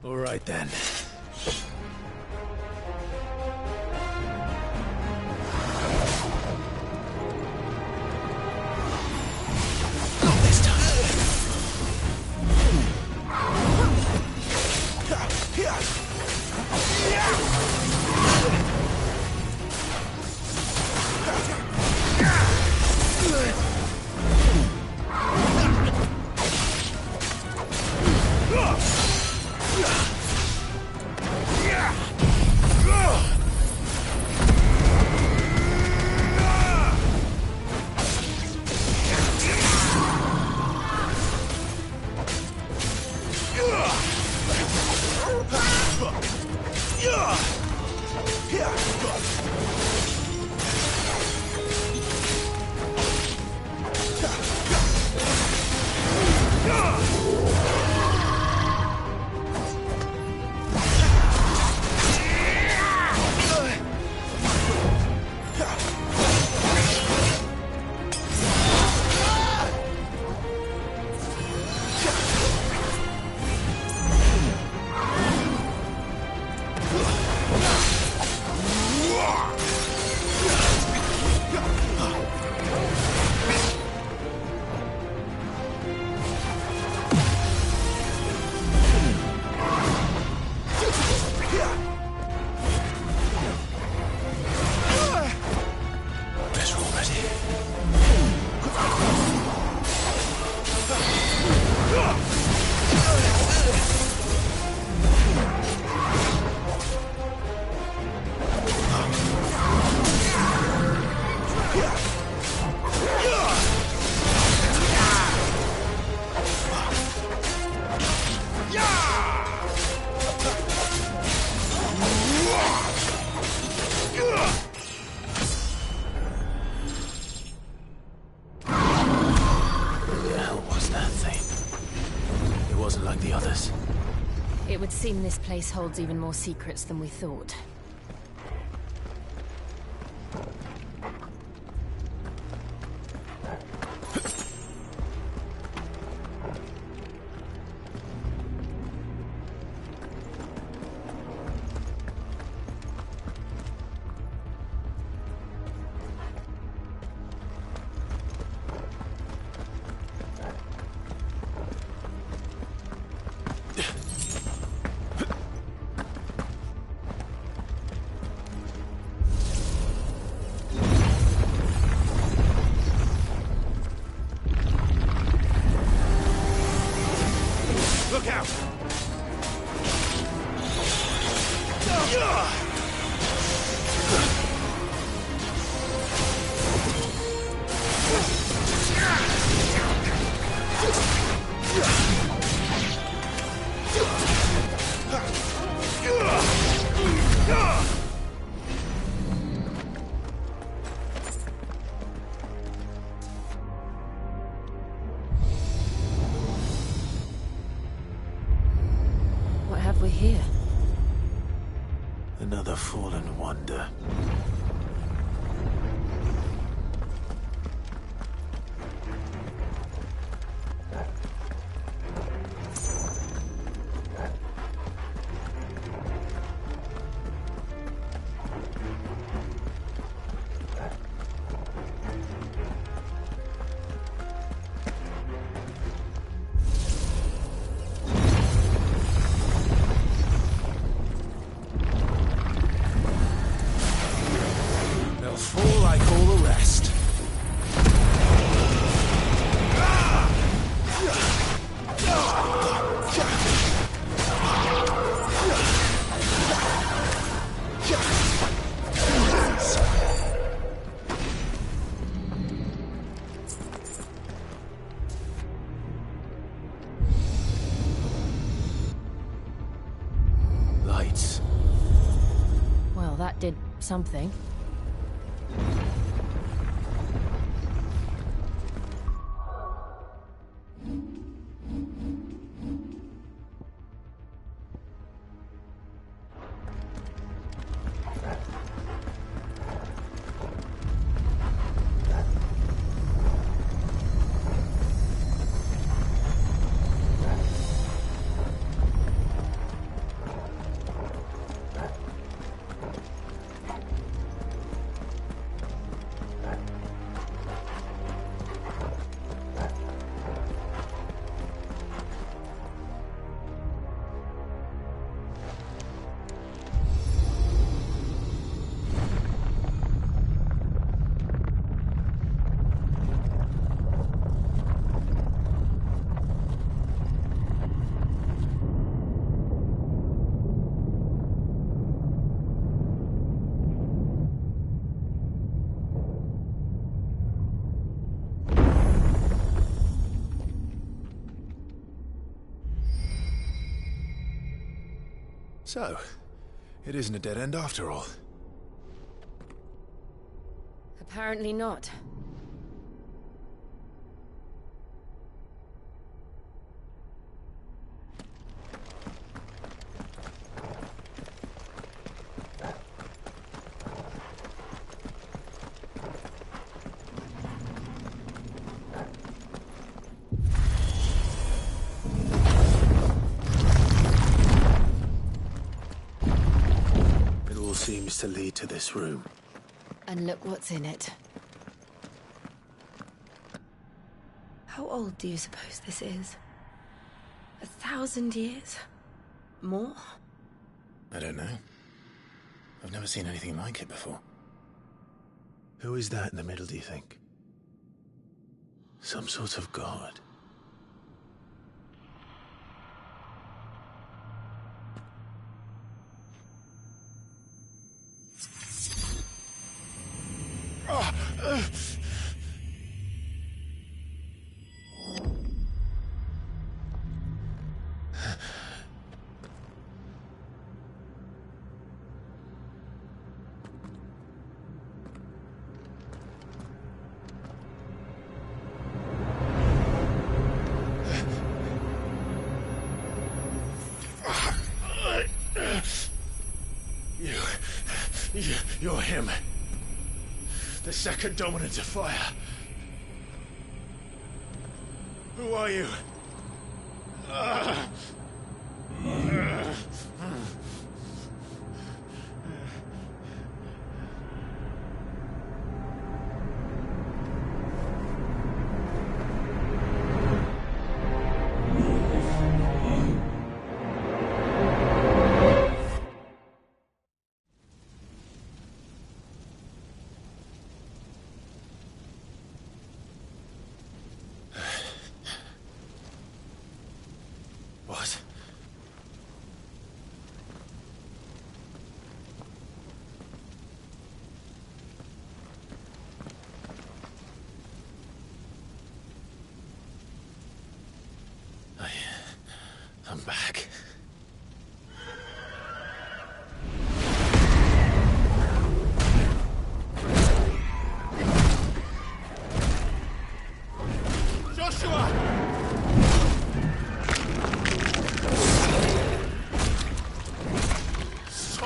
All right then. It would seem this place holds even more secrets than we thought. here? Another fallen wonder. They'll fall like all the rest. Lights. Well, that did something. So, it isn't a dead end after all. Apparently not. It all seems to lead to this room. And look what's in it. How old do you suppose this is? 1,000 years? More? I don't know. I've never seen anything like it before. Who is that in the middle, do you think? Some sort of god? You're him. The second dominant of fire. Who are you? What?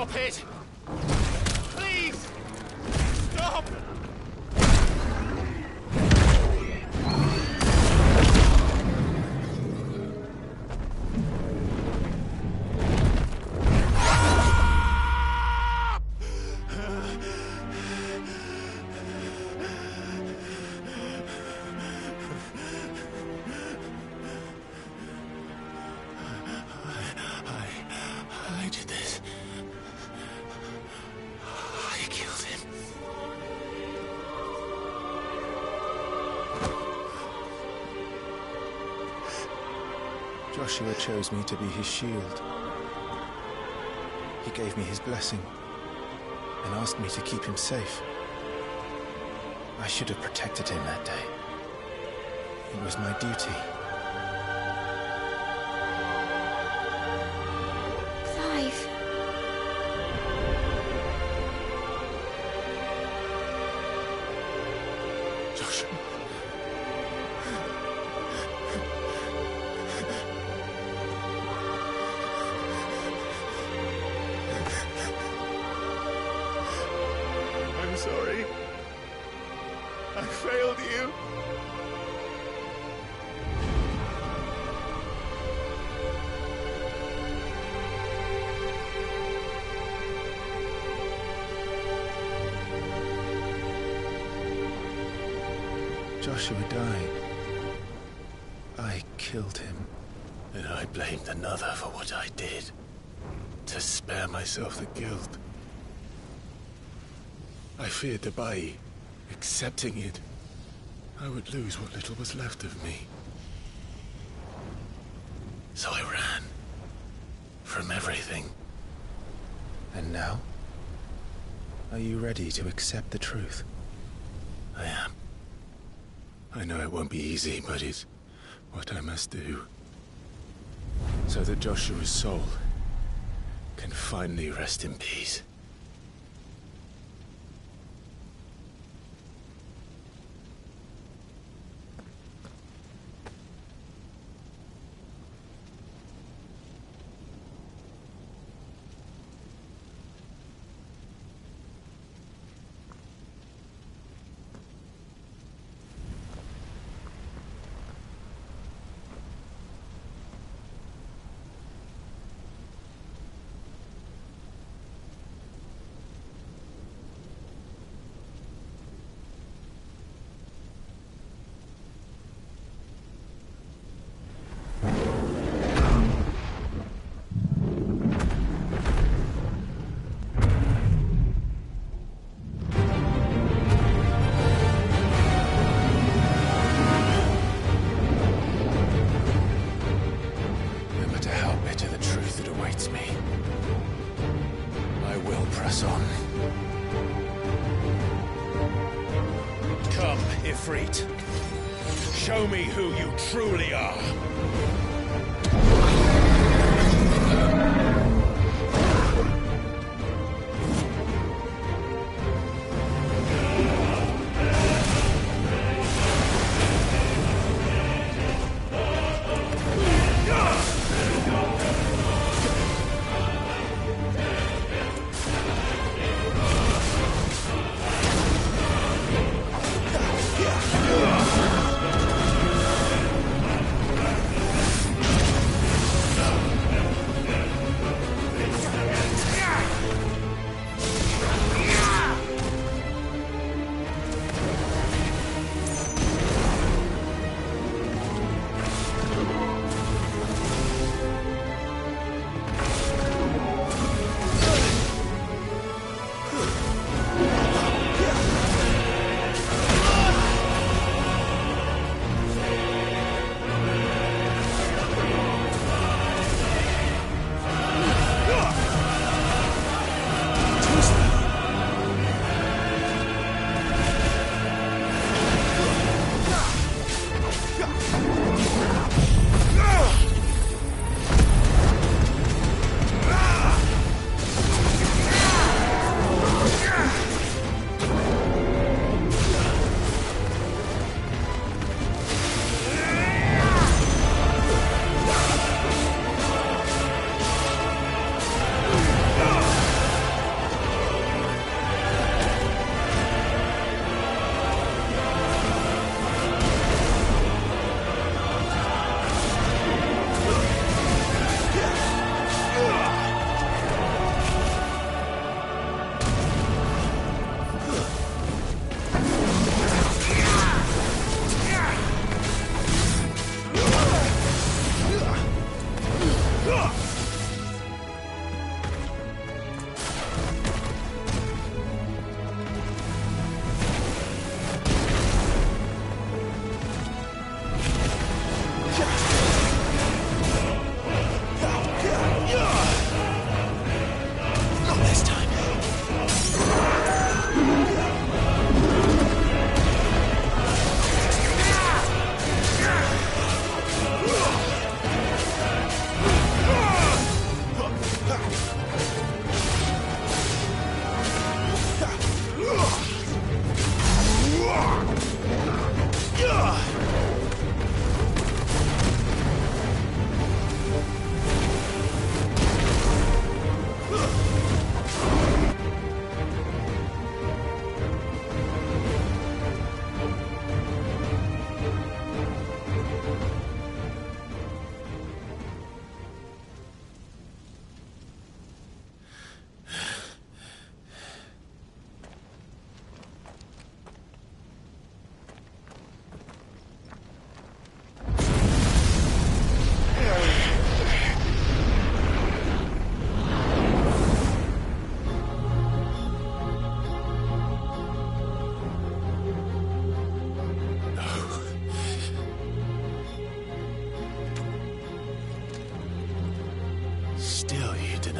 Stop it! Please! Stop! I did this. I killed him. Joshua chose me to be his shield. He gave me his blessing and asked me to keep him safe. I should have protected him that day. It was my duty. Clive. Joshua. I'm sorry. I failed you. Joshua died. I killed him. And I blamed another for what I did. To spare myself the guilt. I feared that by accepting it, I would lose what little was left of me. So I ran. From everything. And now? Are you ready to accept the truth? I am. I know it won't be easy, but it's what I must do. So that Joshua's soul can finally rest in peace. Come, Ifrit. Show me who you truly are.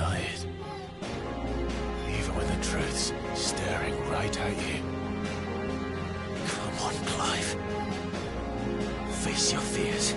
deny it. Even when the truth's staring right at you. Come on, Clive. Face your fears.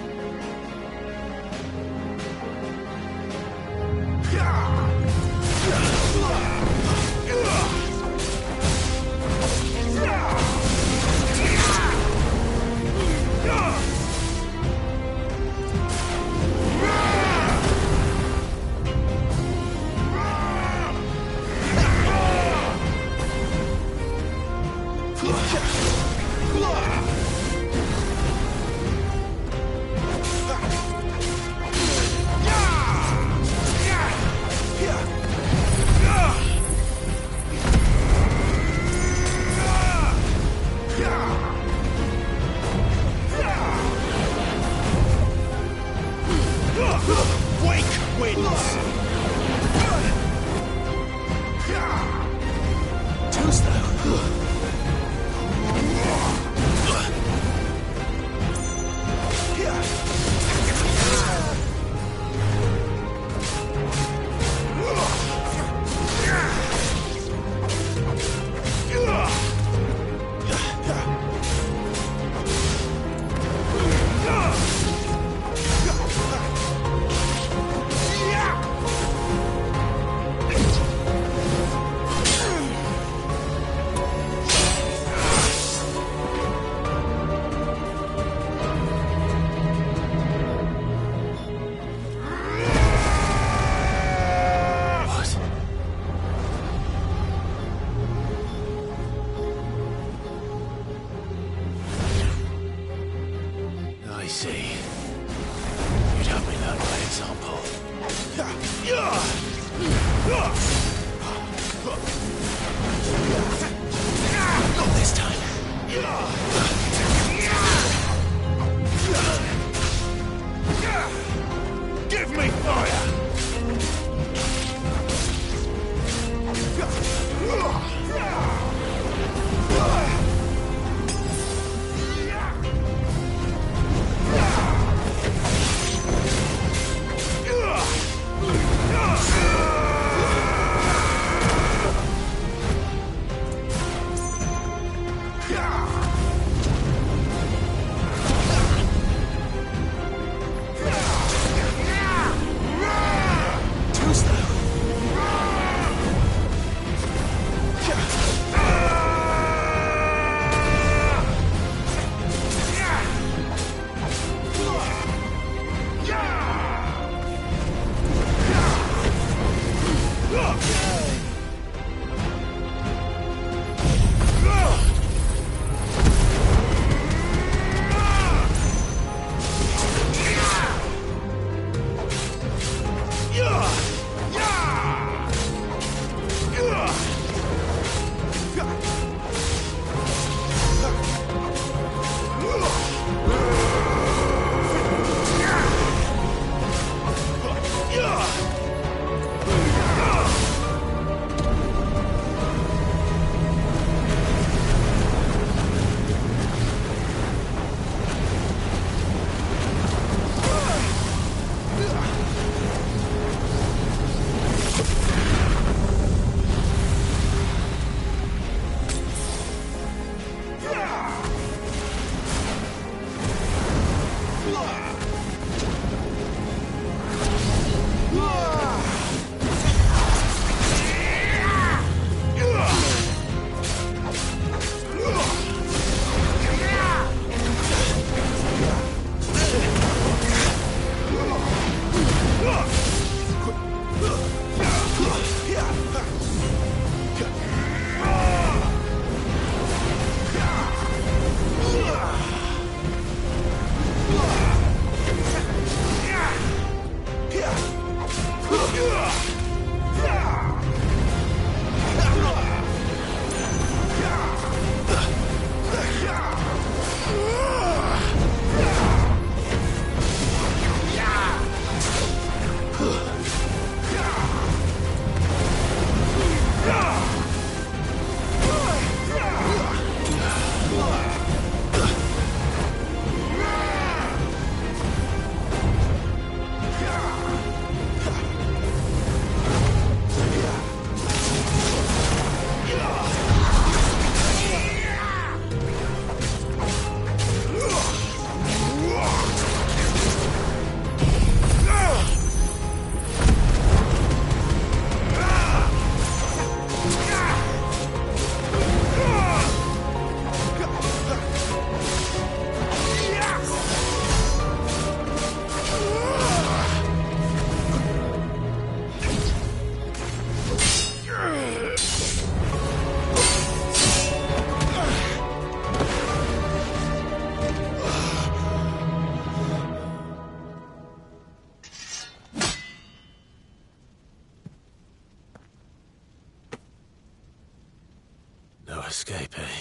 escape, eh?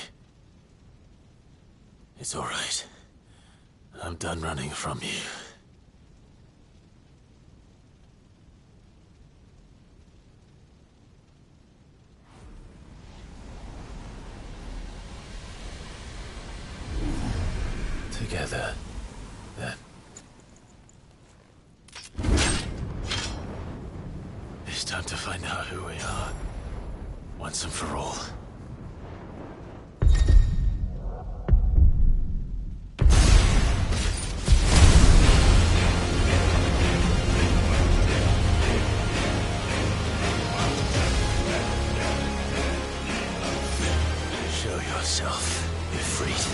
It's all right. I'm done running from you. Together, then. It's time to find out who we are, once and for all. Show yourself, Ifrit.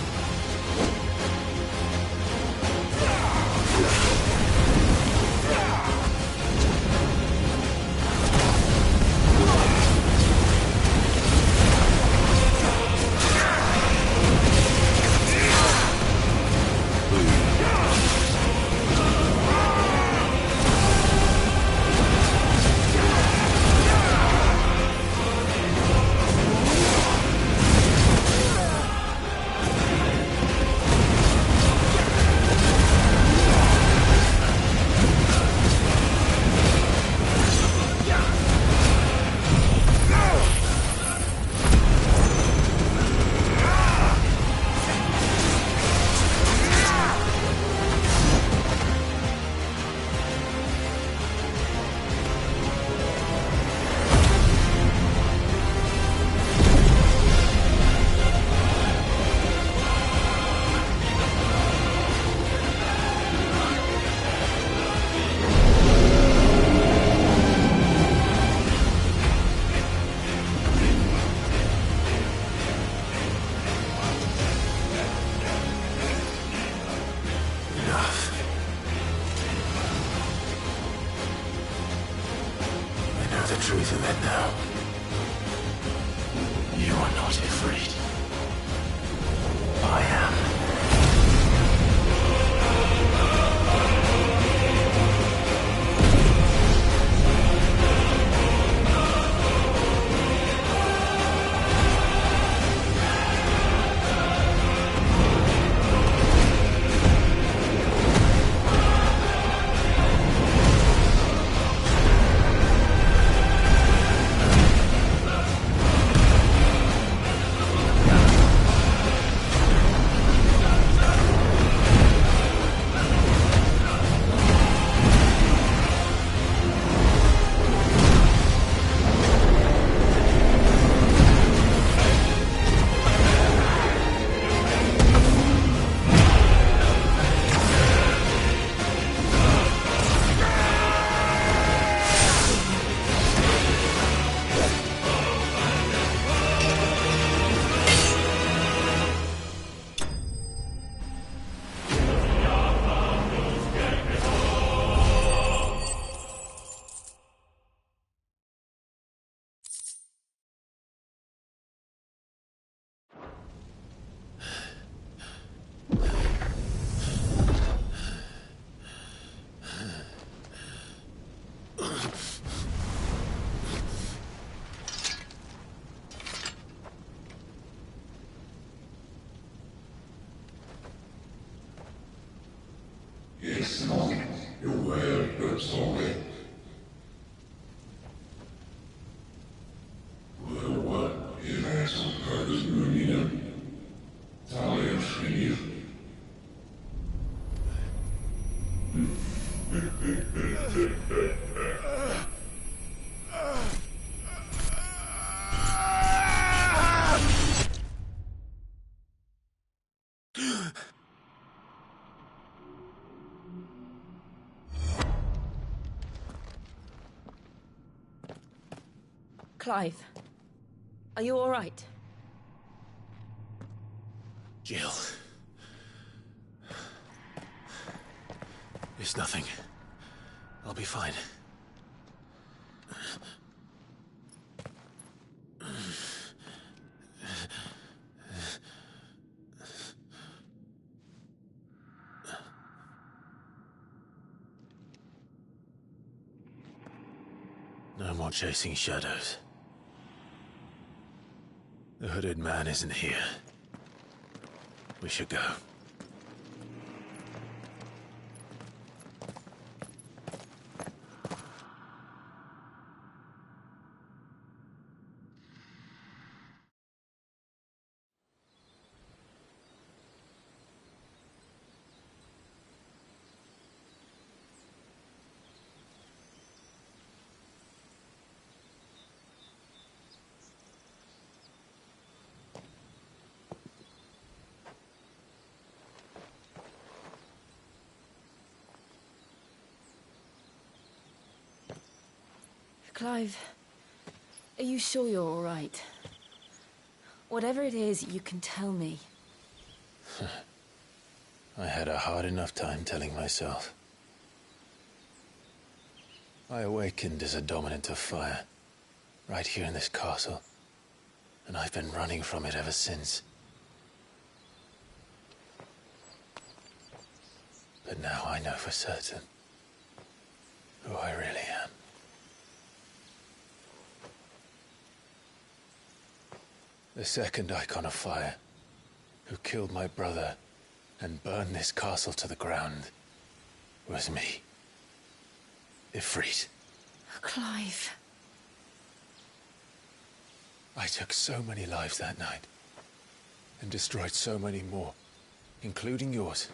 The truth of it now. You are not afraid. I am. Clive, are you all right? Jill. It's nothing. I'll be fine. No more chasing shadows. The hooded man isn't here. We should go. Clive, are you sure you're all right? Whatever it is, you can tell me. I had a hard enough time telling myself. I awakened as a dominant of fire, right here in this castle, and I've been running from it ever since. But now I know for certain who I really am. The second icon of fire, who killed my brother and burned this castle to the ground, was me. Ifrit. Clive. I took so many lives that night, and destroyed so many more, including yours.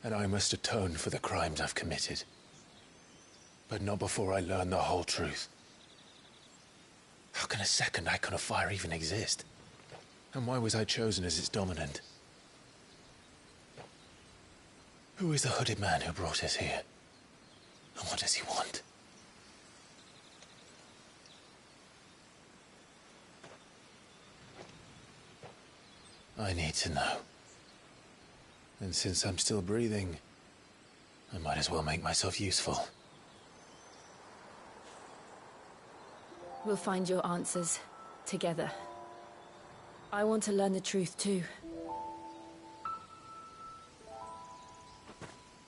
And I must atone for the crimes I've committed. But not before I learn the whole truth. How can a second icon of fire even exist? And why was I chosen as its dominant? Who is the hooded man who brought us here? And what does he want? I need to know. And since I'm still breathing, I might as well make myself useful. We'll find your answers together. I want to learn the truth too.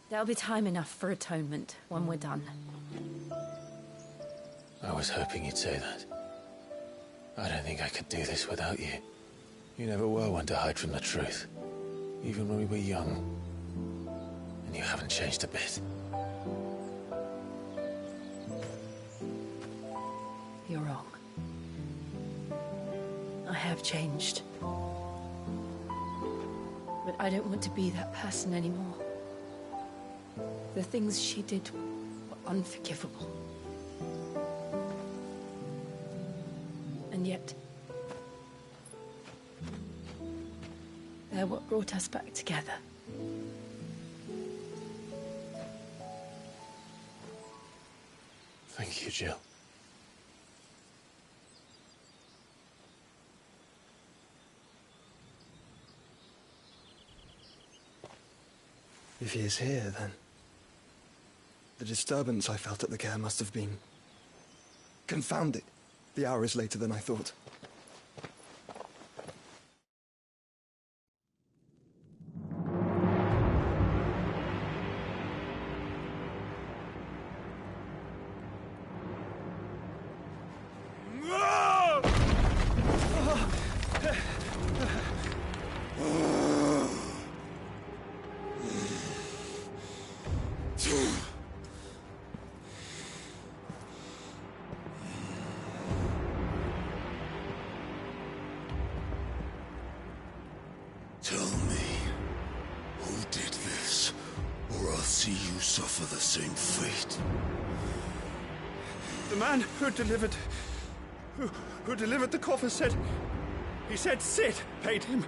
There'll be time enough for atonement when we're done. I was hoping you'd say that. I don't think I could do this without you. You never were one to hide from the truth, even when we were young. And you haven't changed a bit. You're wrong. I have changed. But I don't want to be that person anymore. The things she did were unforgivable. And yet, they're what brought us back together. Thank you, Jill. If he is here, then the disturbance I felt at the care must have been... Confound it! The hour is later than I thought. Tell me, who did this, or I'll see you suffer the same fate. The man who delivered the coffin said... He said Sid paid him.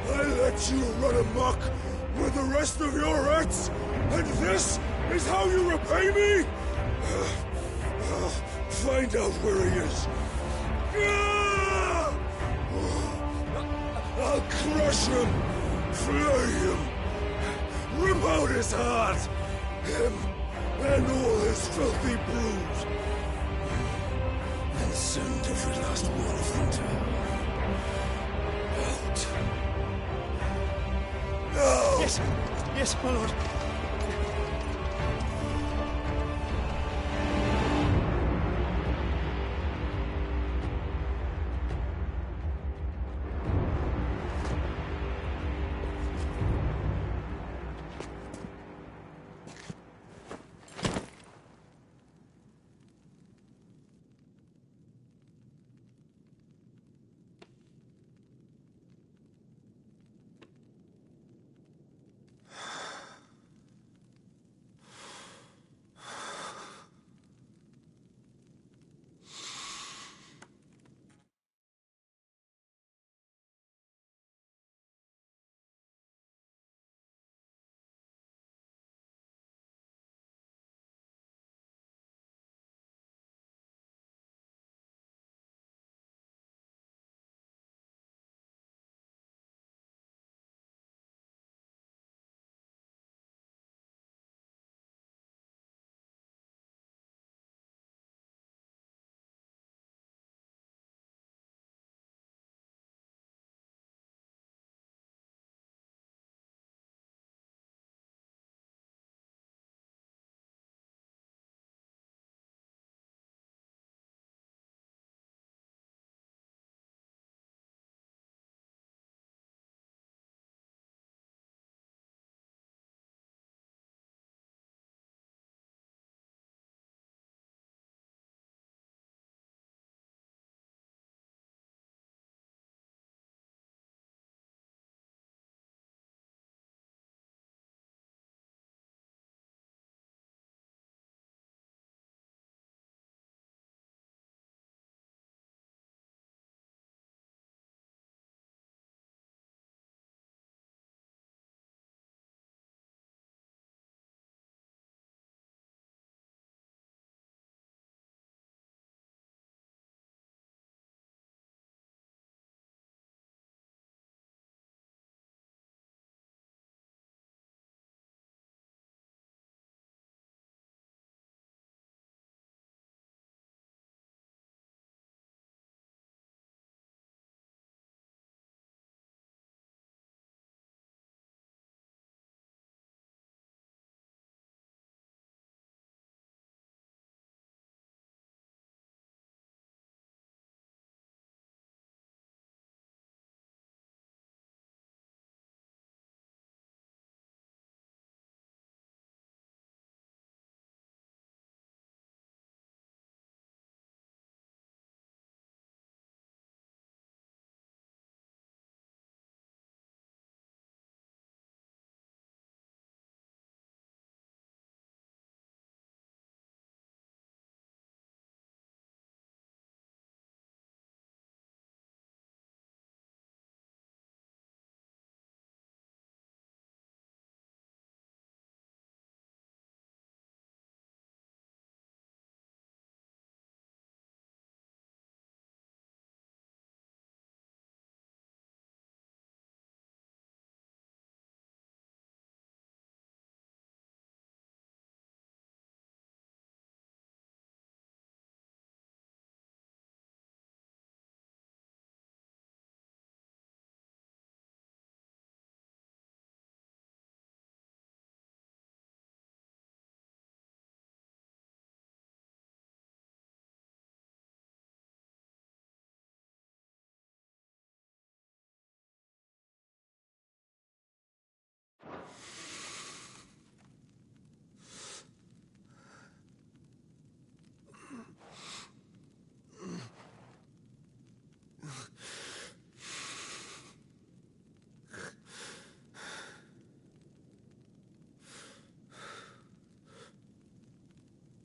I let you run amok with the rest of your rats, and this is how you repay me? Find out where he is. I'll crush him, flay him, rip out his heart, him and all his filthy brood, and send every last one of them to hell. Out. Yes, yes, my lord.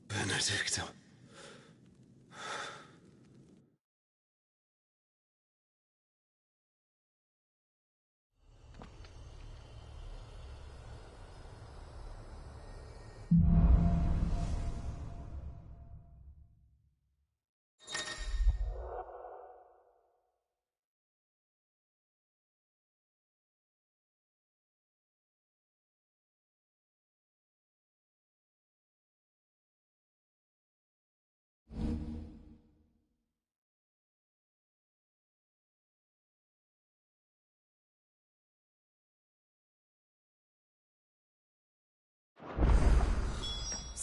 Benedicto.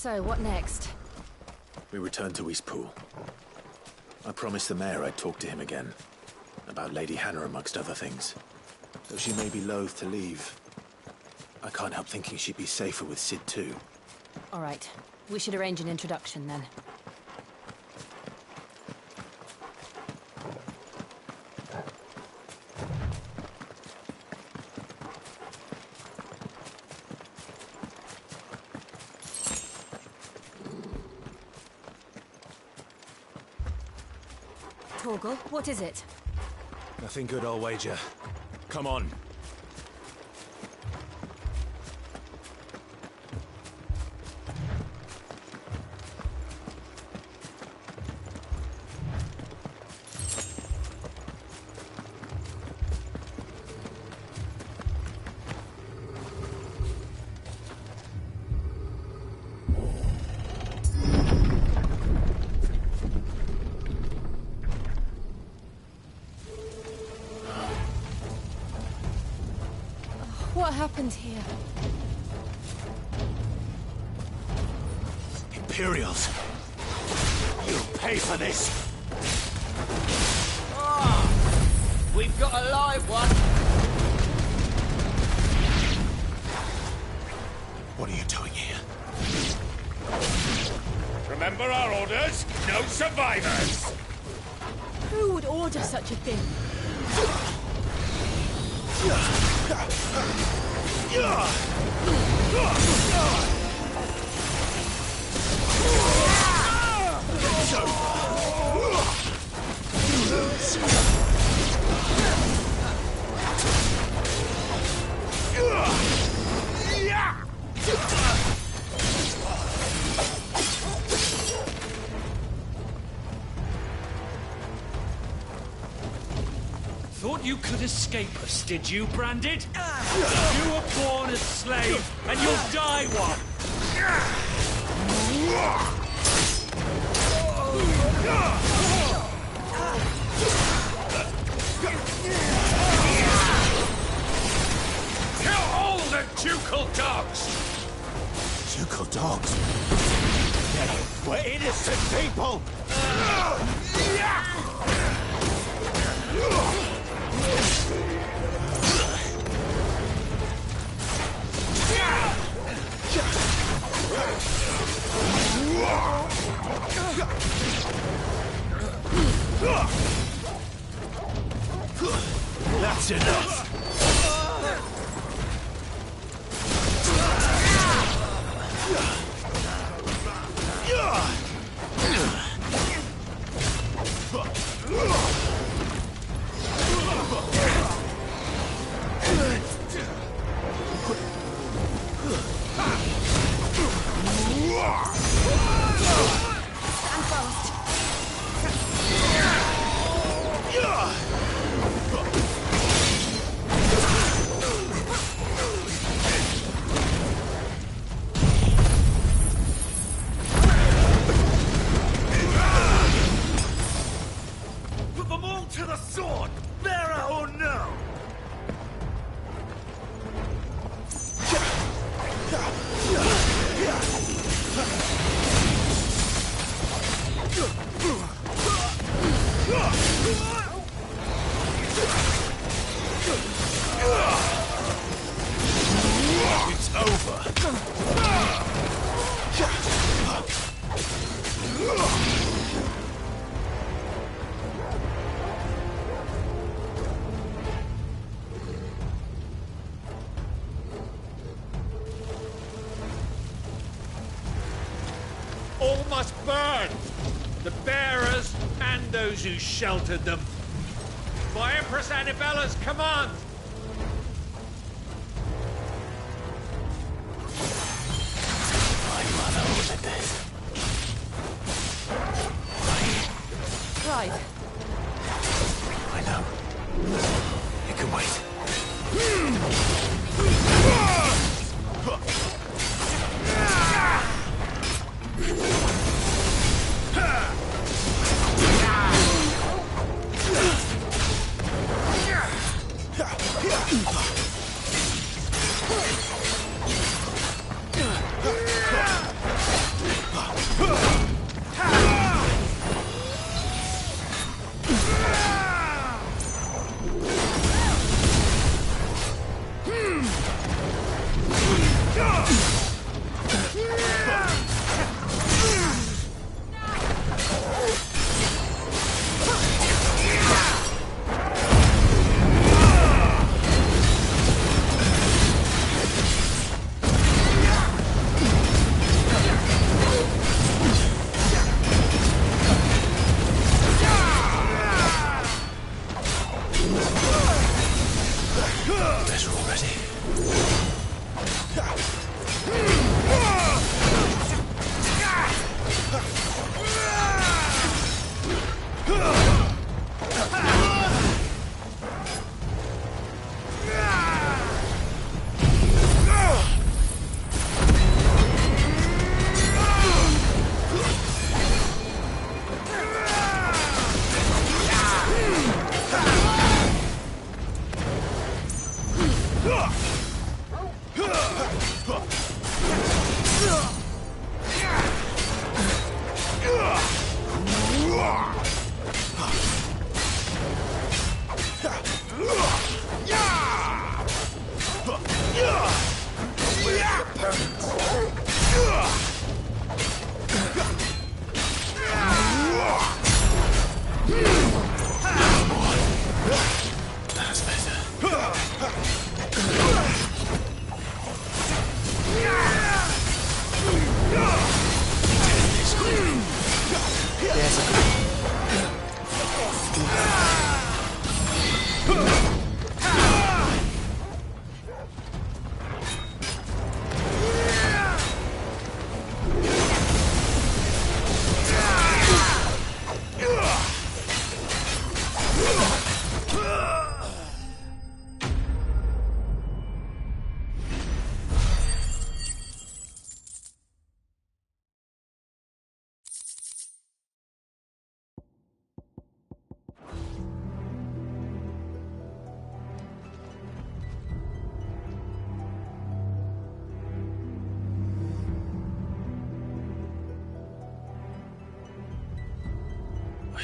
So, what next? We return to Eastpool. I promised the mayor I'd talk to him again. About Lady Hannah, amongst other things. Though she may be loath to leave, I can't help thinking she'd be safer with Sid too. All right. We should arrange an introduction then. Torgal, what is it? Nothing good, I'll wager. Come on. What happened here? Imperials! You'll pay for this! Ah! We've got a live one! What are you doing here? Remember our orders? No survivors! Who would order such a thing? Thought you could escape us, did you, Branded? You were born a slave, and you'll die one! Kill all the ducal dogs! Ducal dogs? We're innocent people! That's enough! Put them all to the sword! Bearer or no! It's over! All must burn! The bearers and those who sheltered them. By Empress Annabella's command! My mother ordered this. Clive. I know. You can wait.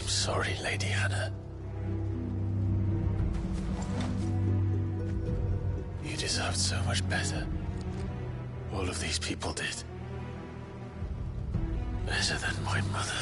I'm sorry, Lady Hannah. You deserved so much better. All of these people did. Better than my mother.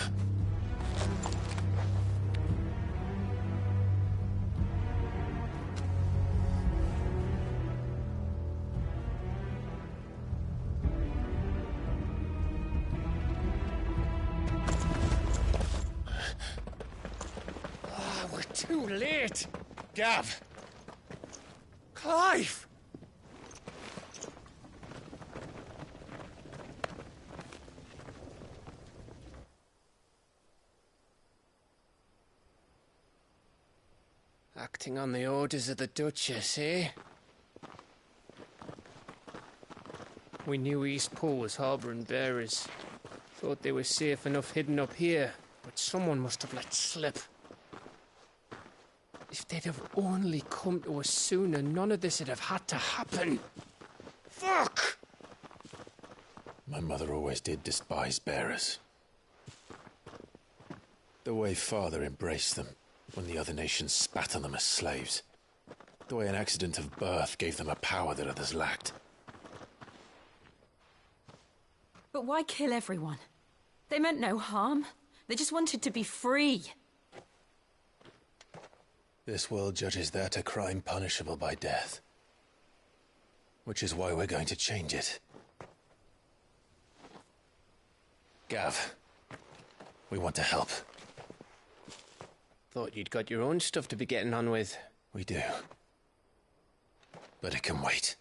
We're too late. Gav. Clive. Acting on the orders of the Duchess, eh? We knew Eastpool was harbouring bearers. Thought they were safe enough hidden up here, but someone must have let slip. If they'd have only come to us sooner, none of this would have had to happen. Fuck! My mother always did despise bearers. The way Father embraced them when the other nations spat on them as slaves. The way an accident of birth gave them a power that others lacked. But why kill everyone? They meant no harm. They just wanted to be free. This world judges that a crime punishable by death. Which is why we're going to change it. Gav, we want to help. Thought you'd got your own stuff to be getting on with. We do. But it can wait.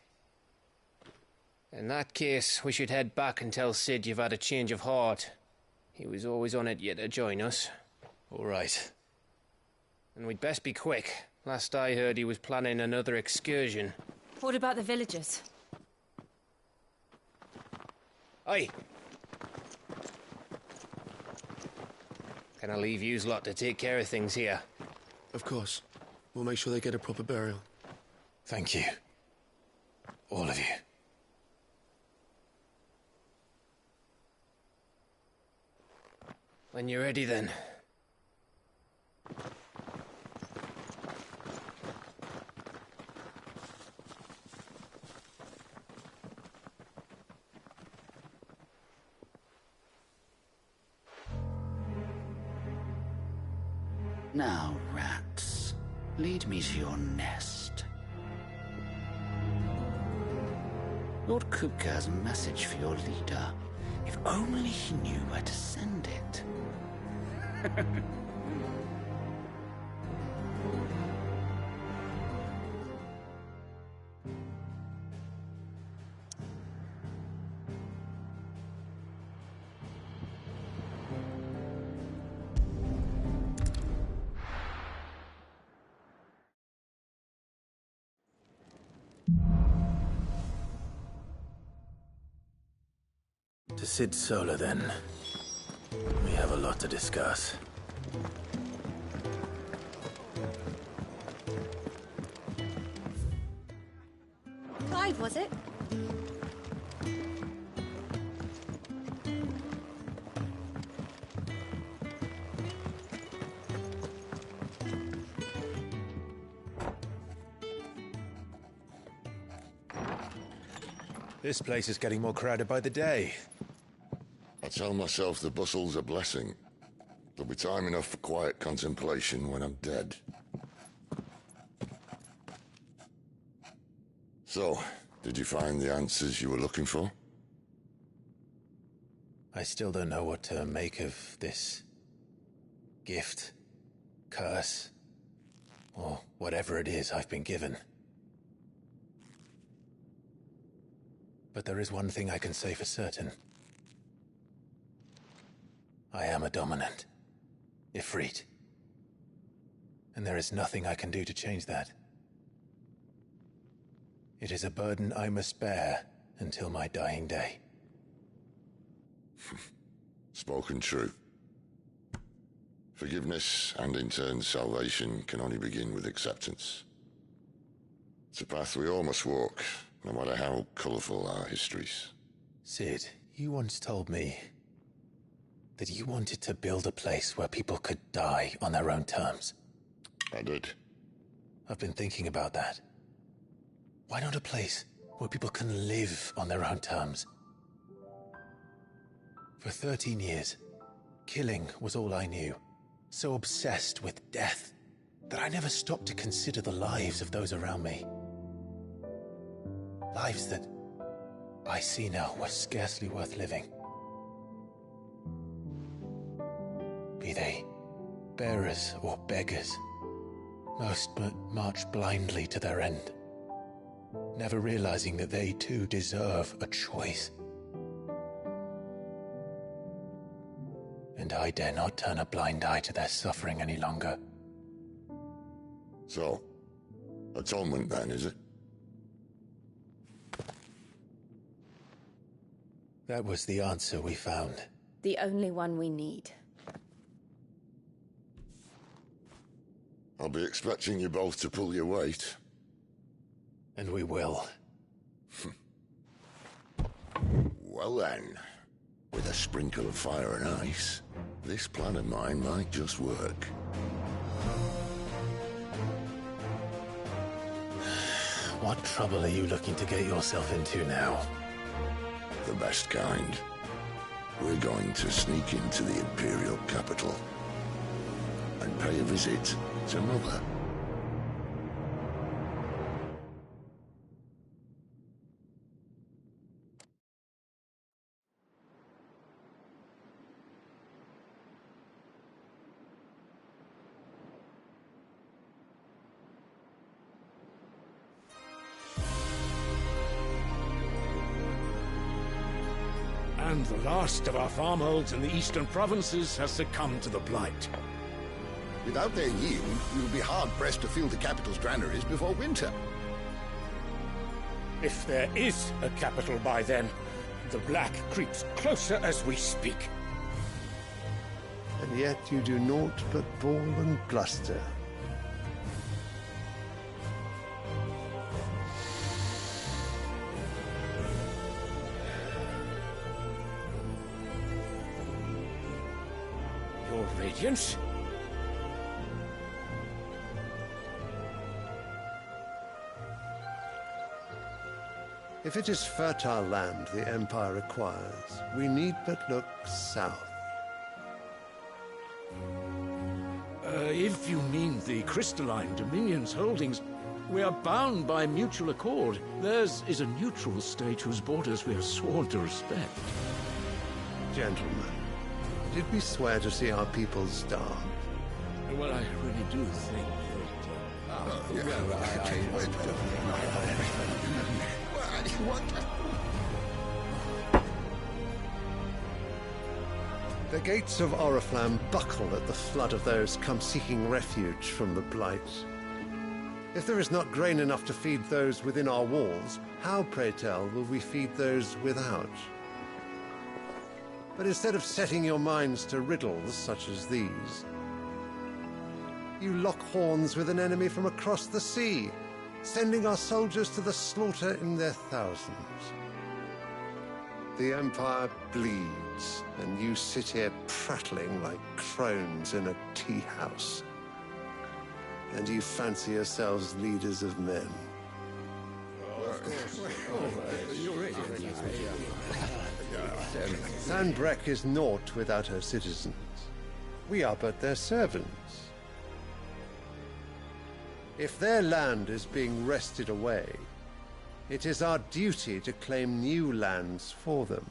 In that case, we should head back and tell Sid you've had a change of heart. He was always on it yet to join us. All right. And we'd best be quick. Last I heard, he was planning another excursion. What about the villagers? Aye. Can I leave yous lot to take care of things here? Of course. We'll make sure they get a proper burial. Thank you. All of you. When you're ready, then. Now, rats, lead me to your nest. Lord Kupka has a message for your leader. If only he knew where to send it. To Sid Solar, then. We have a lot to discuss. Clive, was it? This place is getting more crowded by the day. I tell myself the bustle's a blessing. There'll be time enough for quiet contemplation when I'm dead. So, did you find the answers you were looking for? I still don't know what to make of this gift, curse, or whatever it is I've been given. But there is one thing I can say for certain. I am a dominant, Ifrit. And there is nothing I can do to change that. It is a burden I must bear until my dying day. Spoken true. Forgiveness, and in turn salvation, can only begin with acceptance. It's a path we all must walk, no matter how colourful our histories. Sid, you once told me that you wanted to build a place where people could die on their own terms. I did. I've been thinking about that. Why not a place where people can live on their own terms? For 13 years, killing was all I knew. So obsessed with death that I never stopped to consider the lives of those around me. Lives that I see now were scarcely worth living. Be they bearers or beggars, most march blindly to their end, never realizing that they too deserve a choice. And I dare not turn a blind eye to their suffering any longer. So, atonement then, is it? That was the answer we found. The only one we need. I'll be expecting you both to pull your weight. And we will. Well then, with a sprinkle of fire and ice, this plan of mine might just work. What trouble are you looking to get yourself into now? The best kind. We're going to sneak into the Imperial capital and pay a visit to Mother. And the last of our farmholds in the eastern provinces has succumbed to the blight. Without their yield, we will be hard-pressed to fill the capital's granaries before winter. If there is a capital by then, the black creeps closer as we speak. And yet you do naught but bawl and bluster. Your Radiance? If it is fertile land the Empire requires, we need but look south. If you mean the crystalline Dominion's holdings, we are bound by mutual accord. Theirs is a neutral state whose borders we are sworn to respect. Gentlemen, did we swear to see our people starve? Well, I really do think The gates of Oriflamme buckle at the flood of those come seeking refuge from the Blight. If there is not grain enough to feed those within our walls, how, pray tell, will we feed those without? But instead of setting your minds to riddles such as these, you lock horns with an enemy from across the sea, sending our soldiers to the slaughter in their thousands. The Empire bleeds, and you sit here prattling like crones in a tea house. And you fancy yourselves leaders of men. Sanbreque is naught without her citizens. We are but their servants. If their land is being wrested away, it is our duty to claim new lands for them.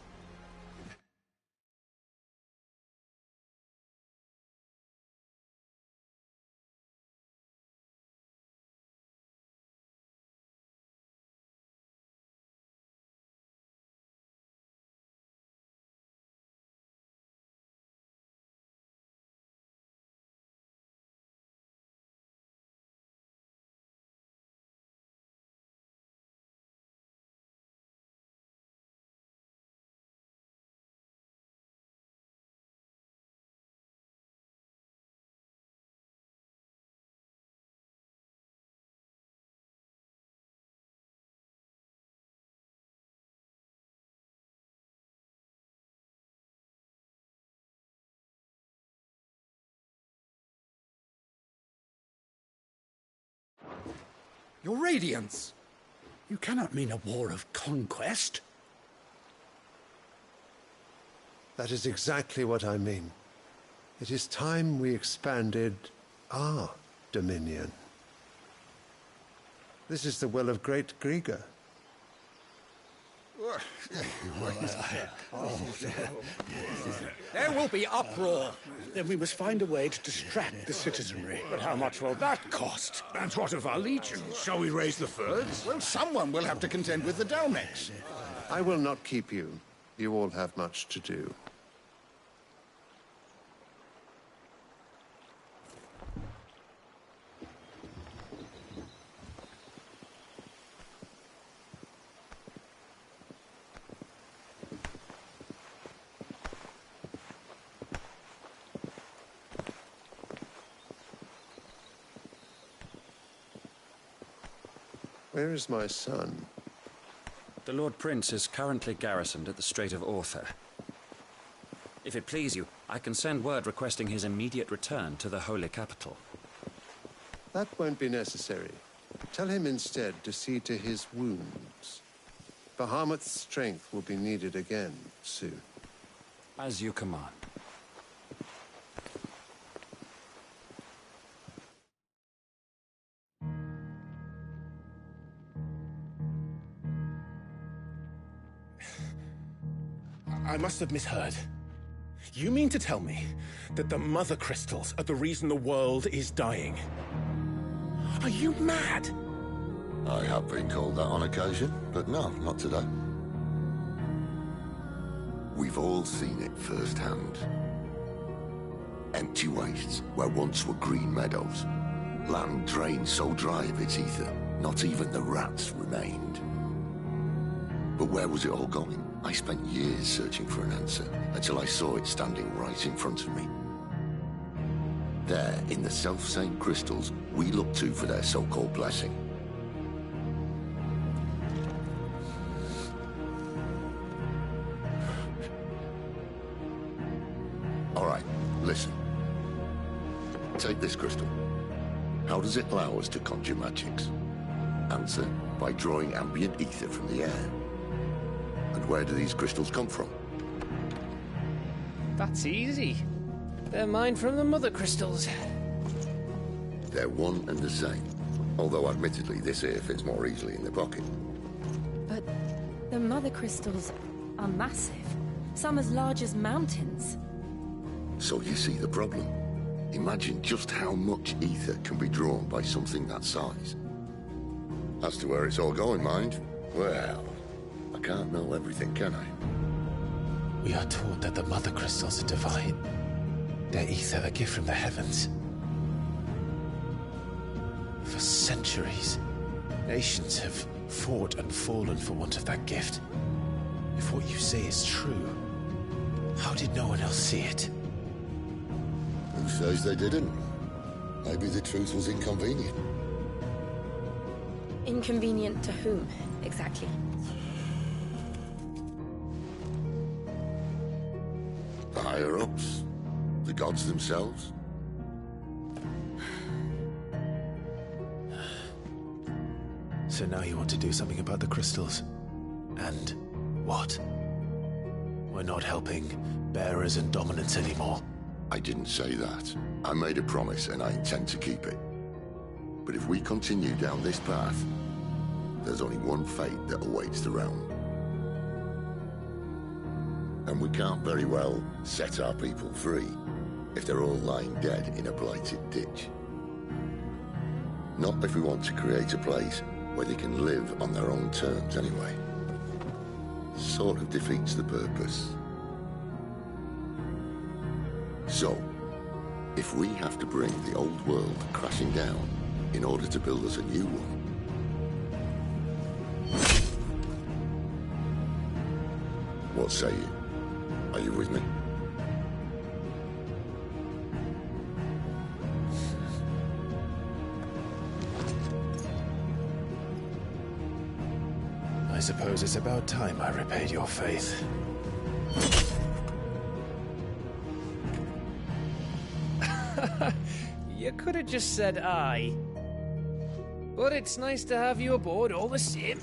Your radiance! You cannot mean a war of conquest. That is exactly what I mean. It is time we expanded our dominion. This is the will of great Grieger. There will be uproar. Then we must find a way to distract the citizenry. But how much will that cost? And what of our legions? Shall we raise the furs? Well, someone will have to contend with the Dalmex. I will not keep you. You all have much to do. Where is my son? The Lord Prince is currently garrisoned at the Strait of Author. If it please you, I can send word requesting his immediate return to the Holy Capital. That won't be necessary. Tell him instead to see to his wounds. Bahamut's strength will be needed again soon. As you command. I must have misheard. You mean to tell me that the Mother Crystals are the reason the world is dying? Are you mad? I have been called that on occasion, but no, not today. We've all seen it firsthand. Empty wastes where once were green meadows. Land drained so dry of its ether, not even the rats remained. But where was it all going? I spent years searching for an answer, until I saw it standing right in front of me. There, in the self-same crystals we look to for their so-called blessing. All right, listen. Take this crystal. How does it allow us to conjure magics? Answer, by drawing ambient ether from the air. And where do these crystals come from? That's easy. They're mine from the Mother Crystals. They're one and the same. Although admittedly this here fits more easily in the pocket. But the Mother Crystals are massive. Some as large as mountains. So you see the problem. Imagine just how much ether can be drawn by something that size. As to where it's all going, mind, well, I can't know everything, can I? We are taught that the Mother Crystals are divine. Their ether a gift from the heavens. For centuries, nations have fought and fallen for want of that gift. If what you say is true, how did no one else see it? Who says they didn't? Maybe the truth was inconvenient. Inconvenient to whom, exactly? The higher-ups? The gods themselves? So now you want to do something about the crystals? And what? We're not helping bearers and dominants anymore. I didn't say that. I made a promise and I intend to keep it. But if we continue down this path, there's only one fate that awaits the realm. And we can't very well set our people free if they're all lying dead in a blighted ditch. Not if we want to create a place where they can live on their own terms anyway. Sort of defeats the purpose. So, if we have to bring the old world crashing down in order to build us a new one, what say you? Are you with me? I suppose it's about time I repaid your faith. You could have just said aye. But it's nice to have you aboard all the same.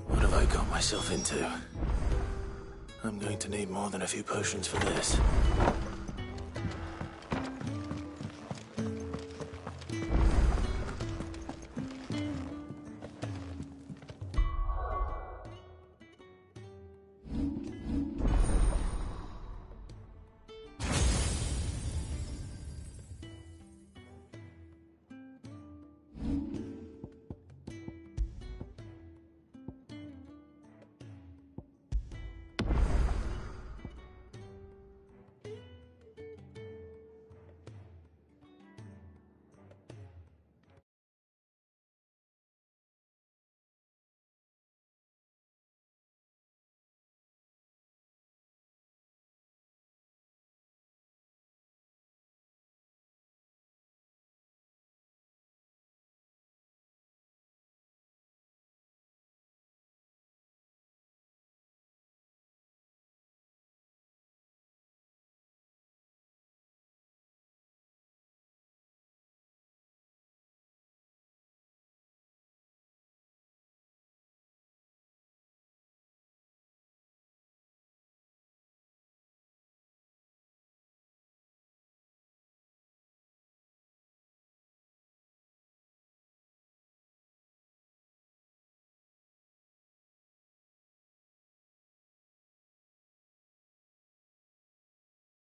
What have I got myself into? I'm going to need more than a few potions for this.